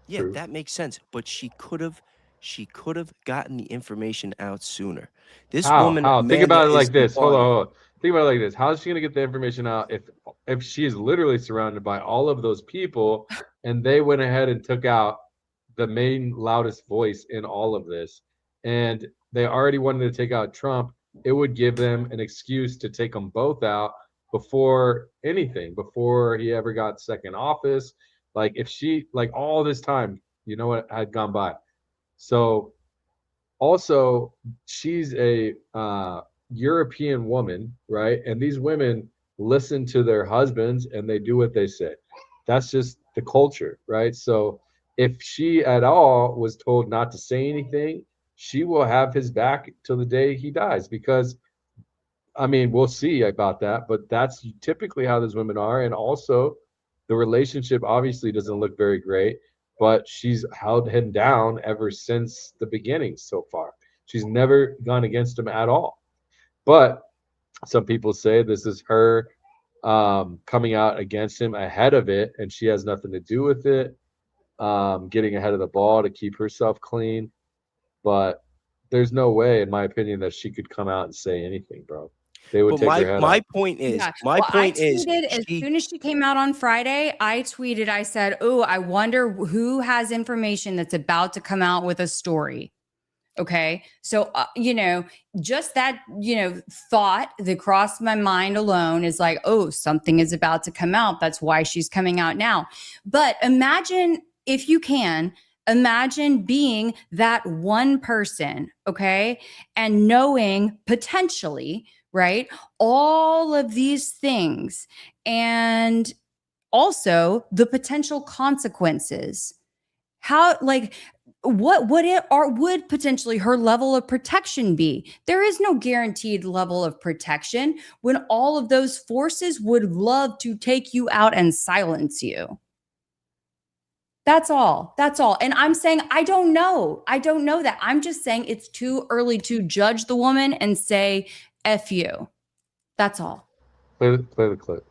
Yeah, that makes sense. But she could have gotten the information out sooner. This woman. Think about it like this. Hold on. Think about it like this. How is she going to get the information out if she is literally surrounded by all of those people and they went ahead and took out the main loudest voice in all of this, and they already wanted to take out Trump? It would give them an excuse to take them both out before before he ever got second office. If she, all this time, what had gone by. So also, she's a European woman, right? And these women listen to their husbands and they do what they say. That's just the culture, right? So if she at all was told not to say anything, she will have his back till the day he dies, because I mean, we'll see about that, but that's typically how those women are. And also the relationship obviously doesn't look very great, but she's held him down ever since the beginning so far. She's never gone against him at all. But some people say this is her coming out against him ahead of it, and she has nothing to do with it, getting ahead of the ball to keep herself clean. But there's no way, in my opinion, that she could come out and say anything, bro. They would But take her head my off. point is, Yeah. my Well, point I is, tweeted as soon as she came out on Friday, I said, oh, I wonder who has information that's about to come out with a story. Okay. So, just that, thought that crossed my mind alone is like, oh, something is about to come out. That's why she's coming out now. But imagine, if you can, imagine being that one person, okay, and knowing potentially, right, all of these things, and also the potential consequences. How, like, what would potentially her level of protection be? There is no guaranteed level of protection when all of those forces would love to take you out and silence you. That's all. And I'm saying, I don't know that. I'm just saying it's too early to judge the woman and say, F you. That's all. Play the clip.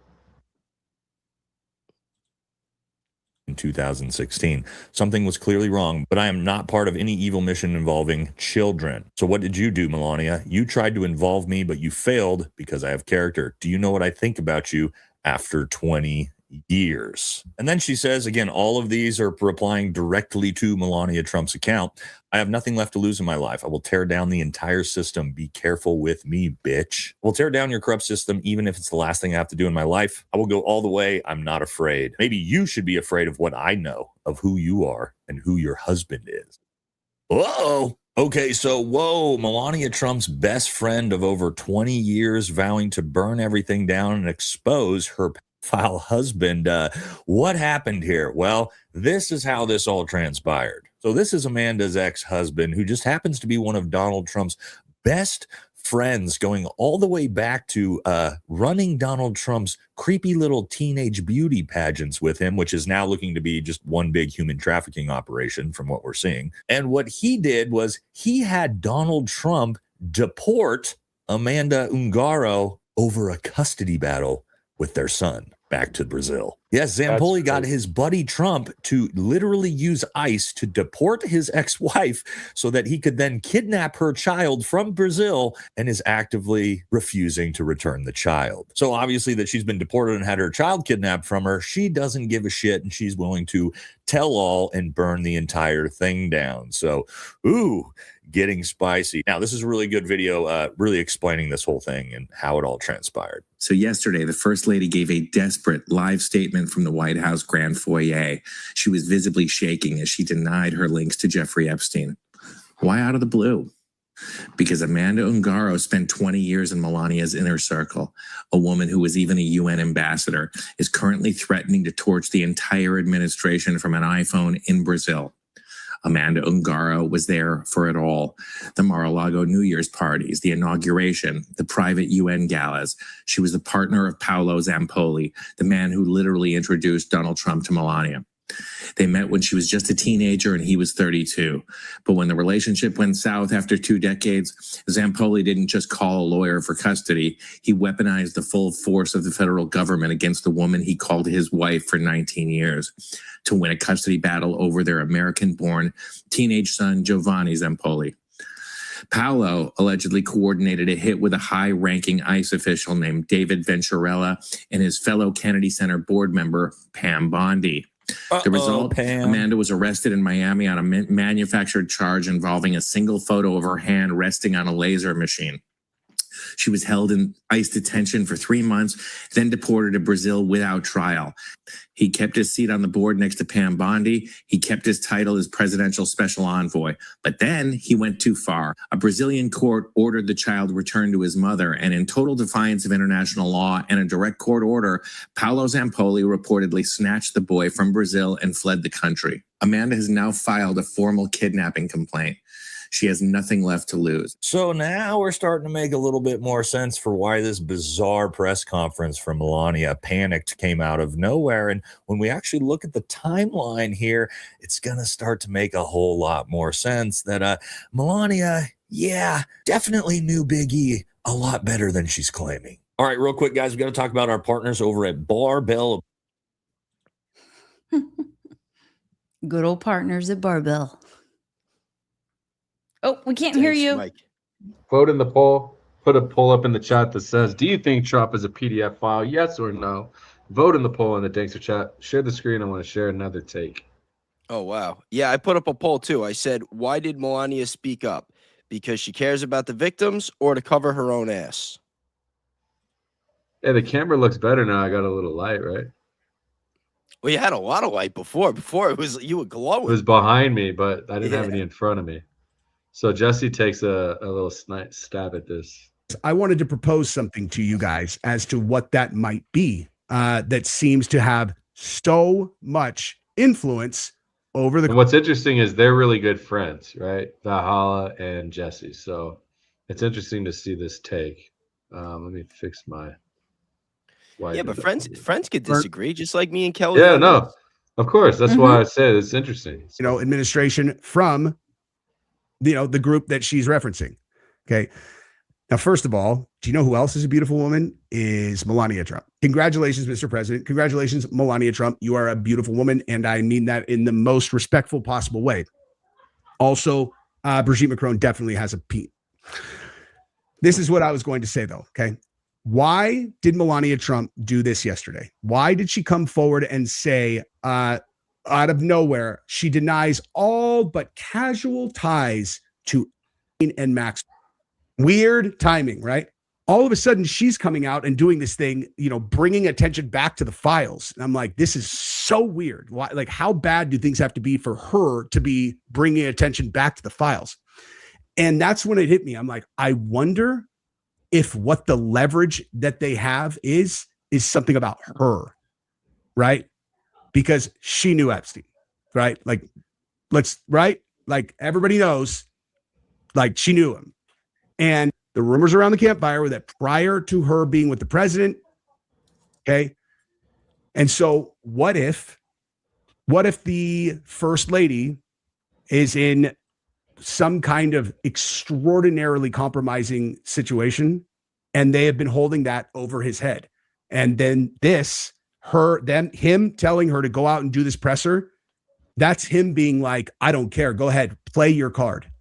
In 2016, something was clearly wrong, but I am not part of any evil mission involving children. So what did you do, Melania? You tried to involve me, but you failed because I have character. Do you know what I think about you after 20 years? And then she says, again, all of these are replying directly to Melania Trump's account. I have nothing left to lose in my life. I will tear down the entire system. Be careful with me, bitch. I will tear down your corrupt system, even if it's the last thing I have to do in my life. I will go all the way. I'm not afraid. Maybe you should be afraid of what I know of who you are and who your husband is. Uh-oh. Okay, so Melania Trump's best friend of over 20 years vowing to burn everything down and expose her pedophile husband. What happened here? Well, this is how this all transpired. So this is Amanda's ex-husband, who just happens to be one of Donald Trump's best friends, going all the way back to running Donald Trump's creepy little teenage beauty pageants with him, which is now looking to be just one big human trafficking operation from what we're seeing. And what he did was he had Donald Trump deport Amanda Ungaro over a custody battle with their son back to Brazil. Yes, Zampoli got his buddy Trump to literally use ICE to deport his ex-wife so that he could then kidnap her child from Brazil, and is actively refusing to return the child. So obviously that she's been deported and had her child kidnapped from her, she doesn't give a shit, and she's willing to tell all and burn the entire thing down. So, getting spicy. Now, this is a really good video, really explaining this whole thing and how it all transpired. So yesterday, the First Lady gave a desperate live statement from the White House Grand Foyer. She was visibly shaking as she denied her links to Jeffrey Epstein. Why out of the blue? Because Amanda Ungaro spent 20 years in Melania's inner circle. A woman who was even a UN ambassador is currently threatening to torch the entire administration from an iPhone in Brazil. Amanda Ungaro was there for it all. The Mar-a-Lago New Year's parties, the inauguration, the private UN galas. She was the partner of Paolo Zampoli, the man who literally introduced Donald Trump to Melania. They met when she was just a teenager and he was 32. But when the relationship went south after 2 decades, Zampoli didn't just call a lawyer for custody. He weaponized the full force of the federal government against the woman he called his wife for 19 years to win a custody battle over their American-born teenage son, Giovanni Zampoli. Paolo allegedly coordinated a hit with a high-ranking ICE official named David Venturella and his fellow Kennedy Center board member, Pam Bondi. The result, Amanda was arrested in Miami on a manufactured charge involving a single photo of her hand resting on a laser machine. She was held in ICE detention for 3 months, then deported to Brazil without trial. He kept his seat on the board next to Pam Bondi. He kept his title as presidential special envoy. But then he went too far. A Brazilian court ordered the child returned to his mother, and in total defiance of international law and a direct court order, Paolo Zampoli reportedly snatched the boy from Brazil and fled the country. Amanda has now filed a formal kidnapping complaint. She has nothing left to lose. So now we're starting to make a little bit more sense for why this bizarre press conference from Melania panicked came out of nowhere. And when we actually look at the timeline here, it's going to start to make a whole lot more sense that Melania, yeah, definitely knew Big E a lot better than she's claiming. All right, real quick, guys, we got to talk about our partners over at Barbell. Good old partners at Barbell. Oh, we can't hear you. Mike. Vote in the poll. Put a poll up in the chat that says, do you think Trump is a PDF file? Yes or no? Vote in the poll in the Danks chat. Share the screen. I want to share another take. Oh, wow. Yeah, I put up a poll too. I said, why did Melania speak up? Because she cares about the victims or to cover her own ass? Yeah, the camera looks better now. I got a little light, right? Well, you had a lot of light before. Before it was, you were glowing. It was behind me, but I didn't have any in front of me. So Jesse takes a little stab at this. I wanted to propose something to you guys as to what that might be that seems to have so much influence over the. And what's interesting is they're really good friends, right? Valhalla and Jesse. So it's interesting to see this take. Let me fix my. Yeah, but friends could disagree, just like me and Kelly. Yeah, no, of course. That's why I said it's interesting. You know, administration from, you know, the group that she's referencing. Okay. Now, first of all, do you know who else is a beautiful woman? Is Melania Trump. Congratulations, Mr. President. Congratulations, Melania Trump. You are a beautiful woman, and I mean that in the most respectful possible way. Also, Brigitte Macron definitely has a P. This is what I was going to say, though. Okay. Why did Melania Trump do this yesterday? Why did she come forward and say, out of nowhere, she denies all but casual ties to Epstein and Max? Weird timing, right? All of a sudden, she's coming out and doing this thing, you know, bringing attention back to the files. And I'm like, this is so weird. Why? Like, how bad do things have to be for her to be bringing attention back to the files? And that's when it hit me. I'm like, I wonder if what the leverage that they have is something about her, right? Because she knew Epstein, right? Like, right? Like, everybody knows, like, she knew him. And the rumors around the campfire were that prior to her being with the president, okay? And so what if the first lady is in some kind of extraordinarily compromising situation, and they have been holding that over his head. And then him telling her to go out and do this presser, that's him being like, I don't care. Go ahead, play your card.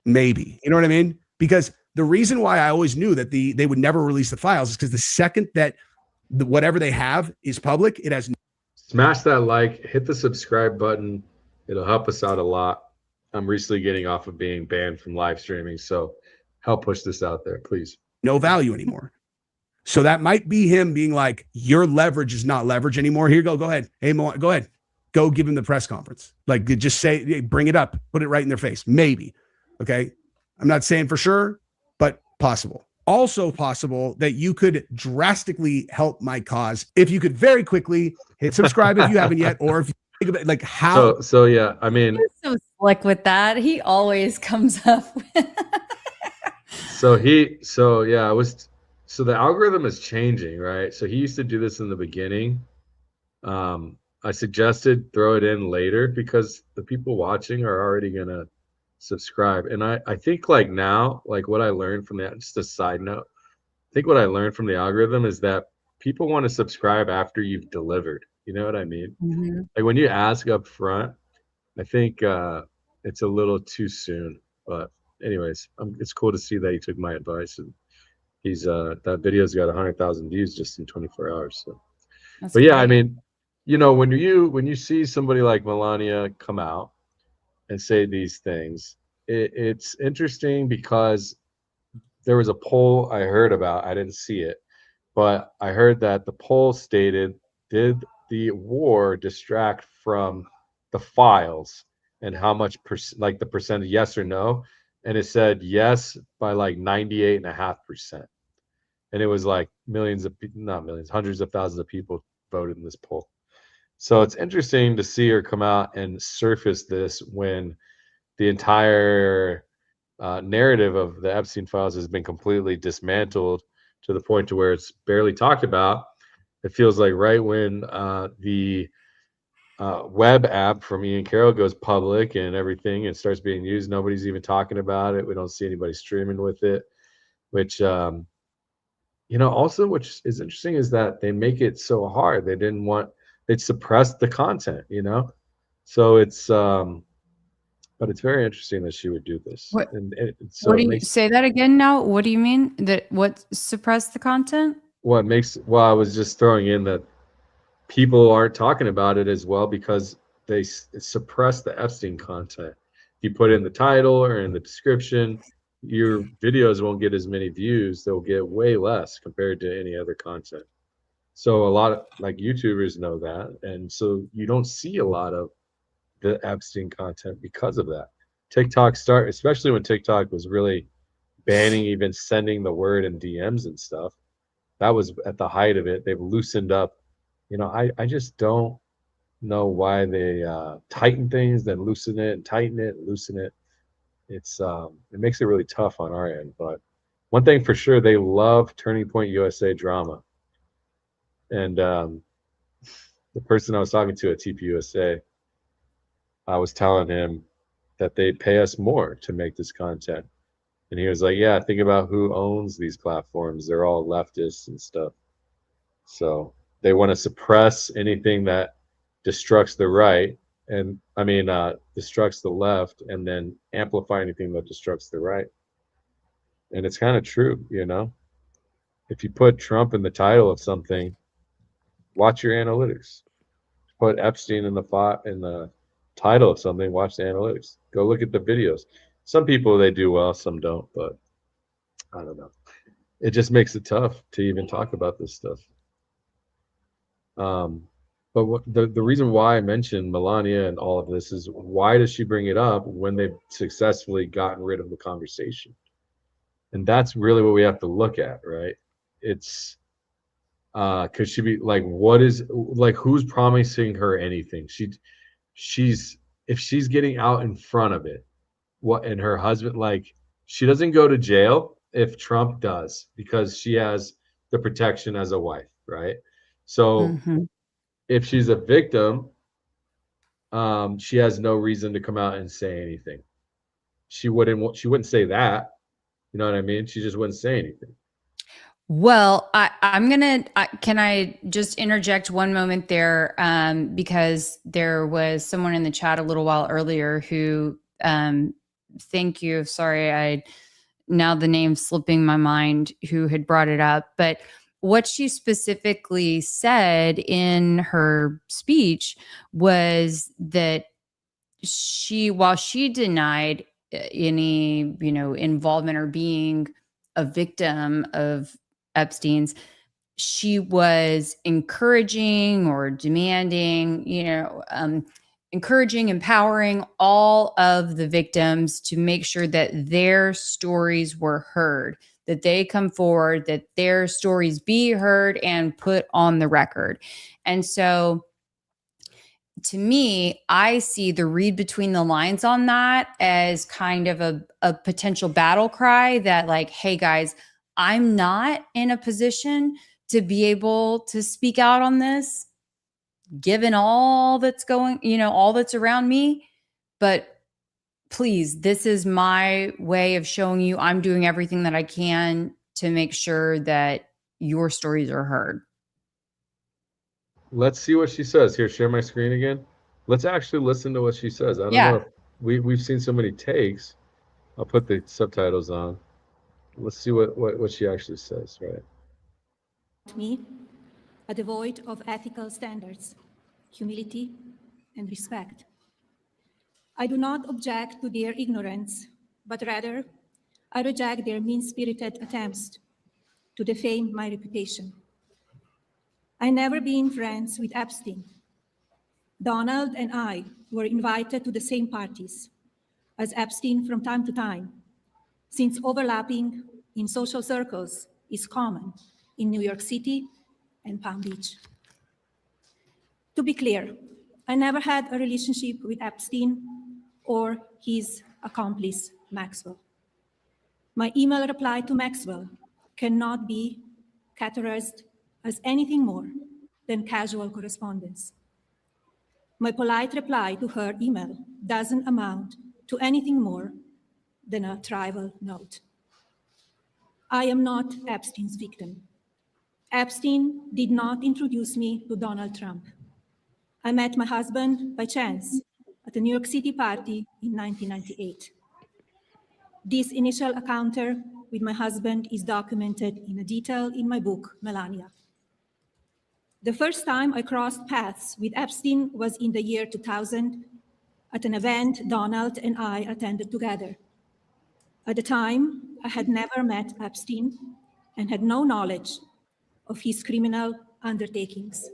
Maybe. You know what I mean? Because the reason why I always knew that they would never release the files is because the second that whatever they have is public, it has. Smash that like, hit the subscribe button. It'll help us out a lot. I'm recently getting off of being banned from live streaming, so help push this out there, please. No value anymore. So that might be him being like, your leverage is not leverage anymore. Here you go. Go ahead. Hey, go ahead. Go give him the press conference. Like, just say, hey, bring it up, put it right in their face. Maybe. Okay. I'm not saying for sure, but possible. Also possible that you could drastically help my cause if you could very quickly hit subscribe if you haven't yet, or if you think about like how. So yeah, I mean, He's so slick with that. He always comes up with. So the algorithm is changing, right? So he used to do this in the beginning. I suggested throw it in later because the people watching are already gonna subscribe. And I think like now, like what I learned from that, just a side note, I think what I learned from the algorithm is that people want to subscribe after you've delivered. You know what I mean? Mm-hmm. Like when you ask up front, I think it's a little too soon. But anyways, it's cool to see that he took my advice, and he's that video's got 100,000 views just in 24 hours. So, but yeah, I mean, you know, when you see somebody like Melania come out and say these things, it's interesting because there was a poll I heard about. I didn't see it, but I heard that the poll stated, did the war distract from the files, and how much like the percentage, yes or no? And it said yes by like 98.5%. And it was like hundreds of thousands of people voted in this poll. So it's interesting to see her come out and surface this when the entire narrative of the Epstein files has been completely dismantled to the point to where it's barely talked about. It feels like right when the web app from Ian Carroll goes public and everything and starts being used, nobody's even talking about it. We don't see anybody streaming with it, which also, which is interesting, is that they make it so hard. They'd suppress the content, so it's but it's very interesting that she would do this. What, So what do you say that again now? What do you mean that what suppress the content? I was just throwing in that people aren't talking about it as well because they suppress the Epstein content. If you put in the title or in the description, your videos won't get as many views. They'll get way less compared to any other content. So a lot of YouTubers know that. And so you don't see a lot of the Epstein content because of that. TikTok especially when TikTok was really banning even sending the word in DMs and stuff. That was at the height of it. They've loosened up. I just don't know why they tighten things, then loosen it, and tighten it, and loosen it. It makes it really tough on our end. But one thing for sure, they love Turning Point USA drama. And the person I was talking to at TPUSA, I was telling him that they pay us more to make this content. And he was like, yeah, think about who owns these platforms. They're all leftists and stuff. So they want to suppress anything that destructs the right, destructs the left, and then amplify anything that destructs the right. And it's kind of true, If you put Trump in the title of something, watch your analytics. Put Epstein in the title of something, watch the analytics. Go look at the videos. Some people, they do well, some don't, but I don't know. It just makes it tough to even talk about this stuff. But the reason why I mentioned Melania and all of this is, why does she bring it up when they've successfully gotten rid of the conversation? And that's really what we have to look at, right? It's because she'd be like, who's promising her anything? If she's getting out in front of it, and her husband, she doesn't go to jail if Trump does, because she has the protection as a wife, right? So if she's a victim, she has no reason to come out and say anything. She wouldn't say that. You know what I mean? She just wouldn't say anything. Well, can I just interject one moment there? Because there was someone in the chat a little while earlier who, thank you. Sorry, now the name's slipping my mind, who had brought it up. But what she specifically said in her speech was that while she denied any, involvement or being a victim of Epstein's, she was encouraging or demanding, encouraging, empowering all of the victims to make sure that their stories were heard, that they come forward, that their stories be heard and put on the record. And so to me, I see the read between the lines on that as kind of a potential battle cry that, hey guys, I'm not in a position to be able to speak out on this, given all that's going, all that's around me. But please, this is my way of showing you I'm doing everything that I can to make sure that your stories are heard. Let's see what she says. Here, share my screen again. Let's actually listen to what she says. I don't know if we've seen so many takes. I'll put the subtitles on. Let's see what she actually says, right? Me, devoid of ethical standards, humility, and respect. I do not object to their ignorance, but rather I reject their mean-spirited attempts to defame my reputation. I never been friends with Epstein. Donald and I were invited to the same parties as Epstein from time to time, since overlapping in social circles is common in New York City and Palm Beach. To be clear, I never had a relationship with Epstein or his accomplice, Maxwell. My email reply to Maxwell cannot be categorized as anything more than casual correspondence. My polite reply to her email doesn't amount to anything more than a trivial note. I am not Epstein's victim. Epstein did not introduce me to Donald Trump. I met my husband by chance at a New York City party in 1998. This initial encounter with my husband is documented in detail in my book, Melania. The first time I crossed paths with Epstein was in the year 2000 at an event Donald and I attended together. At the time, I had never met Epstein and had no knowledge of his criminal undertakings.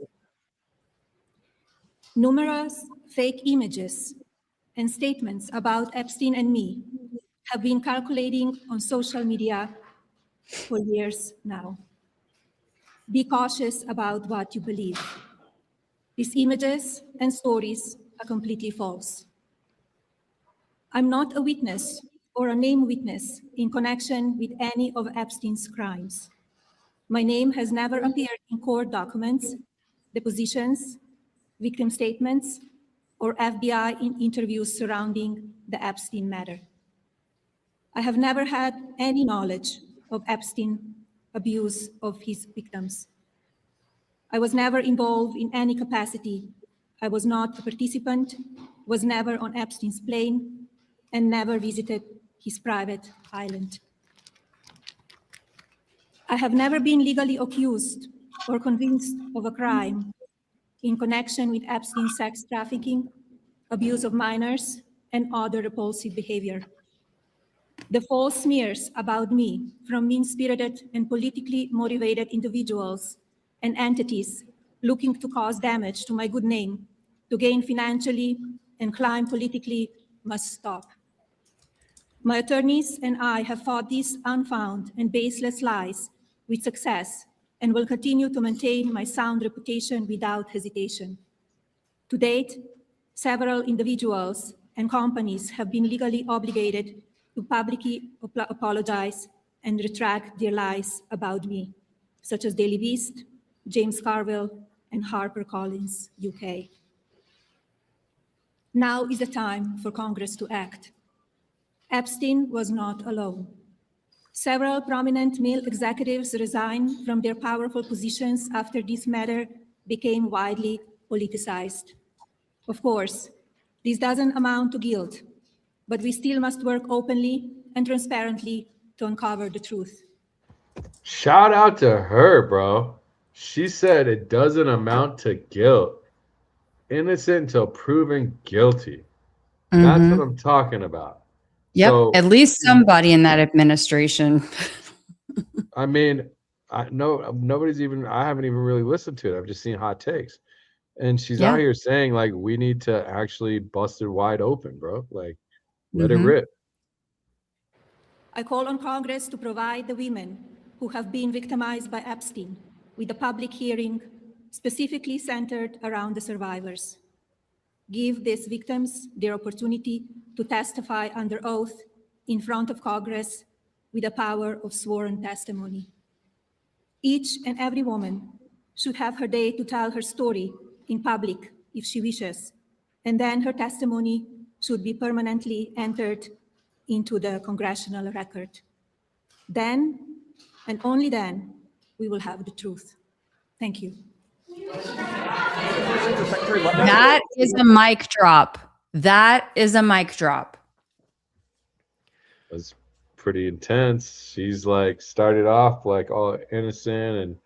Numerous fake images and statements about Epstein and me have been circulating on social media for years now. Be cautious about what you believe. These images and stories are completely false. I'm not a witness or a named witness in connection with any of Epstein's crimes. My name has never appeared in court documents, depositions, victim statements, or FBI in interviews surrounding the Epstein matter. I have never had any knowledge of Epstein abuse of his victims. I was never involved in any capacity. I was not a participant, was never on Epstein's plane, and never visited his private island. I have never been legally accused or convinced of a crime in connection with Epstein's sex trafficking, abuse of minors, and other repulsive behavior. The false smears about me from mean-spirited and politically motivated individuals and entities looking to cause damage to my good name, to gain financially and climb politically, must stop. My attorneys and I have fought these unfounded and baseless lies with success and will continue to maintain my sound reputation without hesitation. To date, several individuals and companies have been legally obligated to publicly apologize and retract their lies about me, such as Daily Beast, James Carville, and HarperCollins, UK. Now is the time for Congress to act. Epstein was not alone. Several prominent male executives resigned from their powerful positions after this matter became widely politicized. Of course, this doesn't amount to guilt, but we still must work openly and transparently to uncover the truth. Shout out to her, bro. She said it doesn't amount to guilt. Innocent until proven guilty. That's what I'm talking about. Yep, So, at least somebody in that administration. I mean, I haven't even really listened to it. I've just seen hot takes. And she's out here saying, like, we need to actually bust it wide open, bro. Like, let it rip. I call on Congress to provide the women who have been victimized by Epstein with a public hearing specifically centered around the survivors. Give these victims their opportunity to testify under oath in front of Congress with the power of sworn testimony. Each and every woman should have her day to tell her story in public if she wishes, and then her testimony should be permanently entered into the Congressional record. Then, and only then, we will have the truth. Thank you. That is a mic drop. That is a mic drop. It was pretty intense. She's like started off like all innocent and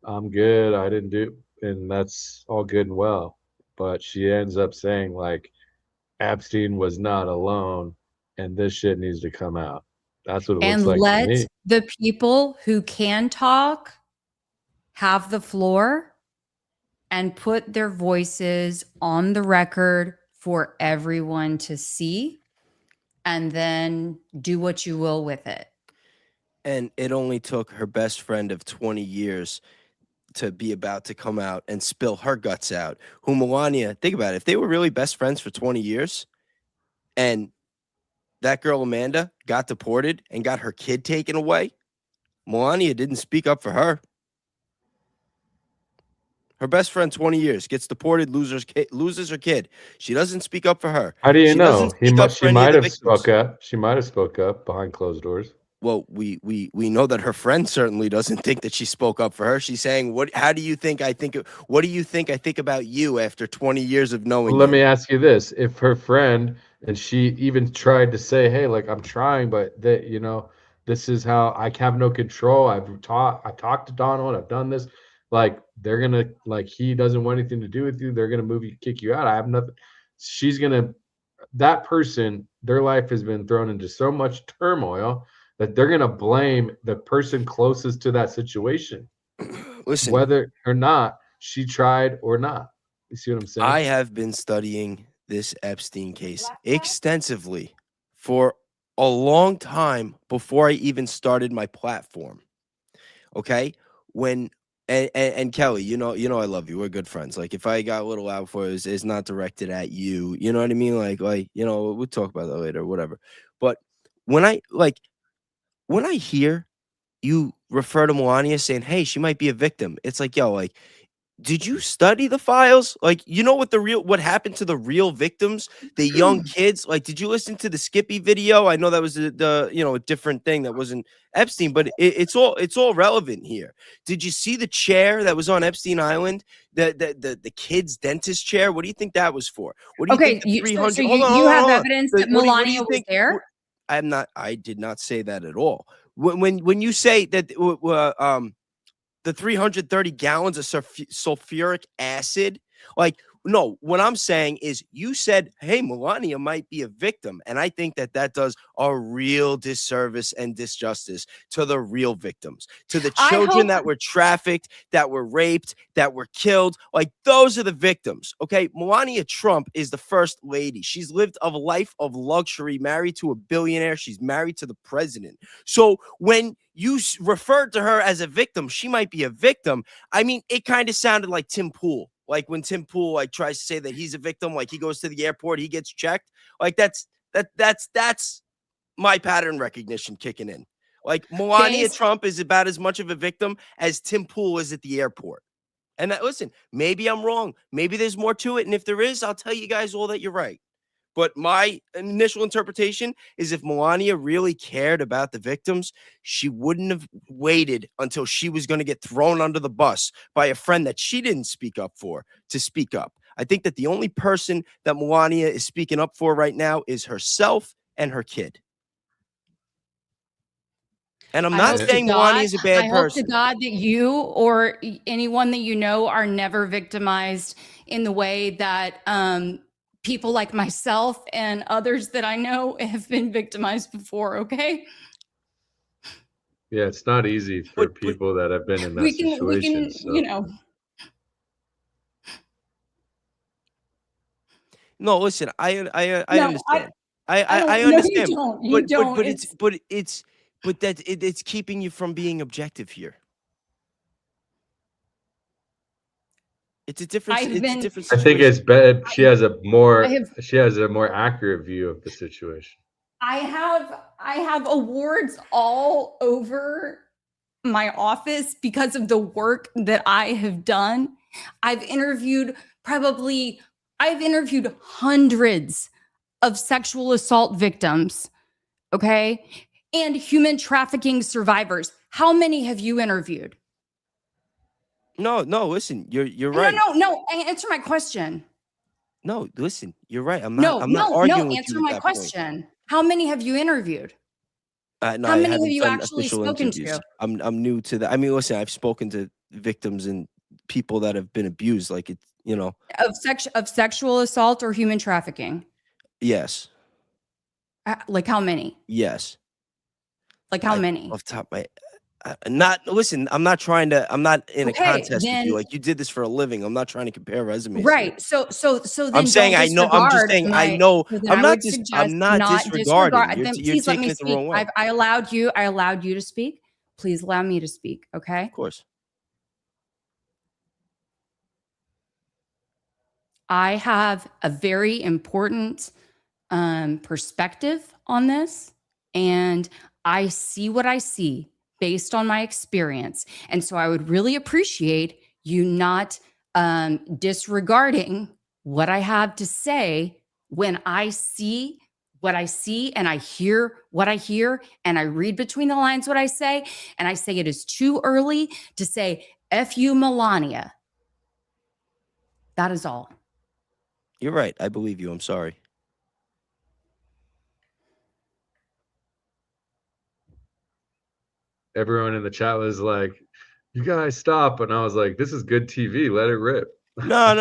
I'm good. I didn't do, and that's all good and well. But she ends up saying like Epstein was not alone and this shit needs to come out. That's what it And looks like to me. let the people who can talk have the floor and put their voices on the record for everyone to see, and then do what you will with it. And it only took her best friend of 20 years to be about to come out and spill her guts out. Who Melania, think about it, if they were really best friends for 20 years and that girl Amanda got deported and got her kid taken away, Melania didn't speak up for her. Her best friend, 20 years, gets deported, loses her kid. She doesn't speak up for her. How do you She know? doesn't speak up She for any of might the have victims. spoke up. She might have spoke up behind closed doors. Well, we know that her friend certainly doesn't think that she spoke up for her. She's saying, how do you think I think what do you think I think about you after 20 years of knowing Well, let you? me ask you this. If her friend, and she even tried to say, hey, like, I'm trying, but that, you know, this is how I have no control. I've talked to Donald. I've done this. Like, they're going to, like, he doesn't want anything to do with you. They're going to move you, kick you out. I have nothing. She's going to, that person, their life has been thrown into so much turmoil that they're going to blame the person closest to that situation. Listen, whether or not she tried or not. You see what I'm saying? I have been studying this Epstein case extensively for a long time before I even started my platform. Okay? And Kelly, you know I love you. We're good friends. Like, if I got a little out for it, it's not directed at you. You know what I mean? Like, you know, we'll talk about that later, whatever. But when I hear you refer to Melania saying, hey, she might be a victim, it's like, yo, like, did you study the files? Like, you know what happened to the real victims, the young kids? Like, did you listen to the Skippy video? I know that was a different thing that wasn't Epstein, but it's all relevant here. Did you see the chair that was on Epstein Island? The kid's dentist chair? What do you think that was for? What do you think the 300? So you have evidence that Melania was there? I did not say that at all. When you say that the 330 gallons of sulfuric acid, like, no, what I'm saying is you said, hey, Melania might be a victim. And I think that does a real disservice and disjustice to the real victims, to the children that were trafficked, that were raped, that were killed. Like, those are the victims. Okay. Melania Trump is the first lady. She's lived a life of luxury, married to a billionaire. She's married to the president. So when you referred to her as a victim, she might be a victim. I mean, it kind of sounded like Tim Pool. Like, when Tim Pool tries to say that he's a victim, like, he goes to the airport, he gets checked. Like, that's my pattern recognition kicking in. Like, Melania Trump is about as much of a victim as Tim Pool is at the airport. And listen, maybe I'm wrong. Maybe there's more to it. And if there is, I'll tell you guys all that you're right. But my initial interpretation is if Melania really cared about the victims, she wouldn't have waited until she was going to get thrown under the bus by a friend that she didn't speak up for to speak up. I think that the only person that Melania is speaking up for right now is herself and her kid. And I'm not saying Melania is a bad person. I hope to God that you or anyone that you know are never victimized in the way that people like myself and others that I know have been victimized before, okay? Yeah, it's not easy for people that have been in that situation. We can, you know. No, listen, I understand. I understand. You don't. It's keeping you from being objective here. It's a different. I think it's better. She has a more accurate view of the situation. I have awards all over my office because of the work that I have done. I've interviewed hundreds of sexual assault victims, okay? And human trafficking survivors. How many have you interviewed? No, listen, you're right. No, answer my question. No, listen, you're right. I'm not arguing with you. Answer my question. How many have you interviewed? No, How many have you actually spoken to? I'm new to that. I mean, listen, I've spoken to victims and people that have been abused, like, it's, you know, of sexual assault or human trafficking. Yes. Like how many? Yes. Like how many? Off the top of my I'm not in a contest with you. Like, you did this for a living. I'm not trying to compare resumes. Right. So then I'm saying I know. I'm just saying I know. I'm not disregarding. You're taking it the wrong way. I allowed you to speak. Please allow me to speak. Okay. Of course. I have a very important perspective on this, and I see what I see based on my experience. And so I would really appreciate you not disregarding what I have to say when I see what I see and I hear what I hear and I read between the lines what I say, and I say it is too early to say, F you, Melania. That is all. You're right. I believe you. I'm sorry. Everyone in the chat was like, "You guys stop," and I was like, "This is good TV. Let it rip." No.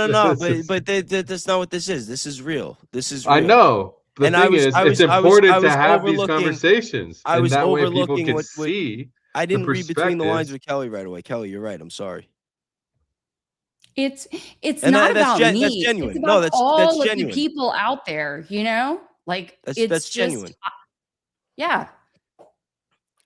but that's not what this is. This is real. This is real. I know. The And thing is, it's important to have these conversations, I was and that way people overlooking can what see. I didn't the read between the lines perspectives. with Kelly right away. Kelly, you're right. I'm sorry. It's And not that's about that's me. genuine. It's No, about that's all of genuine. the people out there, you know? Like That's it's genuine. yeah.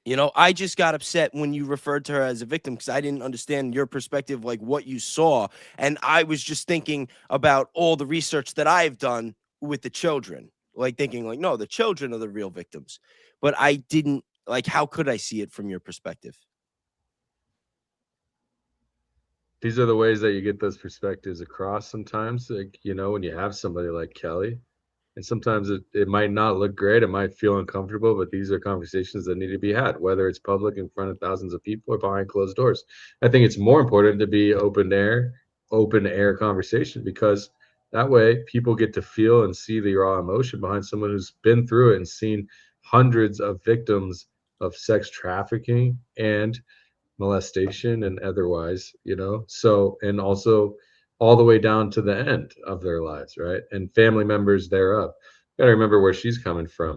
You know, I just got upset when you referred to her as a victim because I didn't understand your perspective, like what you saw. And I was just thinking about all the research that I've done with the children, like thinking like, no, the children are the real victims. But I didn't, like, how could I see it from your perspective? These are the ways that you get those perspectives across sometimes, like, you know, when you have somebody like Kelly. And sometimes it might not look great, it might feel uncomfortable, but these are conversations that need to be had, whether it's public in front of thousands of people or behind closed doors. I think it's more important to be open air conversation, because that way people get to feel and see the raw emotion behind someone who's been through it and seen hundreds of victims of sex trafficking and molestation and otherwise, you know. So, and also all the way down to the end of their lives, right? And family members thereof. You gotta remember where she's coming from.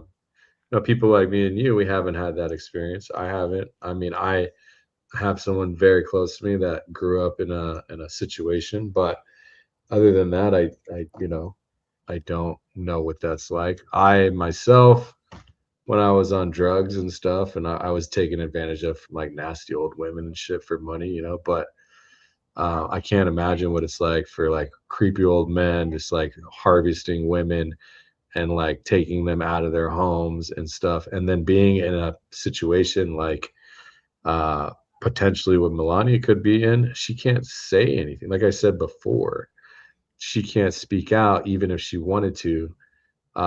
You know, people like me and you, we haven't had that experience. I haven't. I mean, I have someone very close to me that grew up in a situation, but other than that, I you know, I don't know what that's like. I myself, when I was on drugs and stuff, and I was taken advantage of from like nasty old women and shit for money, you know, but I can't imagine what it's like for like creepy old men just like harvesting women and like taking them out of their homes and stuff, and then being in a situation like potentially what Melania could be in. She can't say anything. Like I said before, she can't speak out even if she wanted to,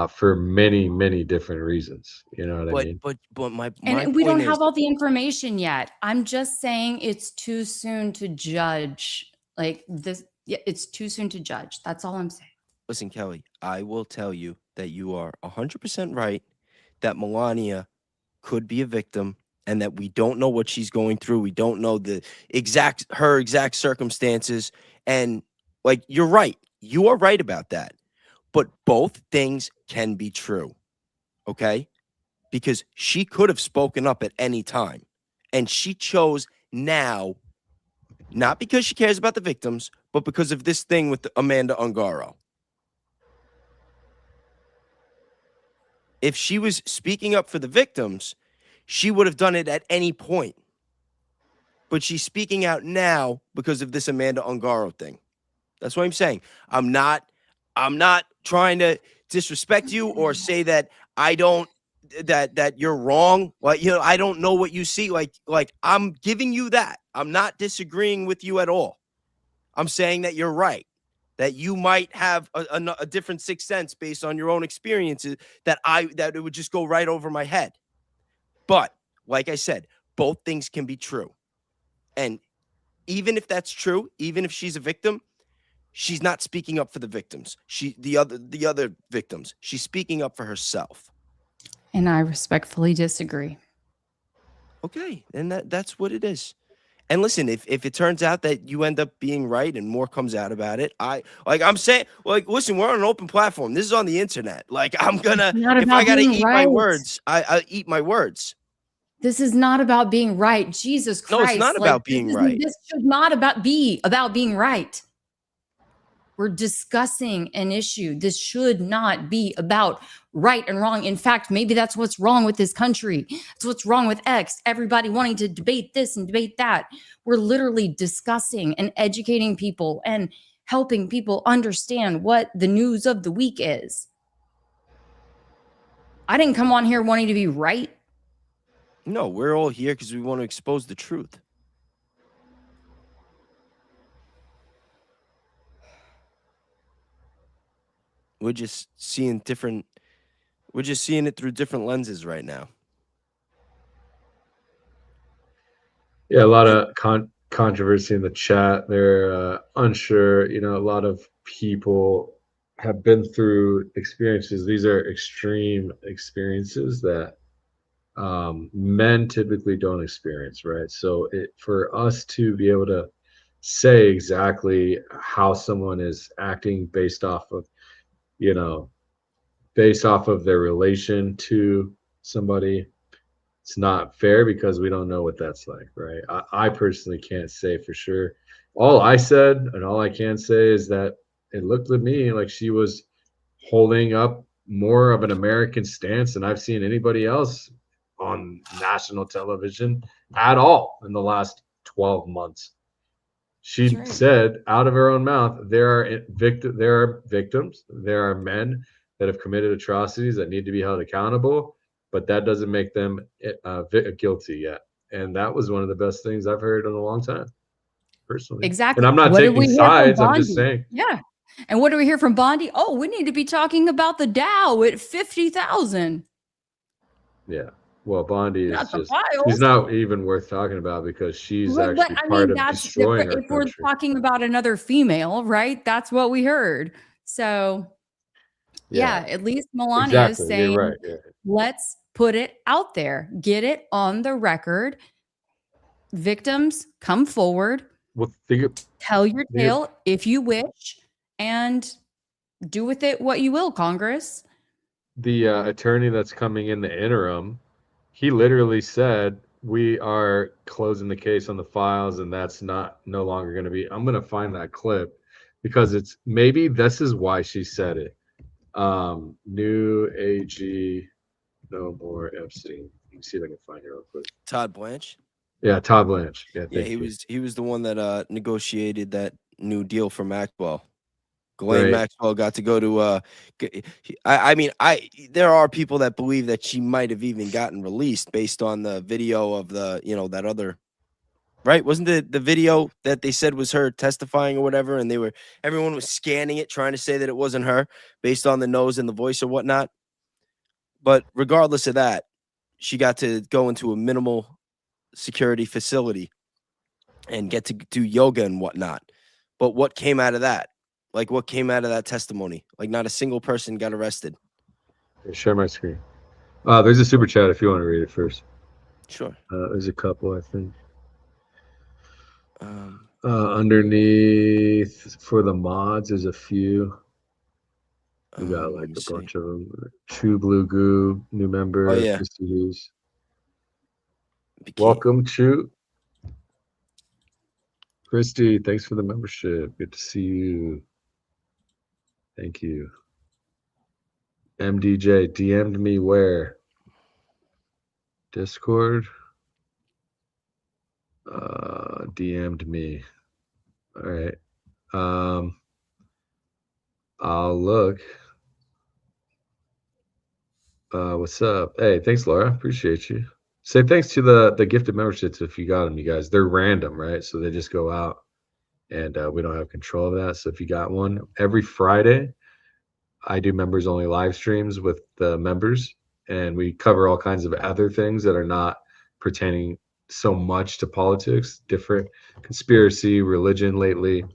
for many different reasons. You know what I mean? But my And we point don't is, have all the information yet. I'm just saying it's too soon to judge. Like this, yeah, it's too soon to judge. That's all I'm saying. listen, Kelly, I will tell you that you are 100% right, that Melania could be a victim and that we don't know what she's going through. We don't know her exact circumstances. And like, you're right. You are right about that. But both things can be true. Okay? Because she could have spoken up at any time. And she chose now, not because she cares about the victims, but because of this thing with Amanda Ungaro. If she was speaking up for the victims, she would have done it at any point. But she's speaking out now because of this Amanda Ungaro thing. That's what I'm saying. I'm not trying to disrespect you or say that I don't that you're wrong. Like, you know, I don't know what you see. Like I'm giving you that. I'm not disagreeing with you at all. I'm saying that you're right. That you might have a different sixth sense based on your own experiences that it would just go right over my head. But like I said, both things can be true. And even if that's true, even if she's a victim, she's not speaking up for the victims. The other victims. She's speaking up for herself. And I respectfully disagree. Okay, and that's what it is. And listen, if it turns out that you end up being right and more comes out about it, I'm saying, like, listen, we're on an open platform. This is on the internet. Like, I'm gonna, if I gotta eat my words, I eat my words. This is not about being right. Jesus Christ. No, it's not about being right. This should not be about being right. We're discussing an issue. This should not be about right and wrong. In fact, maybe that's what's wrong with this country. That's what's wrong with X. Everybody wanting to debate this and debate that. We're literally discussing and educating people and helping people understand what the news of the week is. I didn't come on here wanting to be right. No, we're all here because we want to expose the truth. We're just seeing different. We're just seeing it through different lenses right now. Yeah, a lot of controversy in the chat. They're unsure. You know, a lot of people have been through experiences. These are extreme experiences that men typically don't experience, right? So for us to be able to say exactly how someone is acting based off of, you know, based off of their relation to somebody, it's not fair because we don't know what that's like, right? I personally can't say for sure. All I said and all I can say is that it looked to me like she was holding up more of an American stance than I've seen anybody else on national television at all in the last 12 months. She said out of her own mouth, there are victims, there are men that have committed atrocities that need to be held accountable, but that doesn't make them guilty yet. And that was one of the best things I've heard in a long time, personally. Exactly. And I'm not taking sides. I'm just saying. Yeah. And what do we hear from Bondi? Oh, we need to be talking about the Dow at 50,000. Yeah. Well, Bondi is just, she's not even worth talking about because she's actually part of destroying our if we're country. talking about another female, right? That's what we heard. So yeah, at least Melania is saying, you're right. Yeah. Let's put it out there, get it on the record. Victims, come forward. Well, tell your tale if you wish, and do with it what you will, Congress. The attorney that's coming in the interim, he literally said, we are closing the case on the files, and that's no longer going to be. I'm going to find that clip because it's maybe this is why she said it. New AG, no more Epstein. Let me see if I can find it real quick. Todd Blanche. Yeah, Todd Blanche. Yeah, he was the one that negotiated that new deal for Maxwell. Ghislaine Maxwell got to go to I mean, there are people that believe that she might have even gotten released based on the video of the, you know, that other, right? Wasn't the video that they said was her testifying or whatever, and everyone was scanning it trying to say that it wasn't her based on the nose and the voice or whatnot. But regardless of that, she got to go into a minimal security facility and get to do yoga and whatnot. But what came out of that? Like, what came out of that testimony? Like, not a single person got arrested. Share my screen. There's a super chat if you want to read it first. Sure. There's a couple, I think. Underneath for the mods, there's a few. We got like a bunch of them. True Blue Goo, new member. Oh, yeah. Welcome, True. Christy, thanks for the membership. Good to see you. Thank you. MDJ DM'd me where? Discord? DM'd me. All right. I'll look. What's up? Hey, thanks, Laura. Appreciate you. Say thanks to the gifted memberships if you got them, you guys. They're random, right? So they just go out, and we don't have control of that. So if you got one, every Friday, I do members only live streams with the members, and we cover all kinds of other things that are not pertaining so much to politics, different conspiracy, religion lately.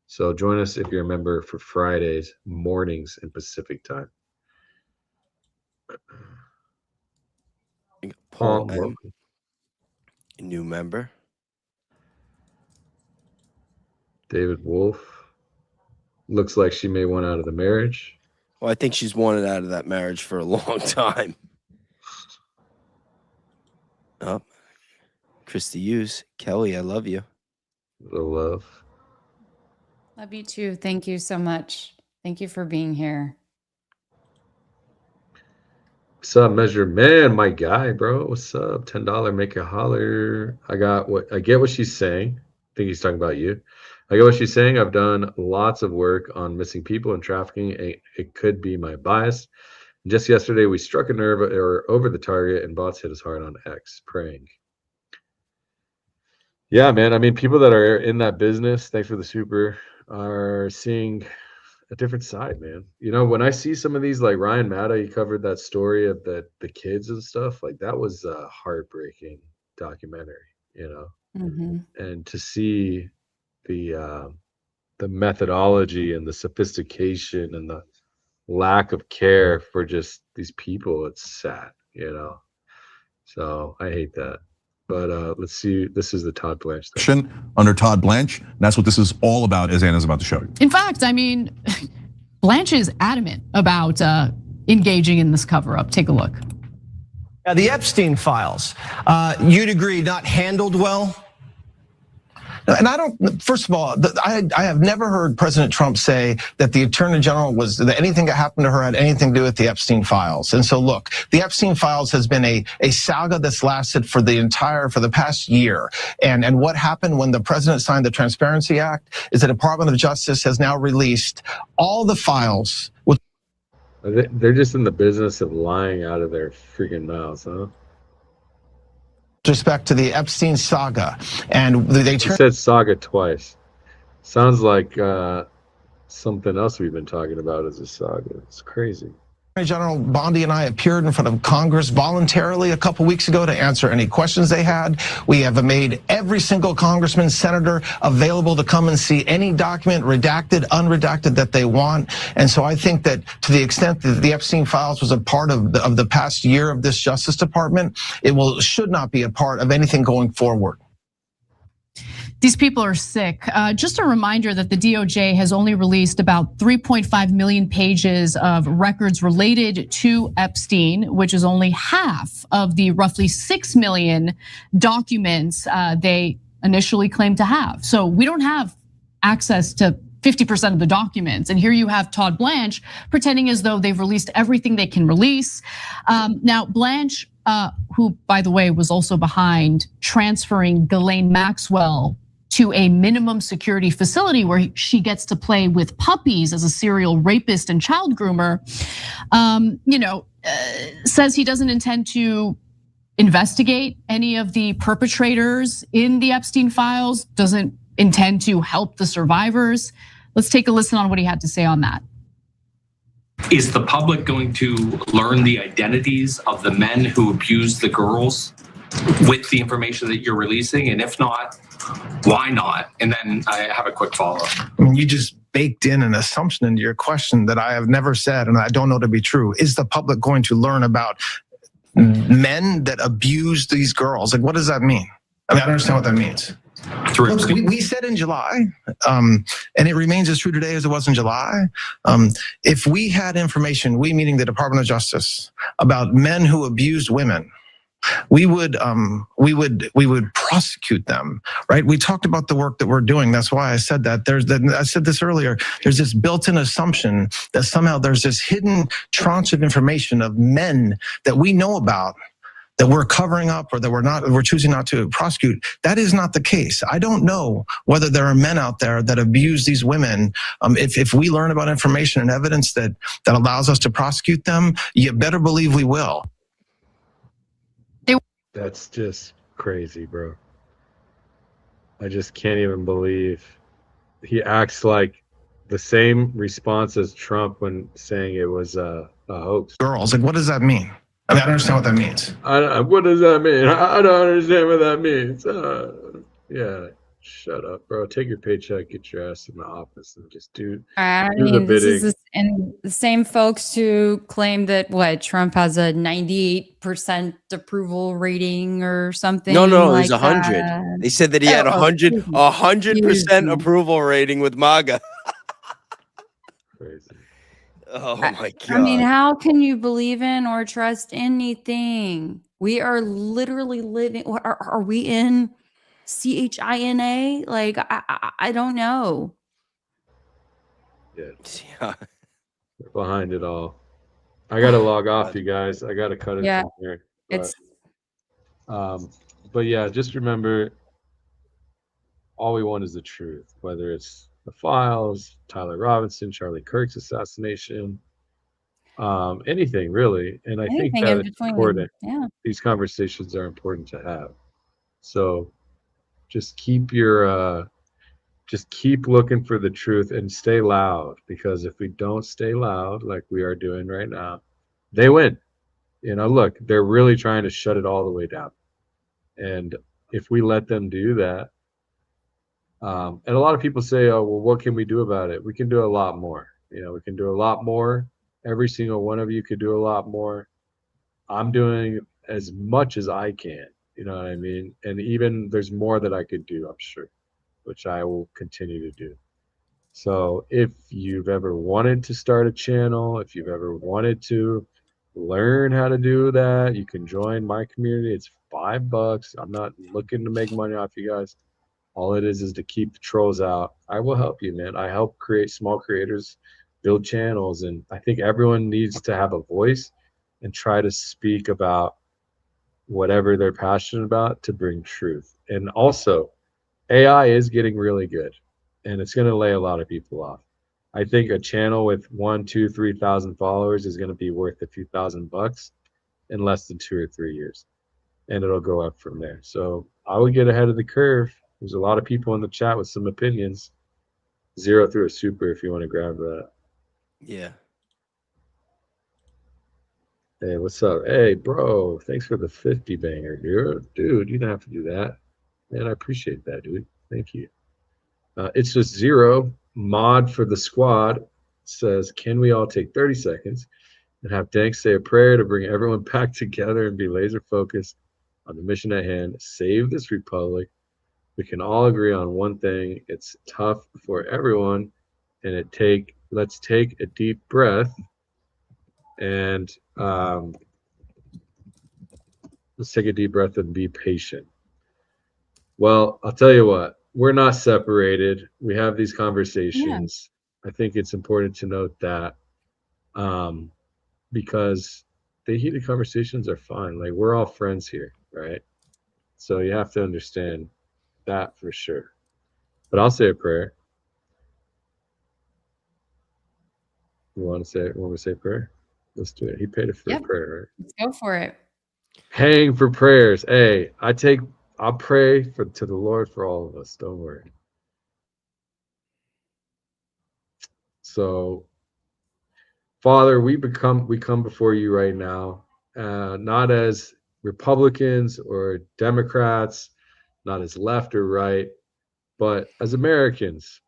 So join us if you're a member for Fridays mornings in Pacific time. Paul M, new member. David Wolf. Looks like she may want out of the marriage. Well, I think she's wanted out of that marriage for a long time. Oh, Christy Hughes. Kelly, I love you. The love. Love you too. Thank you so much. Thank you for being here. What's up, Measure Man, my guy, bro? What's up? $10, make a holler. I get what she's saying. I think he's talking about you. I get what she's saying. I've done lots of work on missing people and trafficking. It could be my bias. Just yesterday, we struck a nerve or over the target, and bots hit us hard on X, praying. Yeah, man. I mean, people that are in that business, thanks for the super, are seeing a different side, man. You know, when I see some of these, like Ryan Matta, he covered that story of the kids and stuff. Like, that was a heartbreaking documentary, you know. And to see the methodology and the sophistication and the lack of care for just these people, it's sad, you know. So I hate that. But let's see. This is the Todd Blanche thing. Under Todd Blanche. And that's what this is all about, as Anna's about to show you. In fact, I mean, Blanche is adamant about engaging in this cover-up. Take a look. The Epstein files, you'd agree, not handled well? And I don't, first of all, I have never heard President Trump say that the Attorney General that anything that happened to her had anything to do with the Epstein files. And so look, the Epstein files has been a saga that's lasted for the past year. And what happened when the president signed the Transparency Act is the Department of Justice has now released all the files. They're just in the business of lying out of their freaking mouths, huh? Respect to the Epstein saga, and they said saga twice. Sounds like something else we've been talking about as a saga. It's crazy. General Bondi and I appeared in front of Congress voluntarily a couple weeks ago to answer any questions they had. We have made every single congressman, senator available to come and see any document, redacted, unredacted, that they want. And so I think that to the extent that the Epstein files was a part of the past year of this Justice Department, it should not be a part of anything going forward. These people are sick. Just a reminder that the DOJ has only released about 3.5 million pages of records related to Epstein, which is only half of the roughly 6 million documents they initially claimed to have. So we don't have access to 50% of the documents. And here you have Todd Blanche pretending as though they've released everything they can release. Now, Blanche, who, by the way, was also behind transferring Ghislaine Maxwell to a minimum security facility where she gets to play with puppies as a serial rapist and child groomer, says he doesn't intend to investigate any of the perpetrators in the Epstein files, doesn't intend to help the survivors. Let's take a listen on what he had to say on that. Is the public going to learn the identities of the men who abused the girls with the information that you're releasing? And if not, why not? And then I have a quick follow-up. I mean, you just baked in an assumption into your question that I have never said and I don't know to be true. Is the public going to learn about men that abuse these girls? Like, what does that mean? I mean, I don't understand what that means. Look, we said in July, and it remains as true today as it was in July. If we had information, we meaning the Department of Justice, about men who abused women, we would prosecute them, right? We talked about the work that we're doing. That's why I said that. I said this earlier. There's this built-in assumption that somehow there's this hidden tranche of information of men that we know about that we're covering up or that we're choosing not to prosecute. That is not the case. I don't know whether there are men out there that abuse these women. If we learn about information and evidence that allows us to prosecute them, you better believe we will. That's just crazy, bro. I just can't even believe he acts like the same response as Trump when saying it was a hoax. Girls, like, what does that mean? I mean, I don't understand what that means. What does that mean? I don't understand what that means. Yeah, shut up, bro. Take your paycheck, get your ass in the office, and just do the bidding. And the same folks who claim that Trump has a 98% approval rating or something. No, like it's 100. that. They said that he had 100% approval rating with MAGA. Crazy. Oh my God. I mean, how can you believe in or trust anything? We are literally living. Are we in CHINA? Like, I don't know. Yeah. We're behind it all. I gotta log off, you guys. I gotta cut it from here. But yeah, just remember, all we want is the truth, whether it's the files, Tyler Robinson, Charlie Kirk's assassination. anything really. And I think Anything that in it's between. important. Yeah. These conversations are important to have. So just keep your just keep looking for the truth and stay loud, because if we don't stay loud like we are doing right now, they win. You know, look, they're really trying to shut it all the way down. And if we let them do that, and a lot of people say, oh, well, what can we do about it? We can do a lot more. You know, we can do a lot more. Every single one of you could do a lot more. I'm doing as much as I can. You know what I mean? And even there's more that I could do, I'm sure, which I will continue to do. So if you've ever wanted to start a channel, if you've ever wanted to learn how to do that, you can join my community. It's $5. I'm not looking to make money off you guys. All it is to keep the trolls out. I will help you, man. I help create small creators, build channels, and I think everyone needs to have a voice and try to speak about whatever they're passionate about to bring truth. And also, AI is getting really good, and it's going to lay a lot of people off. I think a channel with 1, 2, 3,000 followers is going to be worth a few $1,000 in less than 2 or 3 years, and it'll go up from there. So I would get ahead of the curve. There's a lot of people in the chat with some opinions. 0 through a super if you want to grab that. Yeah. Hey, what's up? Hey, bro, thanks for the 50 banger, dude. Dude, you don't have to do that. Man, I appreciate that, dude. Thank you. It's just 0. Mod for the squad says, can we all take 30 seconds and have Danks say a prayer to bring everyone back together and be laser focused on the mission at hand, save this republic. We can all agree on one thing. It's tough for everyone, and let's take a deep breath and let's take a deep breath and be patient. Well, I'll tell you what, we're not separated. We have these conversations. Yeah. I think it's important to note that because the heated conversations are fine. Like, we're all friends here, right? So you have to understand that for sure. But I'll say a prayer. You want me to say a prayer? Let's do it. He paid for a prayer, right? Let's go for it. Paying for prayers. Hey, I'll pray to the Lord for all of us. Don't worry. So, Father, we come before you right now, not as Republicans or Democrats, not as left or right, but as Americans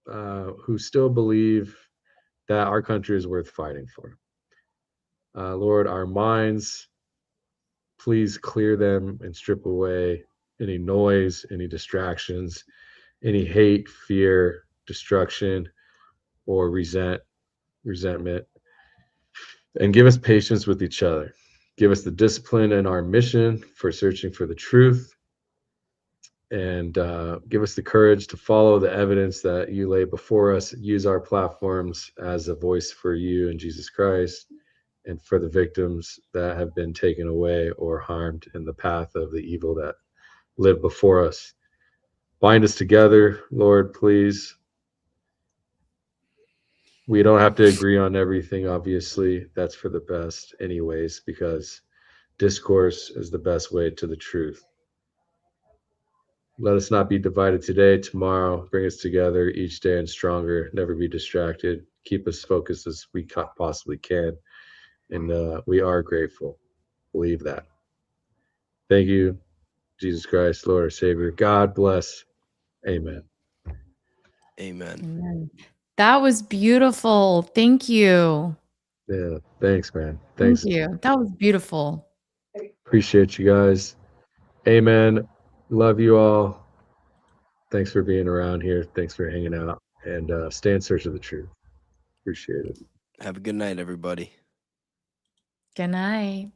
who still believe that our country is worth fighting for. Lord, our minds, please clear them and strip away any noise, any distractions, any hate, fear, destruction, or resentment, and give us patience with each other. Give us the discipline in our mission for searching for the truth, and give us the courage to follow the evidence that you lay before us. Use our platforms as a voice for you and Jesus Christ, and for the victims that have been taken away or harmed in the path of the evil that live before us. Bind us together, Lord, please. We don't have to agree on everything, obviously. That's for the best anyways, because discourse is the best way to the truth. Let us not be divided today, tomorrow. Bring us together each day and stronger. Never be distracted. Keep us focused as we possibly can. And we are grateful. Believe that. Thank you, Jesus Christ, Lord, our Savior. God bless. Amen. Amen. Amen. That was beautiful. Thank you. Yeah, thanks, man. Thanks. Thank you. That was beautiful. Appreciate you guys. Amen. Love you all. Thanks for being around here. Thanks for hanging out, and stay in search of the truth. Appreciate it. Have a good night, everybody. Good night.